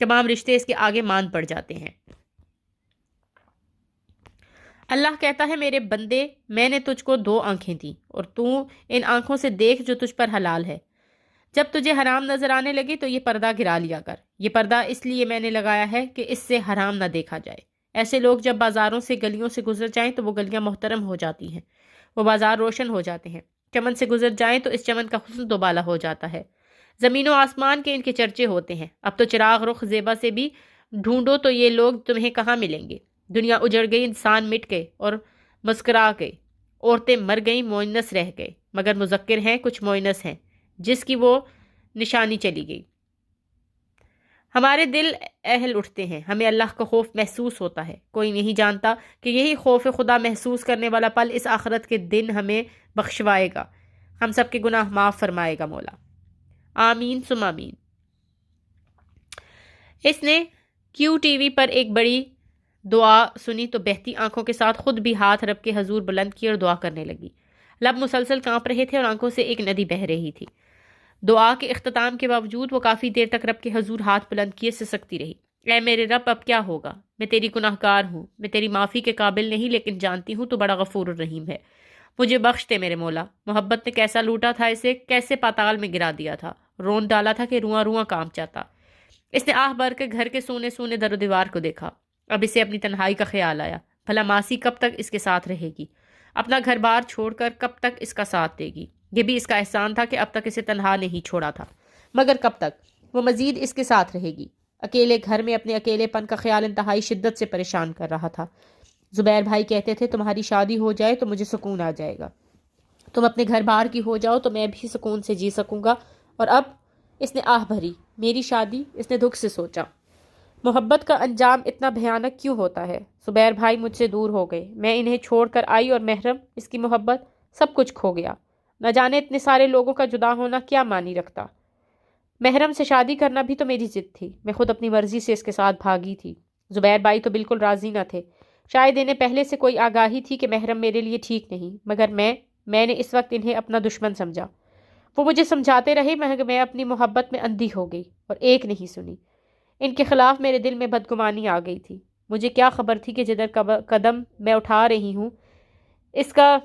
تمام رشتے اس کے آگے مان پڑ جاتے ہیں۔ اللہ کہتا ہے میرے بندے، میں نے تجھ کو 2 آنکھیں دیں اور تو ان آنکھوں سے دیکھ جو تجھ پر حلال ہے۔ جب تجھے حرام نظر آنے لگے تو یہ پردہ گرا لیا کر۔ یہ پردہ اس لیے میں نے لگایا ہے کہ اس سے حرام نہ دیکھا جائے۔ ایسے لوگ جب بازاروں سے گلیوں سے گزر جائیں تو وہ گلیاں محترم ہو جاتی ہیں، وہ بازار روشن ہو جاتے ہیں۔ چمن سے گزر جائیں تو اس چمن کا حسن دوبالا ہو جاتا ہے۔ زمین و آسمان کے ان کے چرچے ہوتے ہیں۔ اب تو چراغ رخ زیبا سے بھی ڈھونڈو تو یہ لوگ تمہیں کہاں ملیں گے۔ دنیا اجڑ گئی، انسان مٹ گئے اور مسکرا گئے، عورتیں مر گئیں، مونس رہ گئے، مگر مذکر ہیں، کچھ مونس ہیں جس کی وہ نشانی چلی گئی۔ ہمارے دل اہل اٹھتے ہیں، ہمیں اللہ کا خوف محسوس ہوتا ہے۔ کوئی نہیں جانتا کہ یہی خوف خدا محسوس کرنے والا پل اس آخرت کے دن ہمیں بخشوائے گا، ہم سب کے گناہ معاف فرمائے گا مولا۔ آمین ثم آمین۔ اس نے کیو ٹی وی پر ایک بڑی دعا سنی تو بہتی آنکھوں کے ساتھ خود بھی ہاتھ رب کے حضور بلند کیے اور دعا کرنے لگی۔ لب مسلسل کانپ رہے تھے اور آنکھوں سے ایک ندی بہہ رہی تھی۔ دعا کے اختتام کے باوجود وہ کافی دیر تک رب کے حضور ہاتھ بلند کیے سسکتی رہی۔ اے میرے رب، اب کیا ہوگا؟ میں تیری گناہ گار ہوں، میں تیری معافی کے قابل نہیں، لیکن جانتی ہوں تو بڑا غفور الرحیم ہے، مجھے بخش دے میرے مولا۔ محبت نے کیسا لوٹا تھا اسے، کیسے پاتال میں گرا دیا تھا، رون ڈالا تھا کہ رواں رواں کانپ جاتا۔ اس نے آہ بھر کے گھر کے سونے سونے در و دیوار کو دیکھا۔ اب اسے اپنی تنہائی کا خیال آیا، بھلا ماسی کب تک اس کے ساتھ رہے گی، اپنا گھر بار چھوڑ کر کب تک اس کا ساتھ دے گی۔ یہ بھی اس کا احسان تھا کہ اب تک اسے تنہا نہیں چھوڑا تھا، مگر کب تک وہ مزید اس کے ساتھ رہے گی۔ اکیلے گھر میں اپنے اکیلے پن کا خیال انتہائی شدت سے پریشان کر رہا تھا۔ زبیر بھائی کہتے تھے تمہاری شادی ہو جائے تو مجھے سکون آ جائے گا، تم اپنے گھر بار کی ہو جاؤ تو میں بھی سکون سے جی سکوں گا۔ اور اب اس نے آہ بھری، میری شادی؟ اس نے دکھ سے سوچا۔ محبت کا انجام اتنا بھیانک کیوں ہوتا ہے؟ زبیر بھائی مجھ سے دور ہو گئے، میں انہیں چھوڑ کر آئی اور محرم، اس کی محبت، سب کچھ کھو گیا۔ نہ جانے اتنے سارے لوگوں کا جدا ہونا کیا معنی رکھتا۔ محرم سے شادی کرنا بھی تو میری ضد تھی، میں خود اپنی مرضی سے اس کے ساتھ بھاگی تھی۔ زبیر بھائی تو بالکل راضی نہ تھے، شاید انہیں پہلے سے کوئی آگاہی تھی کہ محرم میرے لیے ٹھیک نہیں، مگر میں نے اس وقت انہیں اپنا دشمن سمجھا۔ وہ مجھے سمجھاتے رہے مگر میں اپنی محبت میں اندھی ہو گئی اور ایک نہیں سنی۔ ان کے خلاف میرے دل میں بدگمانی آ گئی تھی۔ مجھے کیا خبر تھی کہ جدھر قدم میں اٹھا رہی ہوں اس کا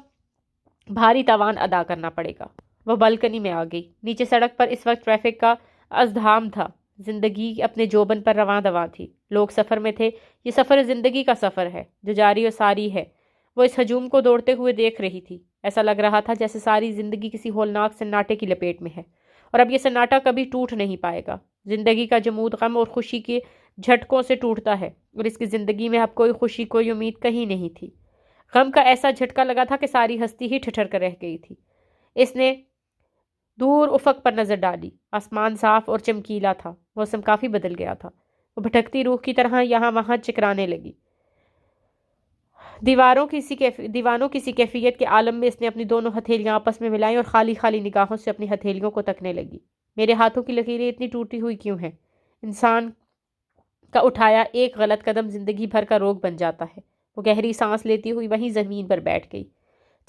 بھاری تاوان ادا کرنا پڑے گا۔ وہ بالکنی میں آ گئی۔ نیچے سڑک پر اس وقت ٹریفک کا ازدحام تھا، زندگی اپنے جوبن پر رواں دواں تھی، لوگ سفر میں تھے۔ یہ سفر زندگی کا سفر ہے جو جاری و ساری ہے۔ وہ اس ہجوم کو دوڑتے ہوئے دیکھ رہی تھی، ایسا لگ رہا تھا جیسے ساری زندگی کسی ہولناک سناٹے کی لپیٹ میں ہے، اور اب یہ سناٹا کبھی ٹوٹ نہیں پائے گا۔ زندگی کا جمود غم اور خوشی کے جھٹکوں سے ٹوٹتا ہے، اور اس کی زندگی میں اب کوئی خوشی، کوئی امید کہیں نہیں تھی۔ غم کا ایسا جھٹکا لگا تھا کہ ساری ہستی ہی ٹھٹر کر رہ گئی تھی۔ اس نے دور افق پر نظر ڈالی، آسمان صاف اور چمکیلا تھا، موسم کافی بدل گیا تھا۔ وہ بھٹکتی روح کی طرح یہاں وہاں چکرانے لگی۔ دیوانوں کسی کیفیت کے عالم میں اس نے اپنی دونوں ہتھیلیاں آپس میں ملائیں اور خالی خالی نگاہوں سے اپنی ہتھیلیوں کو تکنے لگی۔ میرے ہاتھوں کی لکیریں اتنی ٹوٹی ہوئی کیوں ہیں؟ انسان کا اٹھایا ایک غلط قدم زندگی بھر کا روگ بن جاتا ہے۔ وہ گہری سانس لیتی ہوئی وہیں زمین پر بیٹھ گئی۔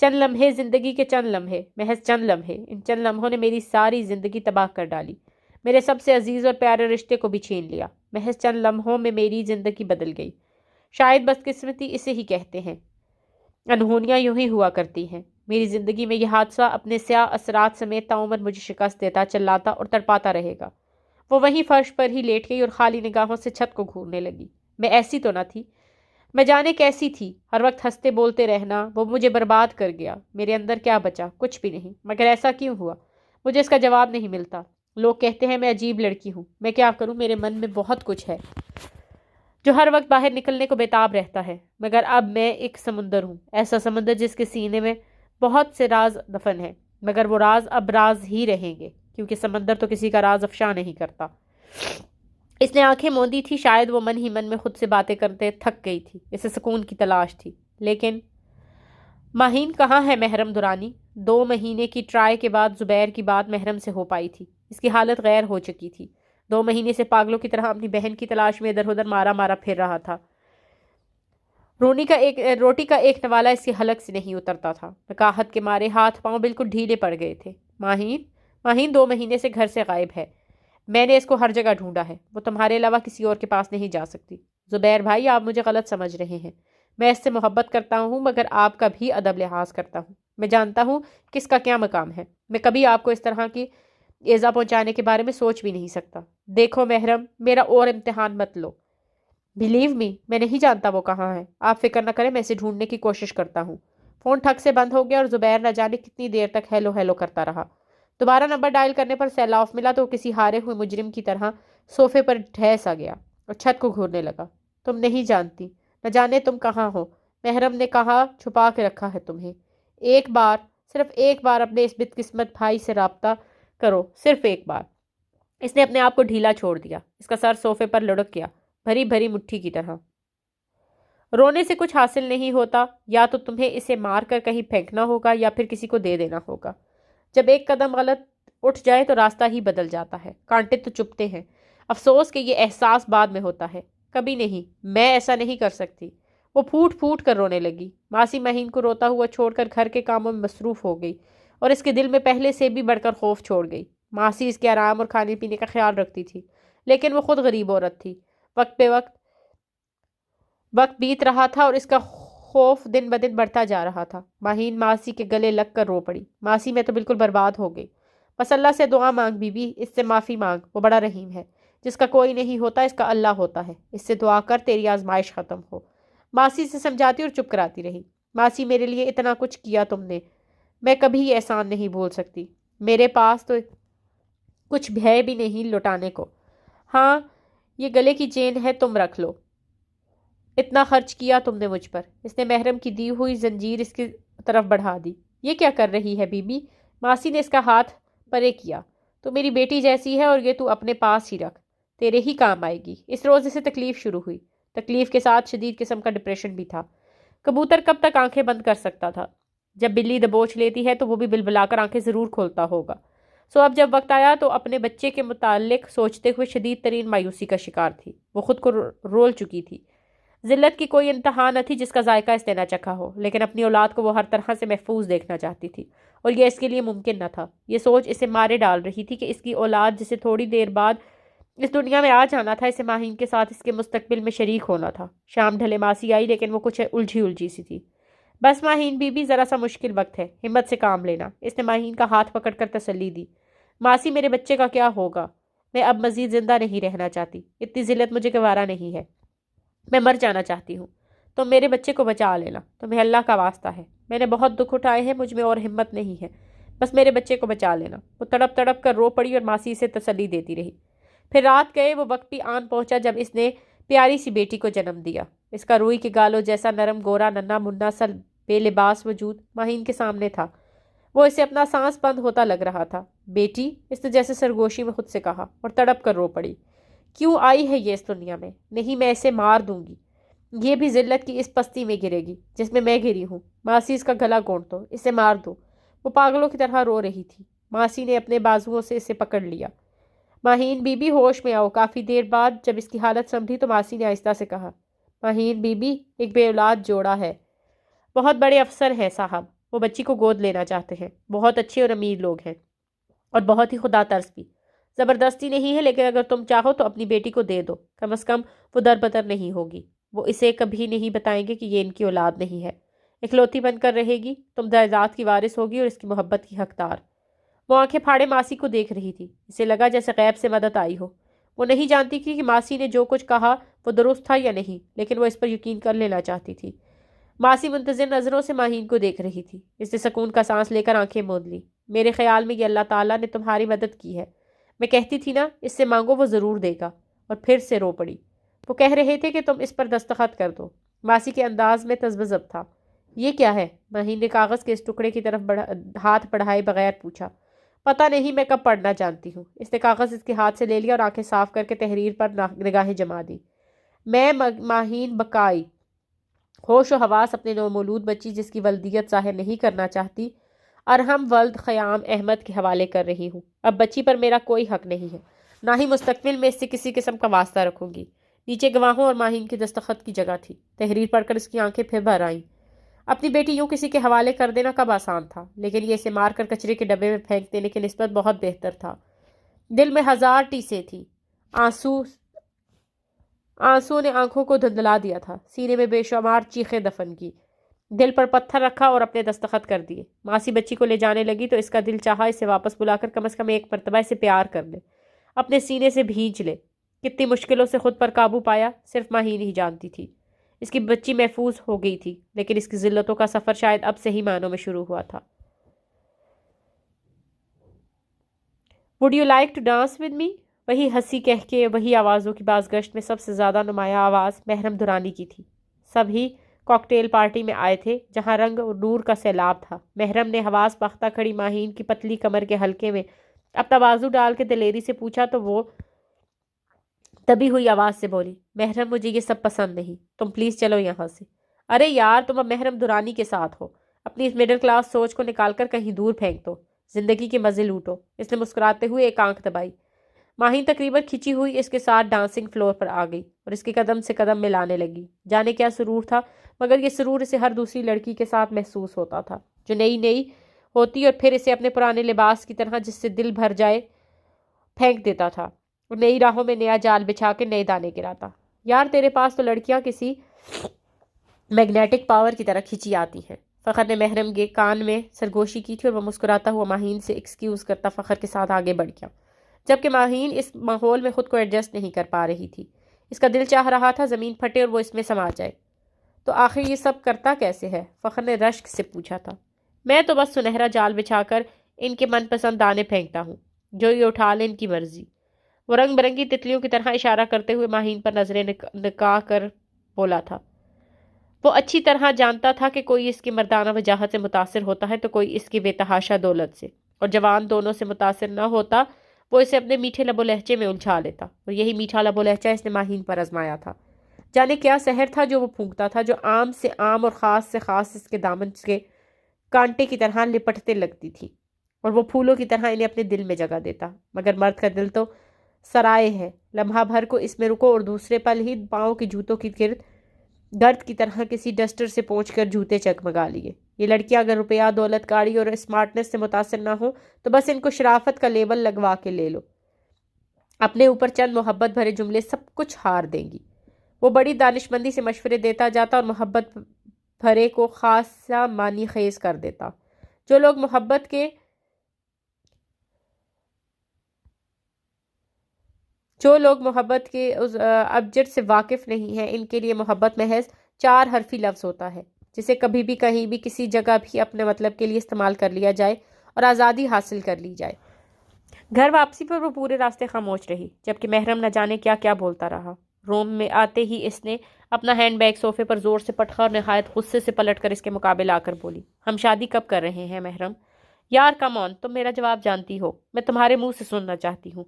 چند لمحے، زندگی کے چند لمحے، محض چند لمحے، ان چند لمحوں نے میری ساری زندگی تباہ کر ڈالی، میرے سب سے عزیز اور پیارے رشتے کو بھی چھین لیا۔ محض چند لمحوں میں میری زندگی بدل گئی۔ شاید بدقسمتی اسے ہی کہتے ہیں، انہونیاں یوں ہی ہوا کرتی ہیں۔ میری زندگی میں یہ حادثہ اپنے سیاہ اثرات سمیت تعمر مجھے شکست دیتا، چلاتا اور تڑپاتا رہے گا۔ وہ وہیں فرش پر ہی لیٹ گئی اور خالی نگاہوں سے چھت کو گھورنے لگی۔ میں ایسی تو نہ تھی، میں جانے کیسی تھی؟ ہر وقت ہنستے بولتے رہنا وہ مجھے برباد کر گیا۔ میرے اندر کیا بچا؟ کچھ بھی نہیں۔ مگر ایسا کیوں ہوا؟ مجھے اس کا جواب نہیں ملتا۔ لوگ کہتے ہیں میں عجیب لڑکی ہوں، میں کیا کروں؟ میرے من میں بہت کچھ ہے جو ہر وقت باہر نکلنے کو بےتاب رہتا ہے، مگر اب میں ایک سمندر ہوں، ایسا سمندر جس کے سینے میں بہت سے راز دفن ہیں، مگر وہ راز اب راز ہی رہیں گے، کیونکہ سمندر تو کسی کا راز افشا نہیں کرتا۔ اس نے آنکھیں موندی تھی، شاید وہ من ہی من میں خود سے باتیں کرتے تھک گئی تھی، اسے سکون کی تلاش تھی۔ لیکن ماہین کہاں ہے محرم دورانی؟ 2 مہینے کی ٹرائی کے بعد زبیر کی بات محرم سے ہو پائی تھی۔ اس کی حالت غیر ہو چکی تھی، 2 مہینے سے پاگلوں کی طرح اپنی بہن کی تلاش میں ادھر ادھر مارا پھر رہا تھا۔ روٹی کا ایک نوالا اس کے حلق سے نہیں اترتا تھا، نکاہت کے مارے ہاتھ پاؤں بالکل ڈھیلے پڑ گئے تھے۔ ماہین 2 مہینے سے گھر سے غائب ہے۔ میں نے اس کو ہر جگہ ڈھونڈا ہے، وہ تمہارے علاوہ کسی اور کے پاس نہیں جا سکتی۔ زبیر بھائی، آپ مجھے غلط سمجھ رہے ہیں۔ میں اس سے محبت کرتا ہوں، مگر آپ کا بھی ادب لحاظ کرتا ہوں۔ میں جانتا ہوں کہ اس کا کیا مقام ہے۔ میں کبھی آپ کو اس طرح کی ایذا پہنچانے کے بارے میں سوچ بھی نہیں سکتا۔ دیکھو محرم، میرا اور امتحان مت لو۔ بلیو می، میں نہیں جانتا وہ کہاں ہے۔ آپ فکر نہ کریں، میں اسے ڈھونڈنے کی کوشش کرتا ہوں۔ فون ٹھک سے بند ہو گیا اور زبیر نہ جانے کتنی دیر تک ہیلو ہیلو کرتا رہا۔ دوبارہ نمبر ڈائل کرنے پر سیل آف ملا تو وہ کسی ہارے ہوئے مجرم کی طرح صوفے پر ٹھہس آ گیا اور چھت کو گھورنے لگا۔ تم نہیں جانتی، نہ جانے تم کہاں ہو۔ محرم نے کہا چھپا کے رکھا ہے تمہیں۔ ایک بار، صرف ایک بار اپنے اس بدقسمت بھائی سے رابطہ کرو، صرف ایک بار۔ اس نے اپنے آپ کو ڈھیلا چھوڑ دیا۔ اس کا سر صوفے پر لڑک گیا، بھری بھری مٹھی کی طرح۔ رونے سے کچھ حاصل نہیں ہوتا، یا تو تمہیں اسے مار کر کہیں پھینکنا ہوگا یا پھر کسی کو دے دینا ہوگا۔ جب ایک قدم غلط اٹھ جائے تو راستہ ہی بدل جاتا ہے۔ کانٹے تو چبھتے ہیں۔ افسوس کہ یہ احساس بعد میں ہوتا ہے۔ کبھی نہیں، میں ایسا نہیں کر سکتی۔ وہ پھوٹ پھوٹ کر رونے لگی۔ ماسی مہین کو روتا ہوا چھوڑ کر گھر کے کاموں میں مصروف ہو گئی اور اس کے دل میں پہلے سے بھی بڑھ کر خوف چھوڑ گئی۔ ماسی اس کے آرام اور کھانے پینے کا خیال رکھتی تھی، لیکن وہ خود غریب عورت تھی۔ وقت بیت رہا تھا اور اس کا خوف دن بدن بڑھتا جا رہا تھا۔ ماہین ماسی کے گلے لگ کر رو پڑی۔ ماسی، میں تو بالکل برباد ہو گئی۔ بس اللہ سے دعا مانگ بی بی، اس سے معافی مانگ، وہ بڑا رحیم ہے۔ جس کا کوئی نہیں ہوتا اس کا اللہ ہوتا ہے۔ اس سے دعا کر تیری آزمائش ختم ہو۔ ماسی سے سمجھاتی اور چپ کراتی رہی۔ ماسی، میرے لیے اتنا کچھ کیا تم نے، میں کبھی یہ احسان نہیں بھول سکتی۔ میرے پاس تو کچھ ہے بھی نہیں لوٹانے کو۔ ہاں، یہ گلے کی چین ہے، تم رکھ لو۔ اتنا خرچ کیا تم نے مجھ پر۔ اس نے محرم کی دی ہوئی زنجیر اس کی طرف بڑھا دی۔ یہ کیا کر رہی ہے بی بی؟ ماسی نے اس کا ہاتھ پرے کیا۔ تو میری بیٹی جیسی ہے اور یہ تو اپنے پاس ہی رکھ، تیرے ہی کام آئے گی۔ اس روز اسے تکلیف شروع ہوئی۔ تکلیف کے ساتھ شدید قسم کا ڈپریشن بھی تھا۔ کبوتر کب تک آنکھیں بند کر سکتا تھا؟ جب بلی دبوچ لیتی ہے تو وہ بھی بلبلا کر آنکھیں ضرور کھولتا ہوگا۔ سو اب جب وقت آیا تو اپنے بچے کے متعلق سوچتے ہوئے شدید ترین مایوسی کا شکار تھی۔ وہ خود کو رول چکی تھی۔ ذلت کی کوئی انتہا نہ تھی جس کا ذائقہ اس نے نہ چکھا ہو، لیکن اپنی اولاد کو وہ ہر طرح سے محفوظ دیکھنا چاہتی تھی اور یہ اس کے لیے ممکن نہ تھا۔ یہ سوچ اسے مارے ڈال رہی تھی کہ اس کی اولاد جسے تھوڑی دیر بعد اس دنیا میں آ جانا تھا، اسے ماہین کے ساتھ اس کے مستقبل میں شریک ہونا تھا۔ شام ڈھلے ماسی آئی، لیکن وہ کچھ الجھی سی تھی۔ بس ماہین بی بی، ذرا سا مشکل وقت ہے، ہمت سے کام لینا۔ اس نے ماہین کا ہاتھ پکڑ کر تسلی دی۔ ماسی، میرے بچے کا کیا ہوگا؟ میں اب مزید زندہ نہیں رہنا چاہتی۔ اتنی ذلت مجھے گوارا نہیں ہے۔ میں مر جانا چاہتی ہوں۔ تم میرے بچے کو بچا لینا، تمہیں اللہ کا واسطہ ہے۔ میں نے بہت دکھ اٹھائے ہیں، مجھ میں اور ہمت نہیں ہے۔ بس میرے بچے کو بچا لینا۔ وہ تڑپ تڑپ کر رو پڑی اور ماسی اسے تسلی دیتی رہی۔ پھر رات گئے، وہ وقت بھی آن پہنچا جب اس نے پیاری سی بیٹی کو جنم دیا۔ اس کا روئی کے گالوں جیسا نرم گورا ننھا منا سا بے لباس وجود ماہین کے سامنے تھا۔ وہ اسے اپنا سانس بند ہوتا لگ رہا تھا۔ بیٹی، اس نے جیسے سرگوشی میں خود سے کہا اور تڑپ کر رو پڑی۔ کیوں آئی ہے یہ اس دنیا میں؟ نہیں، میں اسے مار دوں گی۔ یہ بھی ذلت کی اس پستی میں گرے گی جس میں میں گری ہوں۔ ماسی، اس کا گلا گھونٹ دو، اسے مار دو۔ وہ پاگلوں کی طرح رو رہی تھی۔ ماسی نے اپنے بازوؤں سے اسے پکڑ لیا۔ ماہین بی بی، ہوش میں آؤ۔ کافی دیر بعد جب اس کی حالت سنبھلی تو ماسی نے آہستہ سے کہا، ماہین بی بی، ایک بے اولاد جوڑا ہے، بہت بڑے افسر ہیں صاحب، وہ بچی کو گود لینا چاہتے ہیں، بہت اچھے اور امیر لوگ ہیں اور بہت ہی خدا ترس بھی۔ زبردستی نہیں ہے، لیکن اگر تم چاہو تو اپنی بیٹی کو دے دو، کم از کم وہ در بدر نہیں ہوگی۔ وہ اسے کبھی نہیں بتائیں گے کہ یہ ان کی اولاد نہیں ہے۔ اکلوتی بن کر رہے گی، تم جائیداد کی وارث ہوگی اور اس کی محبت کی حقدار۔ وہ آنکھیں پھاڑے ماسی کو دیکھ رہی تھی۔ اسے لگا جیسے غیب سے مدد آئی ہو۔ وہ نہیں جانتی تھی کہ ماسی نے جو کچھ کہا وہ درست تھا یا نہیں، لیکن وہ اس پر یقین کر لینا چاہتی تھی۔ ماسی منتظر نظروں سے ماہین کو دیکھ رہی تھی۔ اس نے سکون کا سانس لے کر آنکھیں موند لی۔ میرے خیال میں یہ اللہ تعالیٰ نے تمہاری مدد کی ہے۔ میں کہتی تھی نا، اس سے مانگو وہ ضرور دے گا۔ اور پھر سے رو پڑی۔ وہ کہہ رہے تھے کہ تم اس پر دستخط کر دو۔ ماسی کے انداز میں تذبذب تھا۔ یہ کیا ہے؟ ماہین نے کاغذ کے اس ٹکڑے کی طرف ہاتھ بڑھائے بغیر پوچھا۔ پتہ نہیں، میں کب پڑھنا جانتی ہوں۔ اس نے کاغذ اس کے ہاتھ سے لے لیا اور آنکھیں صاف کر کے تحریر پر نگاہیں جما دی۔ میں ماہین بقائی ہوش و حواس اپنے نومولود بچی جس کی ولدیت ظاہر نہیں کرنا چاہتی، ارحم ولد خیام احمد کے حوالے کر رہی ہوں۔ اب بچی پر میرا کوئی حق نہیں ہے، نہ ہی مستقبل میں اس سے کسی قسم کا واسطہ رکھوں گی۔ نیچے گواہوں اور ماہین کے دستخط کی جگہ تھی۔ تحریر پڑھ کر اس کی آنکھیں پھر بھر آئیں۔ اپنی بیٹی یوں کسی کے حوالے کر دینا کب آسان تھا، لیکن یہ اسے مار کر کچرے کے ڈبے میں پھینک دینے کی نسبت بہت بہتر تھا۔ دل میں ہزار ٹیسیں تھی، آنسو نے آنکھوں کو دھندلا دیا تھا، سینے میں بے شمار چیخیں دفن کی، دل پر پتھر رکھا اور اپنے دستخط کر دیے۔ ماسی بچی کو لے جانے لگی تو اس کا دل چاہا اسے واپس بلا کر کم از کم ایک مرتبہ اسے پیار کر لے، اپنے سینے سے بھینچ لے۔ کتنی مشکلوں سے خود پر قابو پایا صرف ماں ہی نہیں جانتی تھی۔ اس کی بچی محفوظ ہو گئی تھی، لیکن اس کی ذلتوں کا سفر شاید اب سے ہی معنوں میں شروع ہوا تھا۔ "Would you like to dance with me?" وہی ہنسی کہہ کے، وہی آوازوں کی بازگشت میں سب سے زیادہ نمایاں آواز محرم دورانی کی تھی۔ سبھی کاکٹیل پارٹی میں آئے تھے جہاں رنگ اور نور کا سیلاب تھا۔ محرم نے حواس باختہ کھڑی ماہین کی پتلی کمر کے حلقے میں اپنا بازو ڈال کے دلیری سے پوچھا تو وہ دبی ہوئی آواز سے بولی، "محرم، مجھے یہ سب پسند نہیں، تم پلیز چلو یہاں سے۔" "ارے یار، تم اب محرم دورانی کے ساتھ ہو، اپنی اس مڈل کلاس سوچ کو نکال کر کہیں دور پھینک دو، زندگی کے مزے لوٹو۔" اس نے مسکراتے ہوئے ایک آنکھ دبائی۔ ماہین تقریباً کھچی ہوئی اس کے ساتھ ڈانسنگ فلور پر آ گئی اور اس کے قدم سے قدم ملانے لگی۔ جانے کیا سرور تھا، مگر یہ سرور اسے ہر دوسری لڑکی کے ساتھ محسوس ہوتا تھا جو نئی نئی ہوتی اور پھر اسے اپنے پرانے لباس کی طرح جس سے دل بھر جائے پھینک دیتا تھا اور نئی راہوں میں نیا جال بچھا کے نئے دانے گراتا۔ "یار، تیرے پاس تو لڑکیاں کسی میگنیٹک پاور کی طرح کھینچی آتی ہیں۔" فخر نے محرم کے کان میں سرگوشی کی تھی اور وہ مسکراتا ہوا ماہین سے ایکسکیوز کرتا فخر کے ساتھ آگے بڑھ گیا، جبکہ ماہین اس ماحول میں خود کو ایڈجسٹ نہیں کر پا رہی تھی۔ اس کا دل چاہ رہا تھا زمین پھٹے اور وہ اس میں سما جائے۔ "تو آخر یہ سب کرتا کیسے ہے؟" فخر نے رشک سے پوچھا تھا۔ "میں تو بس سنہرا جال بچھا کر ان کے من پسند دانے پھینکتا ہوں، جو یہ اٹھا لے ان کی مرضی۔" وہ رنگ برنگی تتلیوں کی طرح اشارہ کرتے ہوئے ماہین پر نظریں نکا کر بولا تھا۔ وہ اچھی طرح جانتا تھا کہ کوئی اس کی مردانہ وجاہت سے متاثر ہوتا ہے تو کوئی اس کی بے تحاشا دولت سے، اور جوان دونوں سے متاثر نہ ہوتا وہ اسے اپنے میٹھے لب و لہجے میں الجھا لیتا، اور یہی میٹھا لب و لہجہ اس نے ماہین پر آزمایا تھا۔ جانے کیا سحر تھا جو وہ پھونکتا تھا، جو عام سے عام اور خاص سے خاص اس کے دامن کے کانٹے کی طرح لپٹتے لگتی تھی اور وہ پھولوں کی طرح انہیں اپنے دل میں جگہ دیتا۔ مگر مرد کا دل تو سرائے ہے، لمحہ بھر کو اس میں رکو اور دوسرے پل ہی پاؤں کے جوتوں کی گرد کی طرح کسی ڈسٹر سے پونچھ کر جوتے چکمگا لیے۔ یہ لڑکیاں اگر روپیہ، دولت، گاڑی اور اسمارٹنس سے متاثر نہ ہو تو بس ان کو شرافت کا لیبل لگوا کے لے لو، اپنے اوپر چند محبت بھرے جملے سب کچھ ہار دیں گی۔ وہ بڑی دانشمندی سے مشورے دیتا جاتا اور محبت بھرے کو خاصا معنی خیز کر دیتا۔ جو لوگ محبت کے ابجد سے واقف نہیں ہیں، ان کے لیے محبت محض 4 حرفی لفظ ہوتا ہے جسے کبھی بھی کہیں بھی کسی جگہ بھی اپنے مطلب کے لیے استعمال کر لیا جائے اور آزادی حاصل کر لی جائے۔ گھر واپسی پر وہ پورے راستے خاموش رہی، جبکہ محرم نہ جانے کیا کیا بولتا رہا۔ روم میں آتے ہی اس نے اپنا ہینڈ بیگ صوفے پر زور سے پٹکا اور نہایت غصے سے پلٹ کر اس کے مقابل آ کر بولی، "ہم شادی کب کر رہے ہیں محرم؟" "یار کم آن، تم میرا جواب جانتی ہو، میں تمہارے منہ سے سننا چاہتی ہوں۔"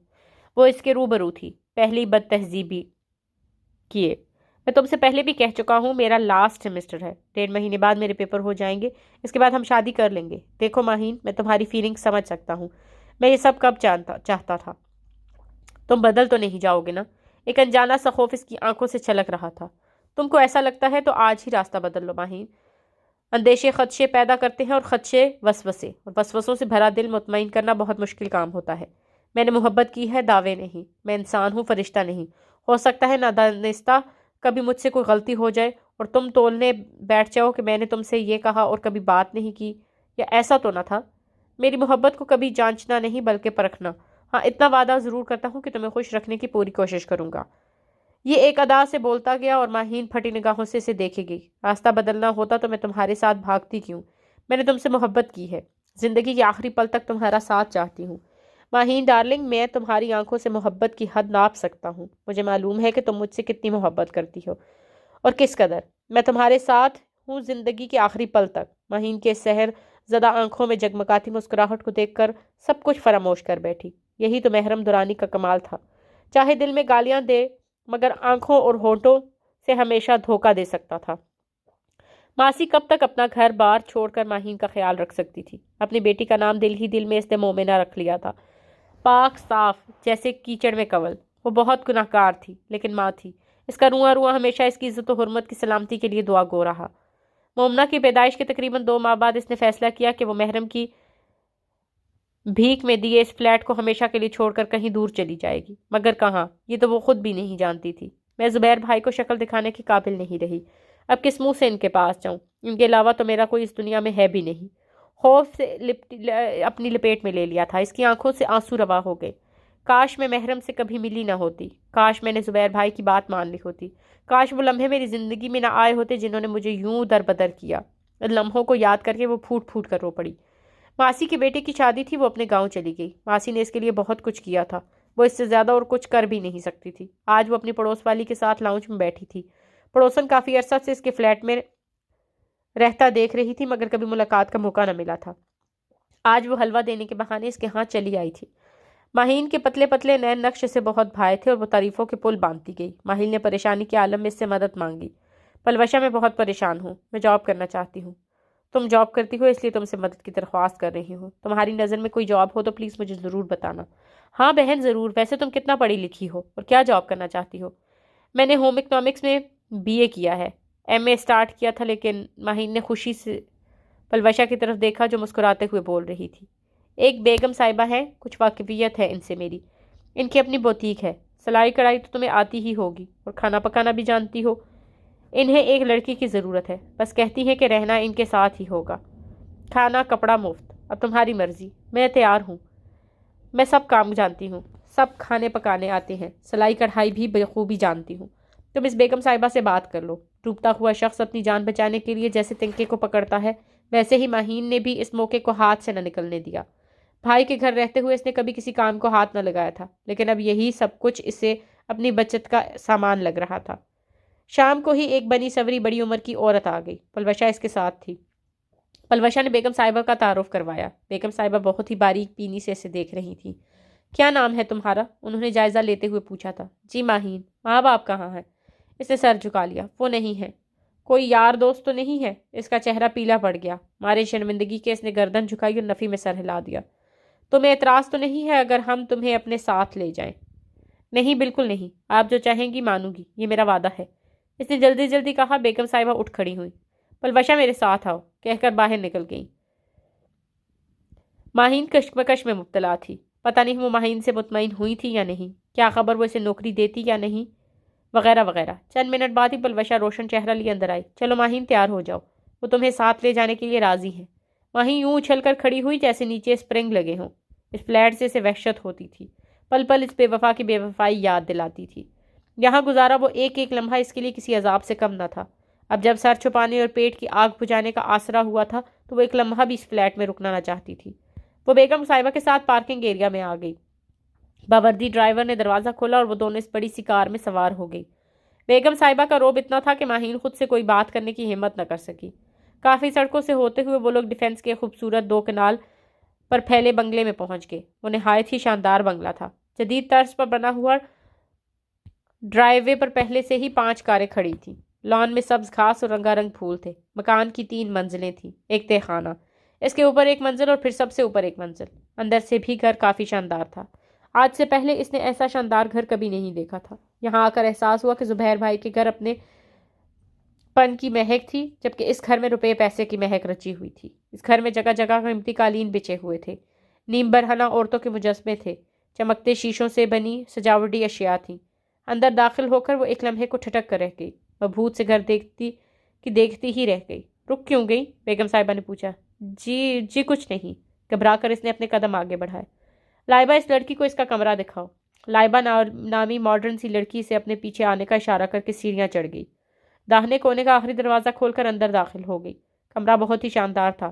وہ اس کے روبرو تھی، پہلی بد تہذیبی کیے۔ "میں تم سے پہلے بھی کہہ چکا ہوں، میرا لاسٹ سیمسٹر ہے، 1.5 مہینے بعد میرے پیپر ہو جائیں گے، اس کے بعد ہم شادی کر لیں گے۔ دیکھو ماہین، میں تمہاری فیلنگ سمجھ سکتا ہوں، میں یہ سب کب چاہتا تھا۔ تم بدل تو نہیں جاؤ گے نا؟ ایک انجانا سا خوف اس کی آنکھوں سے چھلک رہا تھا۔ تم کو ایسا لگتا ہے تو آج ہی راستہ بدل لو ماہین۔ اندیشے خدشے پیدا کرتے ہیں اور خدشے وسوسے، اور وسوسوں سے بھرا دل مطمئن کرنا بہت مشکل کام ہوتا ہے۔ میں نے محبت کی ہے، دعوے نہیں، میں انسان ہوں، فرشتہ نہیں۔ ہو سکتا ہے نادانستہ کبھی مجھ سے کوئی غلطی ہو جائے اور تم تولنے بیٹھ جاؤ کہ میں نے تم سے یہ کہا اور کبھی بات نہیں کی، یا ایسا تو نہ تھا۔ میری محبت کو کبھی جانچنا نہیں بلکہ پرکھنا۔ ہاں، اتنا وعدہ ضرور کرتا ہوں کہ تمہیں خوش رکھنے کی پوری کوشش کروں گا۔ یہ ایک ادا سے بولتا گیا اور ماہین پھٹی نگاہوں سے اسے دیکھے گئی۔ راستہ بدلنا ہوتا تو میں تمہارے ساتھ بھاگتی کیوں؟ میں نے تم سے محبت کی ہے، زندگی کے آخری پل تک تمہارا ساتھ چاہتی ہوں۔ ماہین ڈارلنگ، میں تمہاری آنکھوں سے محبت کی حد ناپ سکتا ہوں۔ مجھے معلوم ہے کہ تم مجھ سے کتنی محبت کرتی ہو اور کس قدر۔ میں تمہارے ساتھ ہوں زندگی کے آخری پل تک۔ ماہین کے سحر زدہ آنکھوں میں جگمگاتی مسکراہٹ کو دیکھ کر سب کچھ فراموش کر بیٹھی۔ یہی تو محرم دورانی کا کمال تھا، چاہے دل میں گالیاں دے مگر آنکھوں اور ہونٹوں سے ہمیشہ دھوکہ دے سکتا تھا۔ ماسی کب تک اپنا گھر بار چھوڑ کر ماہین کا خیال رکھ سکتی تھی؟ اپنی بیٹی کا نام دل ہی دل میں اس نے مومنہ رکھ لیا تھا، پاک صاف جیسے کیچڑ میں کنول۔ وہ بہت گناہ گار تھی لیکن ماں تھی۔ اس کا رواں رواں ہمیشہ اس کی عزت و حرمت کی سلامتی کے لیے دعا گو رہا۔ مومنہ کی پیدائش کے تقریباً 2 ماہ بعد اس نے فیصلہ کیا کہ وہ بھیک میں دیے اس فلیٹ کو ہمیشہ کے لیے چھوڑ کر کہیں دور چلی جائے گی، مگر کہاں، یہ تو وہ خود بھی نہیں جانتی تھی۔ میں زبیر بھائی کو شکل دکھانے کے قابل نہیں رہی۔ اب کس منہ سے ان کے پاس جاؤں؟ ان کے علاوہ تو میرا کوئی اس دنیا میں ہے بھی نہیں۔ خوف سے اپنی لپیٹ میں لے لیا تھا، اس کی آنکھوں سے آنسو روا ہو گئے۔ کاش میں محرم سے کبھی ملی نہ ہوتی، کاش میں نے زبیر بھائی کی بات مان لی ہوتی، کاش وہ لمحے میری زندگی میں نہ آئے ہوتے جنہوں نے مجھے یوں در بدر کیا۔ ان لمحوں کو یاد کر کے وہ پھوٹ پھوٹ کر رو پڑی۔ ماسی کے بیٹے کی شادی تھی، وہ اپنے گاؤں چلی گئی۔ ماسی نے اس کے لیے بہت کچھ کیا تھا، وہ اس سے زیادہ اور کچھ کر بھی نہیں سکتی تھی۔ آج وہ اپنی پڑوس والی کے ساتھ لاؤنج میں بیٹھی تھی۔ پڑوسن کافی عرصہ سے اس کے فلیٹ میں رہتا دیکھ رہی تھی، مگر کبھی ملاقات کا موقع نہ ملا تھا۔ آج وہ حلوہ دینے کے بہانے اس کے ہاں چلی آئی تھی۔ ماہین کے پتلے پتلے نین نقش سے بہت بھائے تھے اور وہ تعریفوں کے پل باندھتی گئی۔ ماہین نے پریشانی کے عالم میں اس سے مدد مانگی۔ پلوشا میں بہت پریشان ہوں، میں جاب کرنا چاہتی ہوں۔ تم جاب کرتی ہو اس لیے تم سے مدد کی درخواست کر رہی ہوں۔ تمہاری نظر میں کوئی جاب ہو تو پلیز مجھے ضرور بتانا۔ ہاں بہن ضرور، ویسے تم کتنا پڑھی لکھی ہو اور کیا جاب کرنا چاہتی ہو؟ میں نے ہوم اکنامکس میں BA کیا ہے، MA اسٹارٹ کیا تھا، لیکن ماہین نے خوشی سے پلوشا کی طرف دیکھا جو مسکراتے ہوئے بول رہی تھی۔ ایک بیگم صاحبہ ہے، کچھ واقفیت ہے ان سے میری، ان کی اپنی بوتیک ہے، سلائی کڑھائی تو تمہیں آتی ہی ہوگی اور کھانا پکانا بھی جانتی ہو۔ انہیں ایک لڑکی کی ضرورت ہے، بس کہتی ہے کہ رہنا ان کے ساتھ ہی ہوگا، کھانا کپڑا مفت، اب تمہاری مرضی۔ میں تیار ہوں، میں سب کام جانتی ہوں، سب کھانے پکانے آتے ہیں، سلائی کڑھائی بھی بخوبی جانتی ہوں۔ تم اس بیگم صاحبہ سے بات کر لو۔ ڈوبتا ہوا شخص اپنی جان بچانے کے لیے جیسے تنکے کو پکڑتا ہے، ویسے ہی ماہین نے بھی اس موقع کو ہاتھ سے نہ نکلنے دیا۔ بھائی کے گھر رہتے ہوئے اس نے کبھی کسی کام کو ہاتھ نہ لگایا تھا، لیکن اب یہی سب کچھ اسے اپنی بچت کا سامان لگ رہا تھا۔ شام کو ہی ایک بنی سوری بڑی عمر کی عورت آ گئی، پلوشا اس کے ساتھ تھی۔ پلوشا نے بیگم صاحبہ کا تعارف کروایا۔ بیگم صاحبہ بہت ہی باریک بینی سے اسے دیکھ رہی تھی۔ کیا نام ہے تمہارا؟ انہوں نے جائزہ لیتے ہوئے پوچھا تھا۔ جی ماہین۔ ماں باپ کہاں ہیں؟ اس نے سر جھکا لیا۔ وہ نہیں ہے۔ کوئی یار دوست تو نہیں ہے؟ اس کا چہرہ پیلا پڑ گیا۔ مارے شرمندگی کے اس نے گردن جھکائی اور نفی میں سر ہلا دیا۔ تمہیں اعتراض تو نہیں ہے اگر ہم تمہیں اپنے ساتھ لے جائیں؟ نہیں بالکل نہیں، آپ جو چاہیں گی مانوں گی، یہ میرا وعدہ ہے، اس نے جلدی جلدی کہا۔ بیگم صاحبہ اٹھ کھڑی ہوئی۔ پلوشا میرے ساتھ آؤ کہہ کر باہر نکل گئی۔ ماہین کشمکش میں مبتلا تھی، پتہ نہیں وہ ماہین سے مطمئن ہوئی تھی یا نہیں، کیا خبر وہ اسے نوکری دیتی یا نہیں، وغیرہ وغیرہ۔ چند منٹ بعد ہی پلوشا روشن چہرہ لیے اندر آئی۔ چلو ماہین تیار ہو جاؤ، وہ تمہیں ساتھ لے جانے کے لیے راضی ہیں۔ ماہین یوں اچھل کر کھڑی ہوئی جیسے نیچے اسپرنگ لگے ہوں۔ اس فلیٹ سے اسے وحشت ہوتی تھی، پل پل اس بے وفا کی بے وفائی یاد دلاتی تھی۔ یہاں گزارا وہ ایک ایک لمحہ اس کے لیے کسی عذاب سے کم نہ تھا۔ اب جب سر چھپانے اور پیٹ کی آگ بجھانے کا آسرا ہوا تھا تو وہ ایک لمحہ بھی اس فلیٹ میں رکنا نہ چاہتی تھی۔ وہ بیگم صاحبہ کے ساتھ پارکنگ ایریا میں آ گئی۔ باوردی ڈرائیور نے دروازہ کھولا اور وہ دونوں اس بڑی سی کار میں سوار ہو گئی۔ بیگم صاحبہ کا روب اتنا تھا کہ ماہین خود سے کوئی بات کرنے کی ہمت نہ کر سکی۔ کافی سڑکوں سے ہوتے ہوئے وہ لوگ ڈیفنس کے خوبصورت 2 کنال پر پھیلے بنگلے میں پہنچ گئے۔ وہ نہایت ہی شاندار بنگلہ تھا۔ جدید طرز پر بنا ہوا ڈرائیو وے پر پہلے سے ہی 5 کاریں کھڑی تھیں۔ لان میں سبز گھاس اور رنگا رنگ پھول تھے۔ مکان کی 3 منزلیں تھیں، ایک تہہ خانہ، اس کے اوپر ایک منزل اور پھر سب سے اوپر ایک منزل۔ اندر سے بھی گھر کافی شاندار تھا۔ آج سے پہلے اس نے ایسا شاندار گھر کبھی نہیں دیکھا تھا۔ یہاں آ کر احساس ہوا کہ زبیر بھائی کے گھر اپنے پن کی مہک تھی، جبکہ اس گھر میں روپے پیسے کی مہک رچی ہوئی تھی۔ اس گھر میں جگہ جگہ قیمتی قالین بچے ہوئے تھے، نیم برہنہ عورتوں کے مجسمے تھے، چمکتے شیشوں سے بنی سجاوٹی اشیاء تھیں۔ اندر داخل ہو کر وہ ایک لمحے کو ٹھٹک کر رہ گئی۔ مبہوت سے گھر دیکھتی ہی رہ گئی۔ رک کیوں گئی؟ بیگم صاحبہ نے پوچھا۔ جی کچھ نہیں، گھبرا کر اس نے اپنے قدم آگے بڑھائے۔ لائبہ اس لڑکی کو اس کا کمرہ دکھاؤ۔ لائبہ نامی ماڈرن سی لڑکی سے اپنے پیچھے آنے کا اشارہ کر کے سیڑھیاں چڑھ گئی۔ داہنے کونے کا آخری دروازہ کھول کر اندر داخل ہو گئی۔ کمرہ بہت ہی شاندار تھا۔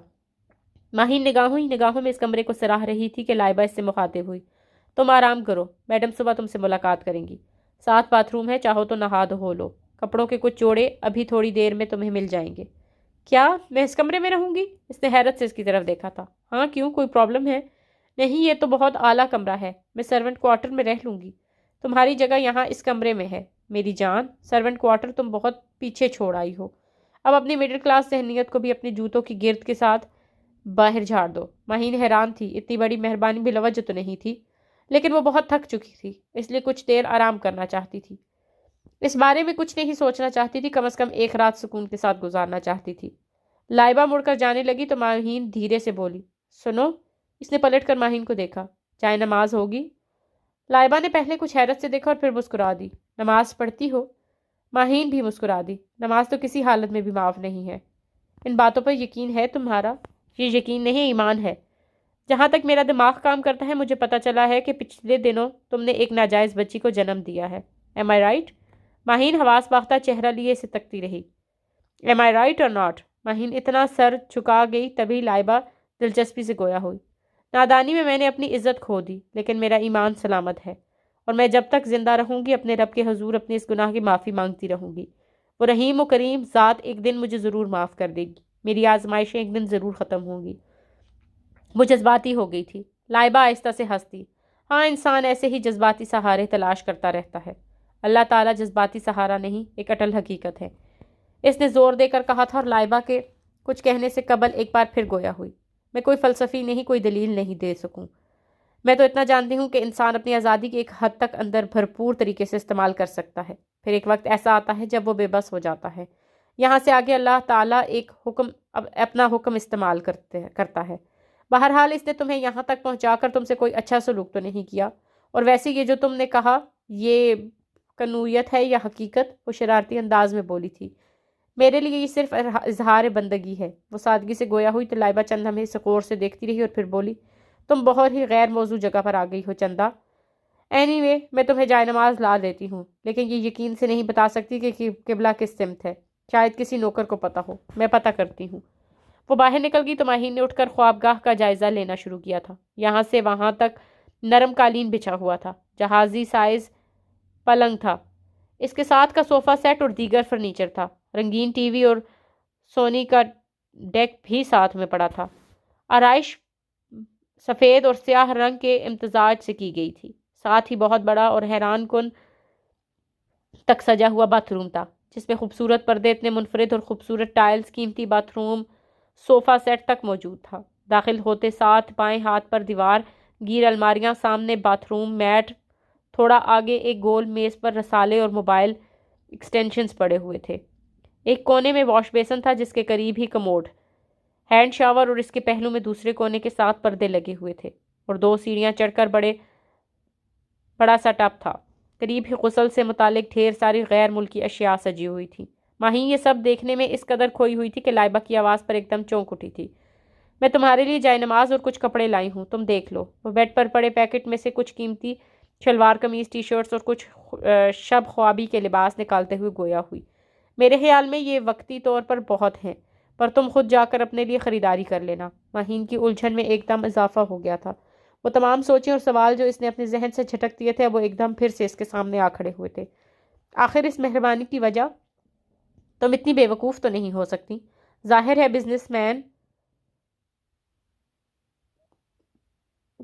ماہین نگاہوں میں اس کمرے کو سراہ رہی تھی کہ لائبہ اس سے مخاطب ہوئی۔ تم آرام کرو، میڈم صبح تم سے ملاقات کریں گی۔ 7 باتھ روم ہے، چاہو تو نہا دھو لو، کپڑوں کے کچھ جوڑے ابھی تھوڑی دیر میں تمہیں مل جائیں گے۔ کیا میں اس کمرے میں رہوں گی؟ اس نے حیرت سے اس کی طرف دیکھا تھا۔ ہاں کیوں، کوئی پرابلم ہے؟ نہیں، یہ تو بہت اعلیٰ کمرہ ہے، میں سرونٹ کوارٹر میں رہ لوں گی۔ تمہاری جگہ یہاں اس کمرے میں ہے میری جان، سرونٹ کوارٹر تم بہت پیچھے چھوڑ آئی ہو۔ اب اپنی مڈل کلاس ذہنیت کو بھی اپنے جوتوں کی گرد کے ساتھ باہر جھاڑ دو۔ ماہین حیران تھی، اتنی بڑی مہربانی بلاوجہ تو نہیں تھی، لیکن وہ بہت تھک چکی تھی، اس لیے کچھ دیر آرام کرنا چاہتی تھی۔ اس بارے میں کچھ نہیں سوچنا چاہتی تھی، کم از کم ایک رات سکون کے ساتھ گزارنا چاہتی تھی۔ لائبہ مڑ کر جانے لگی تو ماہین دھیرے سے بولی، سنو، اس نے پلٹ کر ماہین کو دیکھا۔ جائے نماز ہوگی؟ لائبہ نے پہلے کچھ حیرت سے دیکھا اور پھر مسکرا دی۔ نماز پڑھتی ہو؟ ماہین بھی مسکرا دی۔ نماز تو کسی حالت میں بھی معاف نہیں ہے۔ ان باتوں پر یقین ہے تمہارا؟ یہ یقین نہیں، ایمان ہے۔ جہاں تک میرا دماغ کام کرتا ہے مجھے پتا چلا ہے کہ پچھلے دنوں تم نے ایک ناجائز بچی کو جنم دیا ہے۔ Am I right؟ ماہین حواس باختہ چہرہ لیے اسے تکتی رہی۔ Am I right or not؟ Maheen اتنا سر جھکا گئی تبھی لائبہ دلچسپی سے گویا ہوئی۔ نادانی میں نے اپنی عزت کھو دی، لیکن میرا ایمان سلامت ہے، اور میں جب تک زندہ رہوں گی اپنے رب کے حضور اپنے اس گناہ کی معافی مانگتی رہوں گی۔ وہ رحیم و کریم ذات ایک دن مجھے ضرور معاف کر دے گی، میری آزمائشیں ایک دن ضرور ختم ہوں گی۔ وہ جذباتی ہو گئی تھی۔ لائبہ آہستہ سے ہنس دی۔ ہاں، انسان ایسے ہی جذباتی سہارے تلاش کرتا رہتا ہے۔ اللہ تعالیٰ جذباتی سہارا نہیں، ایک اٹل حقیقت ہے۔ اس نے زور دے کر کہا تھا، اور لائبہ کے کچھ کہنے سے قبل ایک بار پھر گویا ہوئی۔ میں کوئی فلسفی نہیں، کوئی دلیل نہیں دے سکوں۔ میں تو اتنا جانتی ہوں کہ انسان اپنی آزادی کی ایک حد تک اندر بھرپور طریقے سے استعمال کر سکتا ہے، پھر ایک وقت ایسا آتا ہے جب وہ بے بس ہو جاتا ہے۔ یہاں سے آگے اللہ تعالیٰ اپنا حکم استعمال کرتا ہے۔ بہرحال اس نے تمہیں یہاں تک پہنچا کر تم سے کوئی اچھا سلوک تو نہیں کیا، اور ویسے یہ جو تم نے کہا یہ کنویت ہے یا حقیقت، وہ شرارتی انداز میں بولی تھی۔ میرے لیے یہ صرف اظہار بندگی ہے۔ وہ سادگی سے گویا ہوئی تو لائبہ چند لمحے اسے غور سے دیکھتی رہی اور پھر بولی، تم بہت ہی غیر موضوع جگہ پر آ گئی ہو چندہ۔ اینی وے، میں تمہیں جائے نماز لا دیتی ہوں، لیکن یہ یقین سے نہیں بتا سکتی کہ قبلہ کس سمت ہے۔ شاید کسی نوکر کو پتہ ہو، میں پتہ کرتی ہوں۔ وہ باہر نکل گئی تو ماہین نے اٹھ کر خوابگاہ کا جائزہ لینا شروع کیا تھا۔ یہاں سے وہاں تک نرم قالین بچھا ہوا تھا، جہازی سائز پلنگ تھا، اس کے ساتھ کا صوفہ سیٹ اور دیگر فرنیچر تھا۔ رنگین ٹی وی اور سونی کا ڈیک بھی ساتھ میں پڑا تھا۔ آرائش سفید اور سیاہ رنگ کے امتزاج سے کی گئی تھی، ساتھ ہی بہت بڑا اور حیران کن تک سجا ہوا باتھ روم تھا، جس میں خوبصورت پردے اتنے منفرد اور خوبصورت ٹائلز قیمتی باتھ روم صوفہ سیٹ تک موجود تھا۔ داخل ہوتے ساتھ بائیں ہاتھ پر دیوار گیر الماریاں، سامنے باتھ روم میٹ، تھوڑا آگے ایک گول میز پر رسالے اور موبائل ایکسٹینشنز پڑے ہوئے تھے۔ ایک کونے میں واش بیسن تھا جس کے قریب ہی کموڈ، ہینڈ شاور اور اس کے پہلو میں دوسرے کونے کے ساتھ پردے لگے ہوئے تھے، اور 2 سیڑھیاں چڑھ کر بڑا سا ٹب تھا۔ قریب ہی غسل سے متعلق ڈھیر ساری غیر ملکی اشیاء سجی ہوئی تھی۔ ماہین یہ سب دیکھنے میں اس قدر کھوئی ہوئی تھی کہ لائبہ کی آواز پر ایک دم چونک اٹھی تھی۔ میں تمہارے لیے جائے نماز اور کچھ کپڑے لائی ہوں، تم دیکھ لو۔ وہ بیڈ پر پڑے پیکٹ میں سے کچھ قیمتی شلوار قمیض، ٹی شرٹس اور کچھ شب خوابی کے لباس نکالتے ہوئے گویا ہوئی۔ میرے خیال میں یہ وقتی طور پر بہت ہیں، پر تم خود جا کر اپنے لیے خریداری کر لینا۔ ماہین کی الجھن میں ایک دم اضافہ ہو گیا تھا۔ وہ تمام سوچیں اور سوال جو اس نے اپنے ذہن سے جھٹک دیے تھے وہ ایک دم پھر سے اس کے سامنے آ کھڑے ہوئے تھے۔ آخر اس مہربانی کی وجہ؟ تم اتنی بے وقوف تو نہیں ہو سکتی۔ ظاہر ہے بزنس مین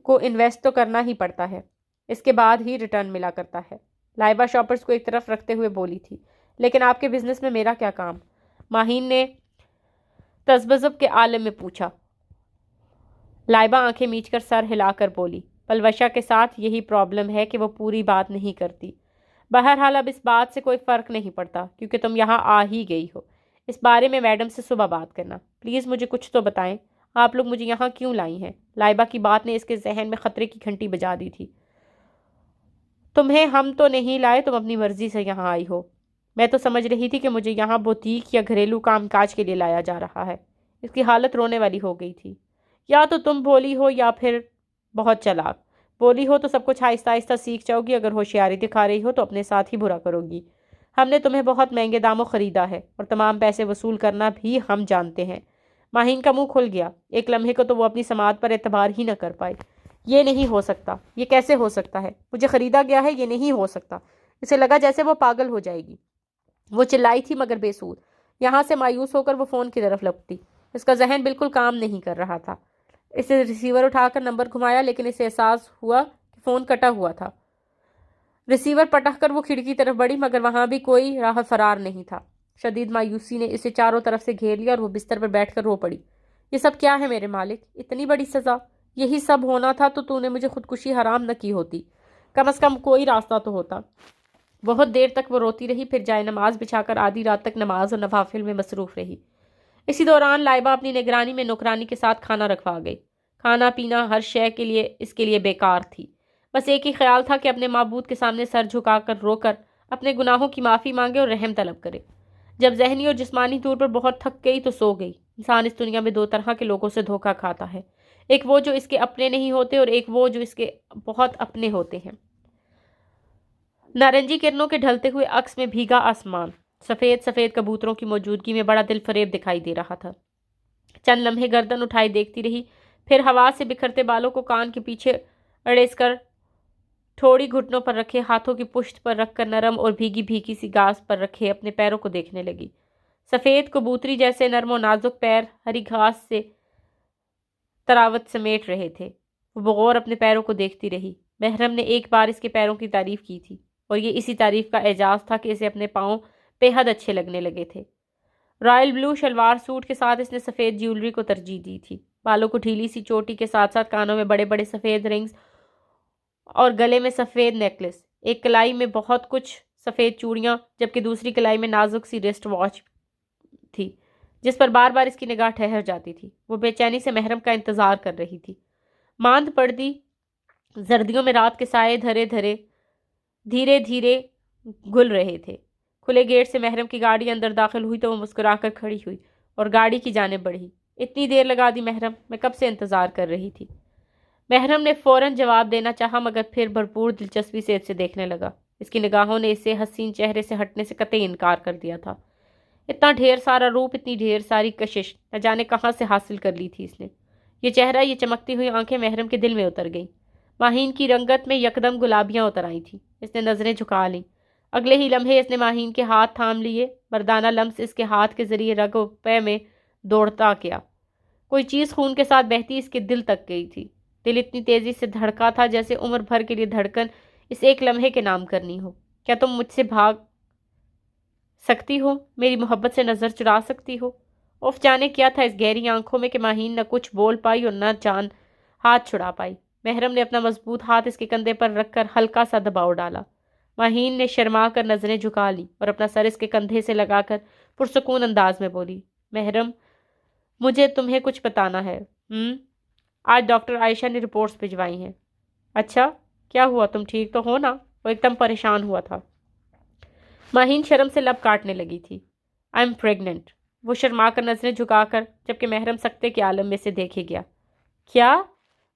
کو انویسٹ تو کرنا ہی پڑتا ہے، اس کے بعد ہی ریٹرن ملا کرتا ہے۔ لائبہ شاپرز کو ایک طرف رکھتے ہوئے بولی تھی، لیکن آپ کے بزنس میں میرا کیا کام؟ ماہین نے تذبذب کے عالم میں پوچھا۔ لائبہ آنکھیں میچ کر سر ہلا کر بولی، پلوشا کے ساتھ یہی پرابلم ہے کہ وہ پوری بات نہیں کرتی۔ بہرحال اب اس بات سے کوئی فرق نہیں پڑتا کیونکہ تم یہاں آ ہی گئی ہو۔ اس بارے میں میڈم سے صبح بات کرنا۔ پلیز مجھے کچھ تو بتائیں، آپ لوگ مجھے یہاں کیوں لائی ہیں؟ لائبہ کی بات نے اس کے ذہن میں خطرے کی گھنٹی بجا دی تھی۔ تمہیں ہم تو نہیں لائے، تم اپنی مرضی سے یہاں آئی ہو۔ میں تو سمجھ رہی تھی کہ مجھے یہاں بوتیک یا گھریلو کام کاج کے لیے لایا جا رہا ہے۔ اس کی حالت رونے والی ہو گئی تھی۔ یا تو تم بولی ہو یا پھر بہت چلاک۔ بولی ہو تو سب کچھ آہستہ آہستہ سیکھ جاؤ گی، اگر ہوشیاری دکھا رہی ہو تو اپنے ساتھ ہی برا کرو گی۔ ہم نے تمہیں بہت مہنگے داموں خریدا ہے اور تمام پیسے وصول کرنا بھی ہم جانتے ہیں۔ ماہین کا منہ کھل گیا۔ ایک لمحے کو تو وہ اپنی سماعت پر اعتبار ہی نہ کر پائی۔ یہ نہیں ہو سکتا، یہ کیسے ہو سکتا ہے؟ مجھے خریدا گیا ہے، یہ نہیں ہو سکتا۔ اسے لگا جیسے وہ پاگل ہو جائے گی۔ وہ چلائی تھی مگر بے سود۔ یہاں سے مایوس ہو کر وہ فون کی طرف لپٹی۔ اس کا ذہن بالکل کام نہیں کر رہا تھا۔ اسے ریسیور اٹھا کر نمبر گھمایا، لیکن اسے احساس ہوا کہ فون کٹا ہوا تھا۔ ریسیور پٹک کر وہ کھڑکی طرف بڑھی مگر وہاں بھی کوئی راہ فرار نہیں تھا۔ شدید مایوسی نے اسے چاروں طرف سے گھیر لیا اور وہ بستر پر بیٹھ کر رو پڑی۔ یہ سب کیا ہے میرے مالک؟ اتنی بڑی سزا؟ یہی سب ہونا تھا تو نے مجھے خودکشی حرام نہ کی ہوتی، کم از کم کوئی راستہ تو ہوتا۔ بہت دیر تک وہ روتی رہی، پھر جائے نماز بچھا کر آدھی رات تک نماز اور نوافل میں مصروف رہی۔ اسی دوران لائبہ اپنی نگرانی میں نوکرانی کے ساتھ کھانا رکھوا گئی۔ کھانا پینا ہر شے کے لیے اس کے لیے بیکار تھی۔ بس ایک ہی خیال تھا کہ اپنے معبود کے سامنے سر جھکا کر رو کر اپنے گناہوں کی معافی مانگے اور رحم طلب کرے۔ جب ذہنی اور جسمانی طور پر بہت تھک گئی تو سو گئی۔ انسان اس دنیا میں دو طرح کے لوگوں سے دھوکہ کھاتا ہے، ایک وہ جو اس کے اپنے نہیں ہوتے اور ایک وہ جو اس کے بہت اپنے ہوتے ہیں۔ نارنجی کرنوں کے ڈھلتے ہوئے عکس میں بھیگا آسمان سفید سفید کبوتروں کی موجودگی میں بڑا دل فریب دکھائی دے رہا تھا۔ چند لمحے گردن اٹھائی دیکھتی رہی، پھر ہوا سے بکھرتے بالوں کو کان کے پیچھے اڑیس کر تھوڑی گھٹنوں پر رکھے ہاتھوں کی پشت پر رکھ کر نرم اور بھیگی بھیگی سی گھاس پر رکھے اپنے پیروں کو دیکھنے لگی۔ سفید کبوتری جیسے نرم و نازک پیر ہری گھاس سے تراوت سمیٹ رہے تھے۔ وہ بغور اپنے پیروں کو دیکھتی رہی۔ محرم نے ایک بار اس کے پیروں کی تعریف کی تھی اور یہ اسی تعریف کا اعجاز تھا کہ اسے اپنے پاؤں بے حد اچھے لگنے لگے تھے۔ رائل بلو شلوار سوٹ کے ساتھ اس نے سفید جیولری کو ترجیح دی تھی۔ بالوں کو ڈھیلی سی چوٹی کے ساتھ ساتھ کانوں میں بڑے بڑے سفید رنگز اور گلے میں سفید نیکلس، ایک کلائی میں بہت کچھ سفید چوڑیاں، جبکہ دوسری کلائی میں نازک سی ریسٹ واچ تھی جس پر بار بار اس کی نگاہ ٹھہر جاتی تھی۔ وہ بے چینی سے محرم کا انتظار کر رہی تھی۔ ماند پڑتی زردیوں میں رات کے سائے دھیرے دھیرے گھل رہے تھے۔ کھلے گیٹ سے محرم کی گاڑی اندر داخل ہوئی تو وہ مسکرا کر کھڑی ہوئی اور گاڑی کی جانب بڑھی۔ اتنی دیر لگا دی محرم، میں کب سے انتظار کر رہی تھی۔ محرم نے فوراً جواب دینا چاہا مگر پھر بھرپور دلچسپی سے اسے دیکھنے لگا۔ اس کی نگاہوں نے اسے حسین چہرے سے ہٹنے سے قطعی انکار کر دیا تھا۔ اتنا ڈھیر سارا روپ، اتنی ڈھیر ساری کشش، نہ جانے کہاں سے حاصل کر لی تھی اس نے۔ یہ چہرہ، یہ چمکتی ہوئی آنکھیں محرم کے دل میں اتر گئیں۔ ماہین کی رنگت میں یکدم گلابیاں اتر آئی تھیں۔ اس نے نظریں جھکا لیں۔ اگلے ہی لمحے اس نے ماہین کے ہاتھ تھام لیے۔ مردانہ لمس اس کے ہاتھ کے ذریعے رگ و پے میں دوڑتا کیا۔ کوئی چیز خون کے ساتھ بہتی اس کے دل تک گئی تھی۔ دل اتنی تیزی سے دھڑکا تھا جیسے عمر بھر کے لیے دھڑکن اس ایک لمحے کے نام کرنی ہو۔ کیا تم مجھ سے بھاگ سکتی ہو؟ میری محبت سے نظر چرا سکتی ہو؟ اف جانے کیا تھا اس گہری آنکھوں میں کہ ماہین نہ کچھ بول پائی اور نہ جان ہاتھ چھڑا پائی۔ محرم نے اپنا مضبوط ہاتھ اس کے کندھے پر رکھ کر ہلکا سا دباؤ ڈالا۔ ماہین نے شرما کر نظریں جھکا لی اور اپنا سر اس کے کندھے سے لگا کر پرسکون انداز میں بولی، محرم، مجھے تمہیں کچھ بتانا ہے۔ آج ڈاکٹر عائشہ نے رپورٹس بھجوائی ہیں۔ اچھا، کیا ہوا؟ تم ٹھیک تو ہو نا؟ وہ ایک دم پریشان ہوا تھا۔ ماہین شرم سے لب کاٹنے لگی تھی۔ I am pregnant. وہ شرما کر نظریں جھکا کر، جبکہ محرم سکتے کے عالم میں سے دیکھے گیا۔ کیا؟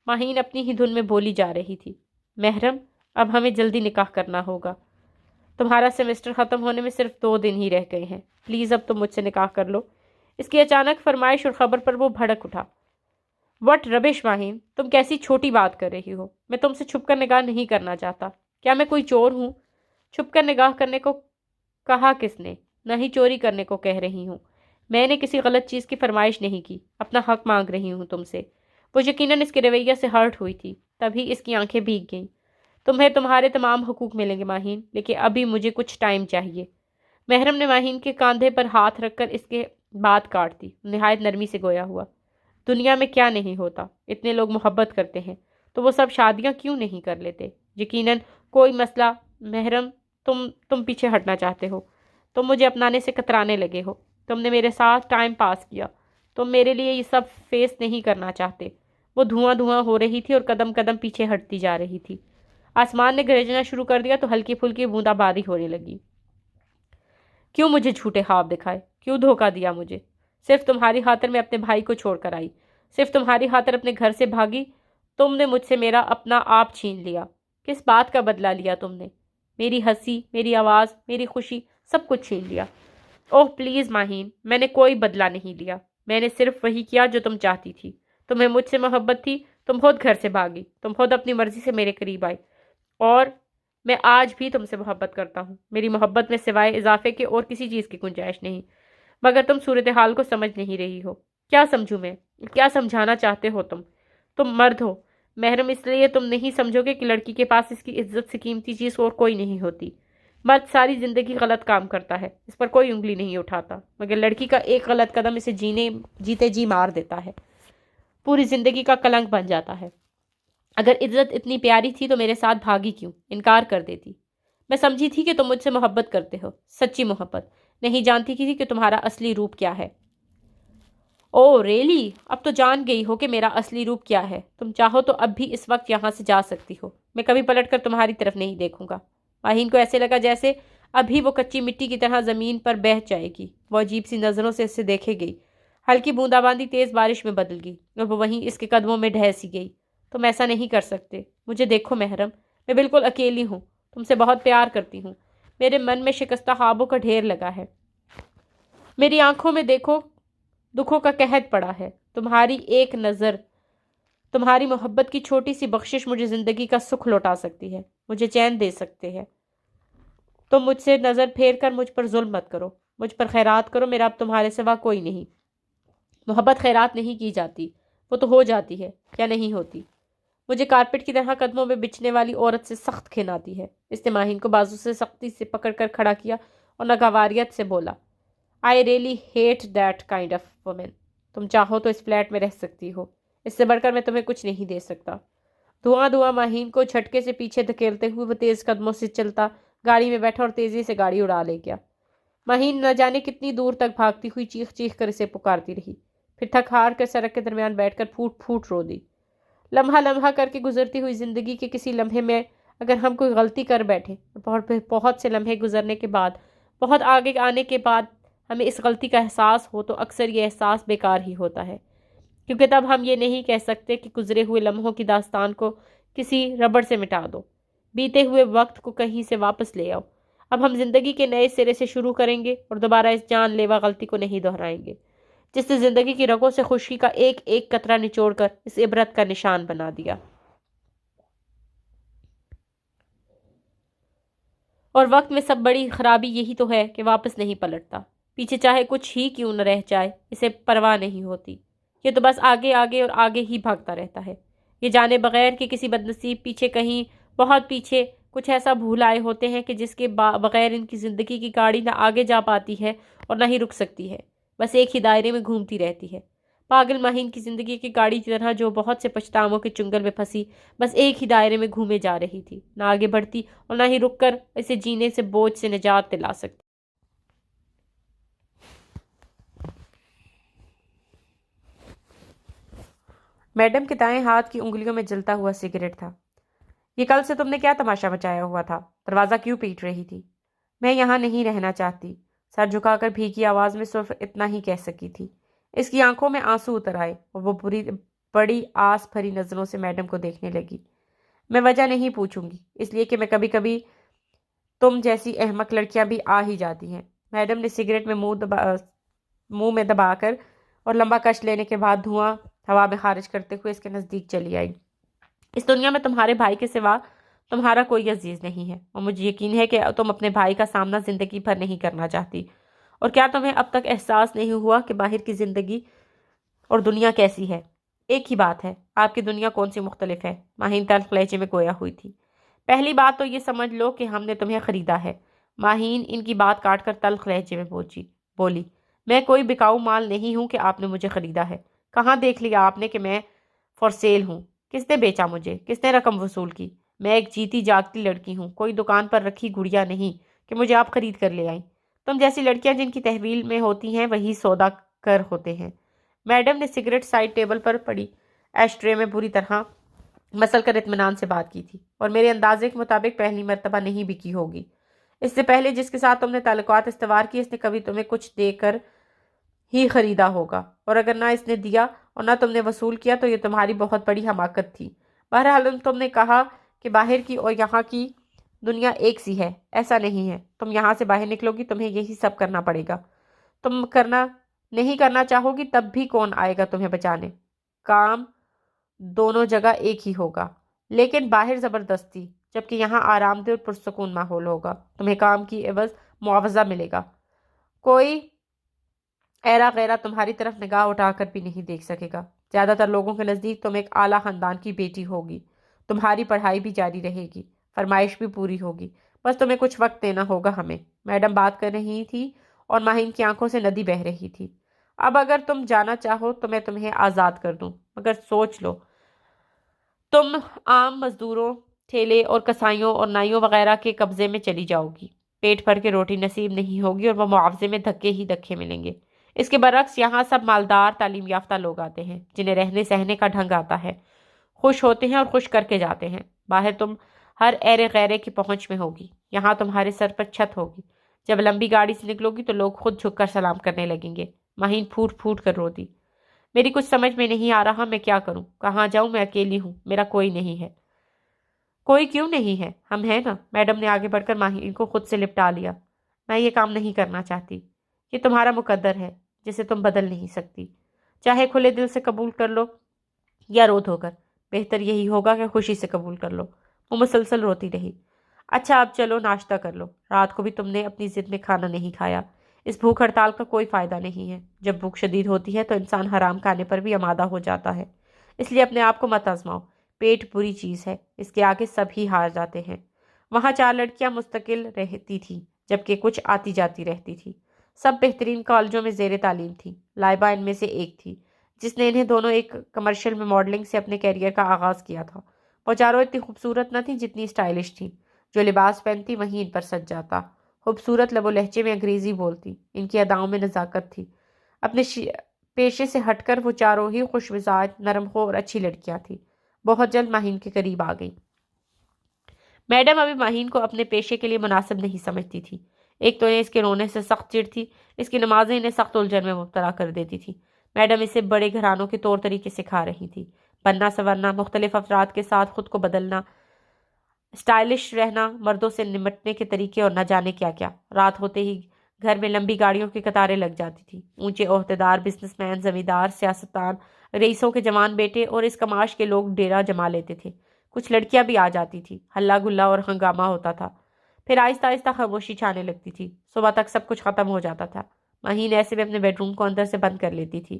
ماہین اپنی ہی دھن میں بولی جا رہی تھی۔ محرم، اب ہمیں جلدی نکاح کرنا ہوگا۔ تمہارا سیمسٹر ختم ہونے میں صرف 2 دن ہی رہ گئے ہیں۔ پلیز اب تم مجھ سے نکاح کر لو۔ اس کی اچانک فرمائش اور خبر پر وہ بھڑک اٹھا۔ وٹ ربش ماہین، تم کیسی چھوٹی بات کر رہی ہو؟ میں تم سے چھپ کر نکاح نہیں کرنا چاہتا۔ کیا میں کوئی چور ہوں؟ چھپ کر نکاح کرنے کو کہا کس نے؟ نہ ہی چوری کرنے کو کہہ رہی ہوں۔ میں نے کسی غلط چیز کی فرمائش نہیں کی، اپنا حق مانگ رہی ہوں تم سے۔ وہ یقیناً اس کے رویہ سے ہرٹ ہوئی تھی، تبھی اس کی آنکھیں بھیگ گئیں۔ تمہیں تمہارے تمام حقوق ملیں گے ماہین، لیکن ابھی مجھے کچھ ٹائم چاہیے۔ محرم نے ماہین کے کاندھے پر ہاتھ رکھ کر اس کے بات کاٹ دی، نہایت نرمی سے گویا ہوا۔ دنیا میں کیا نہیں ہوتا؟ اتنے لوگ محبت کرتے ہیں تو وہ سب شادیاں کیوں نہیں کر لیتے؟ یقیناً کوئی مسئلہ۔ محرم، تم پیچھے ہٹنا چاہتے ہو۔ تم مجھے اپنانے سے کترانے لگے ہو۔ تم نے میرے ساتھ ٹائم پاس کیا۔ تم میرے لیے یہ سب فیس نہیں کرنا چاہتے۔ وہ دھواں ہو رہی تھی اور قدم قدم پیچھے ہٹتی جا رہی تھی۔ آسمان نے گرجنا شروع کر دیا تو ہلکی پھلکی بوندا باری ہونے لگی۔ کیوں مجھے جھوٹے خواب دکھائے؟ کیوں دھوکہ دیا مجھے؟ صرف تمہاری خاطر میں اپنے بھائی کو چھوڑ کر آئی، صرف تمہاری خاطر اپنے گھر سے بھاگی۔ تم نے مجھ سے میرا اپنا آپ چھین لیا۔ کس بات کا بدلہ لیا تم نے؟ میری ہنسی، میری آواز، میری خوشی، سب کچھ چھین لیا۔ اوہ پلیز ماہین، میں نے کوئی بدلہ نہیں لیا۔ میں نے صرف وہی کیا جو تم چاہتی تھی۔ تمہیں مجھ سے محبت تھی، تم خود گھر سے بھاگی، تم خود اپنی مرضی سے میرے قریب آئی، اور میں آج بھی تم سے محبت کرتا ہوں۔ میری محبت میں سوائے اضافے کے اور کسی چیز کی گنجائش نہیں، مگر تم صورتحال کو سمجھ نہیں رہی ہو۔ کیا سمجھوں میں؟ کیا سمجھانا چاہتے ہو تم؟ تم مرد ہو محرم، اس لیے تم نہیں سمجھو گے کہ لڑکی کے پاس اس کی عزت سے قیمتی چیز اور کوئی نہیں ہوتی۔ مرد ساری زندگی غلط کام کرتا ہے، اس پر کوئی انگلی نہیں اٹھاتا، مگر لڑکی کا ایک غلط قدم اسے جیتے جی مار دیتا ہے، پوری زندگی کا کلنک بن جاتا ہے۔ اگر عزت اتنی پیاری تھی تو میرے ساتھ بھاگی کیوں؟ انکار کر دیتی۔ میں سمجھی تھی کہ تم مجھ سے محبت کرتے ہو، سچی محبت، نہیں جانتی تھی کہ تمہارا اصلی روپ کیا ہے۔ او ریلی، اب تو جان گئی ہو کہ میرا اصلی روپ کیا ہے. تم چاہو تو اب بھی اس وقت یہاں سے جا سکتی ہو. میں کبھی پلٹ کر تمہاری طرف نہیں دیکھوں گا. ماہین کو ایسے لگا جیسے ابھی وہ کچی مٹی کی طرح زمین پر بہہ جائے گی. وہ عجیب سی نظروں سے اسے دیکھے گئی. ہلکی بوندا باندی تیز بارش میں بدل گئی اور وہ وہیں اس کے قدموں میں ڈھہ سی گئی. تم ایسا نہیں کر سکتے. مجھے دیکھو محرم، میں بالکل اکیلی ہوں. تم سے بہت پیار کرتی ہوں. میرے من میں شکستہ خوابوں کا ڈھیر لگا ہے. میری آنکھوں میں دیکھو دکھوں کا قحط پڑا ہے. تمہاری ایک نظر، تمہاری محبت کی چھوٹی سی بخشش مجھے زندگی کا سکھ لوٹا سکتی ہے، مجھے چین دے سکتے ہیں. تم مجھ سے نظر پھیر کر مجھ پر ظلم مت کرو. مجھ پر خیرات کرو. میرا اب تمہارے سوا کوئی نہیں. محبت خیرات نہیں کی جاتی، وہ تو ہو جاتی ہے. کیا نہیں ہوتی؟ مجھے کارپیٹ کی طرح قدموں میں بچھنے والی عورت سے سخت گھن آتی ہے. اس نے ماہین کو بازو سے سختی سے پکڑ کر کھڑا کیا اور ناگواریت سے بولا، I really hate that kind of woman. تم چاہو تو اس فلیٹ میں رہ سکتی ہو. اس سے بڑھ کر میں تمہیں کچھ نہیں دے سکتا. دھواں ماہین کو جھٹکے سے پیچھے دھکیلتے ہوئے وہ تیز قدموں سے چلتا گاڑی میں بیٹھا اور تیزی سے گاڑی اڑا لے گیا. ماہین نہ جانے کتنی دور تک بھاگتی ہوئی چیخ چیخ کر اسے پکارتی رہی. پھر تھک ہار کر سڑک کے درمیان بیٹھ کر پھوٹ پھوٹ رو دی. لمحہ لمحہ کر کے گزرتی ہوئی زندگی کے کسی لمحے میں اگر ہم کوئی غلطی کر بیٹھے، بہت سے لمحے گزرنے کے بعد، بہت آگے آنے کے بعد ہمیں اس غلطی کا احساس ہو، تو اکثر یہ احساس بیکار ہی ہوتا ہے، کیونکہ تب ہم یہ نہیں کہہ سکتے کہ گزرے ہوئے لمحوں کی داستان کو کسی ربڑ سے مٹا دو، بیتے ہوئے وقت کو کہیں سے واپس لے آؤ. اب ہم زندگی کے نئے سرے سے شروع کریں گے اور دوبارہ اس جان لیوا غلطی کو نہیں دہرائیں گے جس نے زندگی کی رگوں سے خوشی کا ایک ایک قطرہ نچوڑ کر اس عبرت کا نشان بنا دیا. اور وقت میں سب بڑی خرابی یہی تو ہے کہ واپس نہیں پلٹتا. پیچھے چاہے کچھ ہی کیوں نہ رہ جائے، اسے پرواہ نہیں ہوتی. یہ تو بس آگے آگے اور آگے ہی بھاگتا رہتا ہے، یہ جانے بغیر کہ کسی بدنصیب پیچھے کہیں بہت پیچھے کچھ ایسا بھول آئے ہوتے ہیں کہ جس کے بغیر ان کی زندگی کی گاڑی نہ آگے جا پاتی ہے اور نہ ہی رک سکتی ہے، بس ایک ہی دائرے میں گھومتی رہتی ہے. پاگل ماہین کی زندگی کی گاڑی کی طرح جو بہت سے پچھتاووں کے چنگل میں پھنسی بس ایک ہی دائرے میں گھومے جا رہی تھی، نہ آگے بڑھتی اور نہ ہی رک کر اسے جینے سے بوجھ سے نجات دلا سکتی. میڈم کے دائیں ہاتھ کی انگلیوں میں جلتا ہوا سگریٹ تھا. یہ کل سے تم نے کیا تماشا مچایا ہوا تھا؟ دروازہ کیوں پیٹ رہی تھی؟ میں یہاں نہیں رہنا چاہتی. سر جھکا کر بھیگی آواز میں صرف اتنا ہی کہہ سکی تھی. اس کی آنکھوں میں آنسو اتر آئے اور وہ بڑی آس بھری نظروں سے میڈم کو دیکھنے لگی. میں وجہ نہیں پوچھوں گی، اس لیے کہ میں کبھی کبھی تم جیسی احمق لڑکیاں بھی آ ہی جاتی ہیں. میڈم نے سگریٹ میں منہ میں دبا کر اور لمبا کش لینے کے بعد دھواں ہوا میں خارج کرتے ہوئے اس کے نزدیک چلی آئی. اس دنیا میں تمہارے بھائی کے سوا تمہارا کوئی عزیز نہیں ہے اور مجھے یقین ہے کہ تم اپنے بھائی کا سامنا زندگی بھر نہیں کرنا چاہتی. اور کیا تمہیں اب تک احساس نہیں ہوا کہ باہر کی زندگی اور دنیا کیسی ہے؟ ایک ہی بات ہے، آپ کی دنیا کون سی مختلف ہے؟ ماہین تلخ لہجے میں گویا ہوئی تھی. پہلی بات تو یہ سمجھ لو کہ ہم نے تمہیں خریدا ہے. ماہین ان کی بات کاٹ کر تلخ لہجے میں بولی، میں کوئی بکاؤ مال نہیں ہوں کہ آپ نے مجھے خریدا ہے. کہاں دیکھ لیا آپ نے کہ میں فور سیل ہوں؟ کس نے بیچا مجھے؟ کس نے رقم وصول کی؟ میں ایک جیتی جاگتی لڑکی ہوں، کوئی دکان پر رکھی گڑیا نہیں کہ مجھے آپ خرید کر لے آئیں. تم جیسی لڑکیاں جن کی تحویل میں ہوتی ہیں وہی سودا کر ہوتے ہیں. میڈم نے سگریٹ سائڈ ٹیبل پر پڑی ایش ٹرے میں بری طرح مسل کر اطمینان سے بات کی تھی. اور میرے اندازے کے مطابق پہلی مرتبہ نہیں بکی ہوگی. اس سے پہلے جس کے ساتھ تم نے تعلقات استوار کی اس نے کبھی تمہیں کچھ دے کر ہی خریدا ہوگا، اور اگر نہ اس نے دیا اور نہ تم نے وصول کیا تو یہ تمہاری بہت بڑی حماقت تھی. بہرحال تم نے کہا کہ باہر کی اور یہاں کی دنیا ایک سی ہے. ایسا نہیں ہے. تم یہاں سے باہر نکلو گی تمہیں یہی سب کرنا پڑے گا. تم نہیں کرنا چاہو گی تب بھی کون آئے گا تمہیں بچانے؟ کام دونوں جگہ ایک ہی ہوگا، لیکن باہر زبردستی، جبکہ یہاں آرام دہ اور پرسکون ماحول ہوگا. تمہیں کام کی عوض معاوضہ ملے گا. کوئی ایرا غیرہ تمہاری طرف نگاہ اٹھا کر بھی نہیں دیکھ سکے گا. زیادہ تر لوگوں کے نزدیک تم ایک اعلیٰ خاندان کی بیٹی ہوگی. تمہاری پڑھائی بھی جاری رہے گی، فرمائش بھی پوری ہوگی. بس تمہیں کچھ وقت دینا ہوگا ہمیں. میڈم بات کر رہی تھی اور ماہین کی آنکھوں سے ندی بہہ رہی تھی. اب اگر تم جانا چاہو تو میں تمہیں آزاد کر دوں، مگر سوچ لو تم عام مزدوروں، ٹھیلے اور کسائیوں اور نائیوں وغیرہ کے قبضے میں چلی جاؤ گی. پیٹ بھر کے روٹی نصیب نہیں ہوگی اور وہ معاوضے میں دھکے ہی دھکے ملیں گے. اس کے برعکس یہاں سب مالدار تعلیم یافتہ لوگ آتے ہیں جنہیں رہنے سہنے کا ڈھنگ آتا ہے، خوش ہوتے ہیں اور خوش کر کے جاتے ہیں۔ باہر تم ہر ایرے غیرے کی پہنچ میں ہوگی، یہاں تمہارے سر پر چھت ہوگی۔ جب لمبی گاڑی سے نکلو گی تو لوگ خود جھک کر سلام کرنے لگیں گے۔ مہین پھوٹ پھوٹ کر روتی۔ میری کچھ سمجھ میں نہیں آ رہا، میں کیا کروں، کہاں جاؤں، میں اکیلی ہوں، میرا کوئی نہیں ہے۔ کوئی کیوں نہیں ہے، ہم ہیں نا۔ میڈم نے آگے بڑھ کر مہین کو خود سے لپٹا لیا۔ میں یہ کام نہیں کرنا چاہتی، یہ تمہارا مقدر ہے جسے تم بدل نہیں سکتی، چاہے کھلے دل سے قبول کر لو یا رو دھو کر، بہتر یہی ہوگا کہ خوشی سے قبول کر لو۔ وہ مسلسل روتی رہی۔ اچھا اب چلو ناشتہ کر لو، رات کو بھی تم نے اپنی ضد میں کھانا نہیں کھایا، اس بھوک ہڑتال کا کوئی فائدہ نہیں ہے۔ جب بھوک شدید ہوتی ہے تو انسان حرام کھانے پر بھی آمادہ ہو جاتا ہے، اس لیے اپنے آپ کو مت آزماؤ، پیٹ بری چیز ہے، اس کے آگے سب ہی ہار جاتے ہیں۔ وہاں 4 لڑکیاں مستقل رہتی تھیں جبکہ کچھ آتی جاتی رہتی تھی، سب بہترین کالجوں میں زیر تعلیم تھی۔ لائبہ ان میں سے ایک تھی جس نے انہیں دونوں ایک کمرشل میں ماڈلنگ سے اپنے کیریئر کا آغاز کیا تھا۔ وہ چاروں اتنی خوبصورت نہ تھیں جتنی اسٹائلش تھیں، جو لباس پہنتی وہیں ان پر سج جاتا۔ خوبصورت لب و لہجے میں انگریزی بولتی، ان کی اداؤں میں نزاکت تھی۔ اپنے پیشے سے ہٹ کر وہ چاروں ہی خوش مزاج، نرم خو اور اچھی لڑکیاں تھیں۔ بہت جلد مہین کے قریب آ گئی۔ میڈم ابھی مہین کو اپنے پیشے کے لیے مناسب نہیں سمجھتی تھی۔ ایک تو انہیں اس کے رونے سے سخت چڑ تھی، اس کی نمازیں انہیں سخت الجھن میں مبتلا کر دیتی تھی۔ میڈم اسے بڑے گھرانوں کے طور طریقے سکھا رہی تھی، بننا سنورنا، مختلف افراد کے ساتھ خود کو بدلنا، اسٹائلش رہنا، مردوں سے نمٹنے کے طریقے اور نہ جانے کیا کیا۔ رات ہوتے ہی گھر میں لمبی گاڑیوں کی قطاریں لگ جاتی تھی۔ اونچے عہدیدار، بزنس مین، زمیندار، سیاستدان، رئیسوں کے جوان بیٹے اور اس کماش کے لوگ ڈیرا جما لیتے تھے۔ کچھ لڑکیاں بھی آ جاتی تھی، ہلہ گلا اور ہنگامہ ہوتا تھا، پھر آہستہ آہستہ خاموشی چھانے لگتی تھی۔ صبح تک سب کچھ ختم ہو جاتا تھا۔ مہین ایسے میں اپنے بیڈ روم کو اندر سے بند کر لیتی تھی۔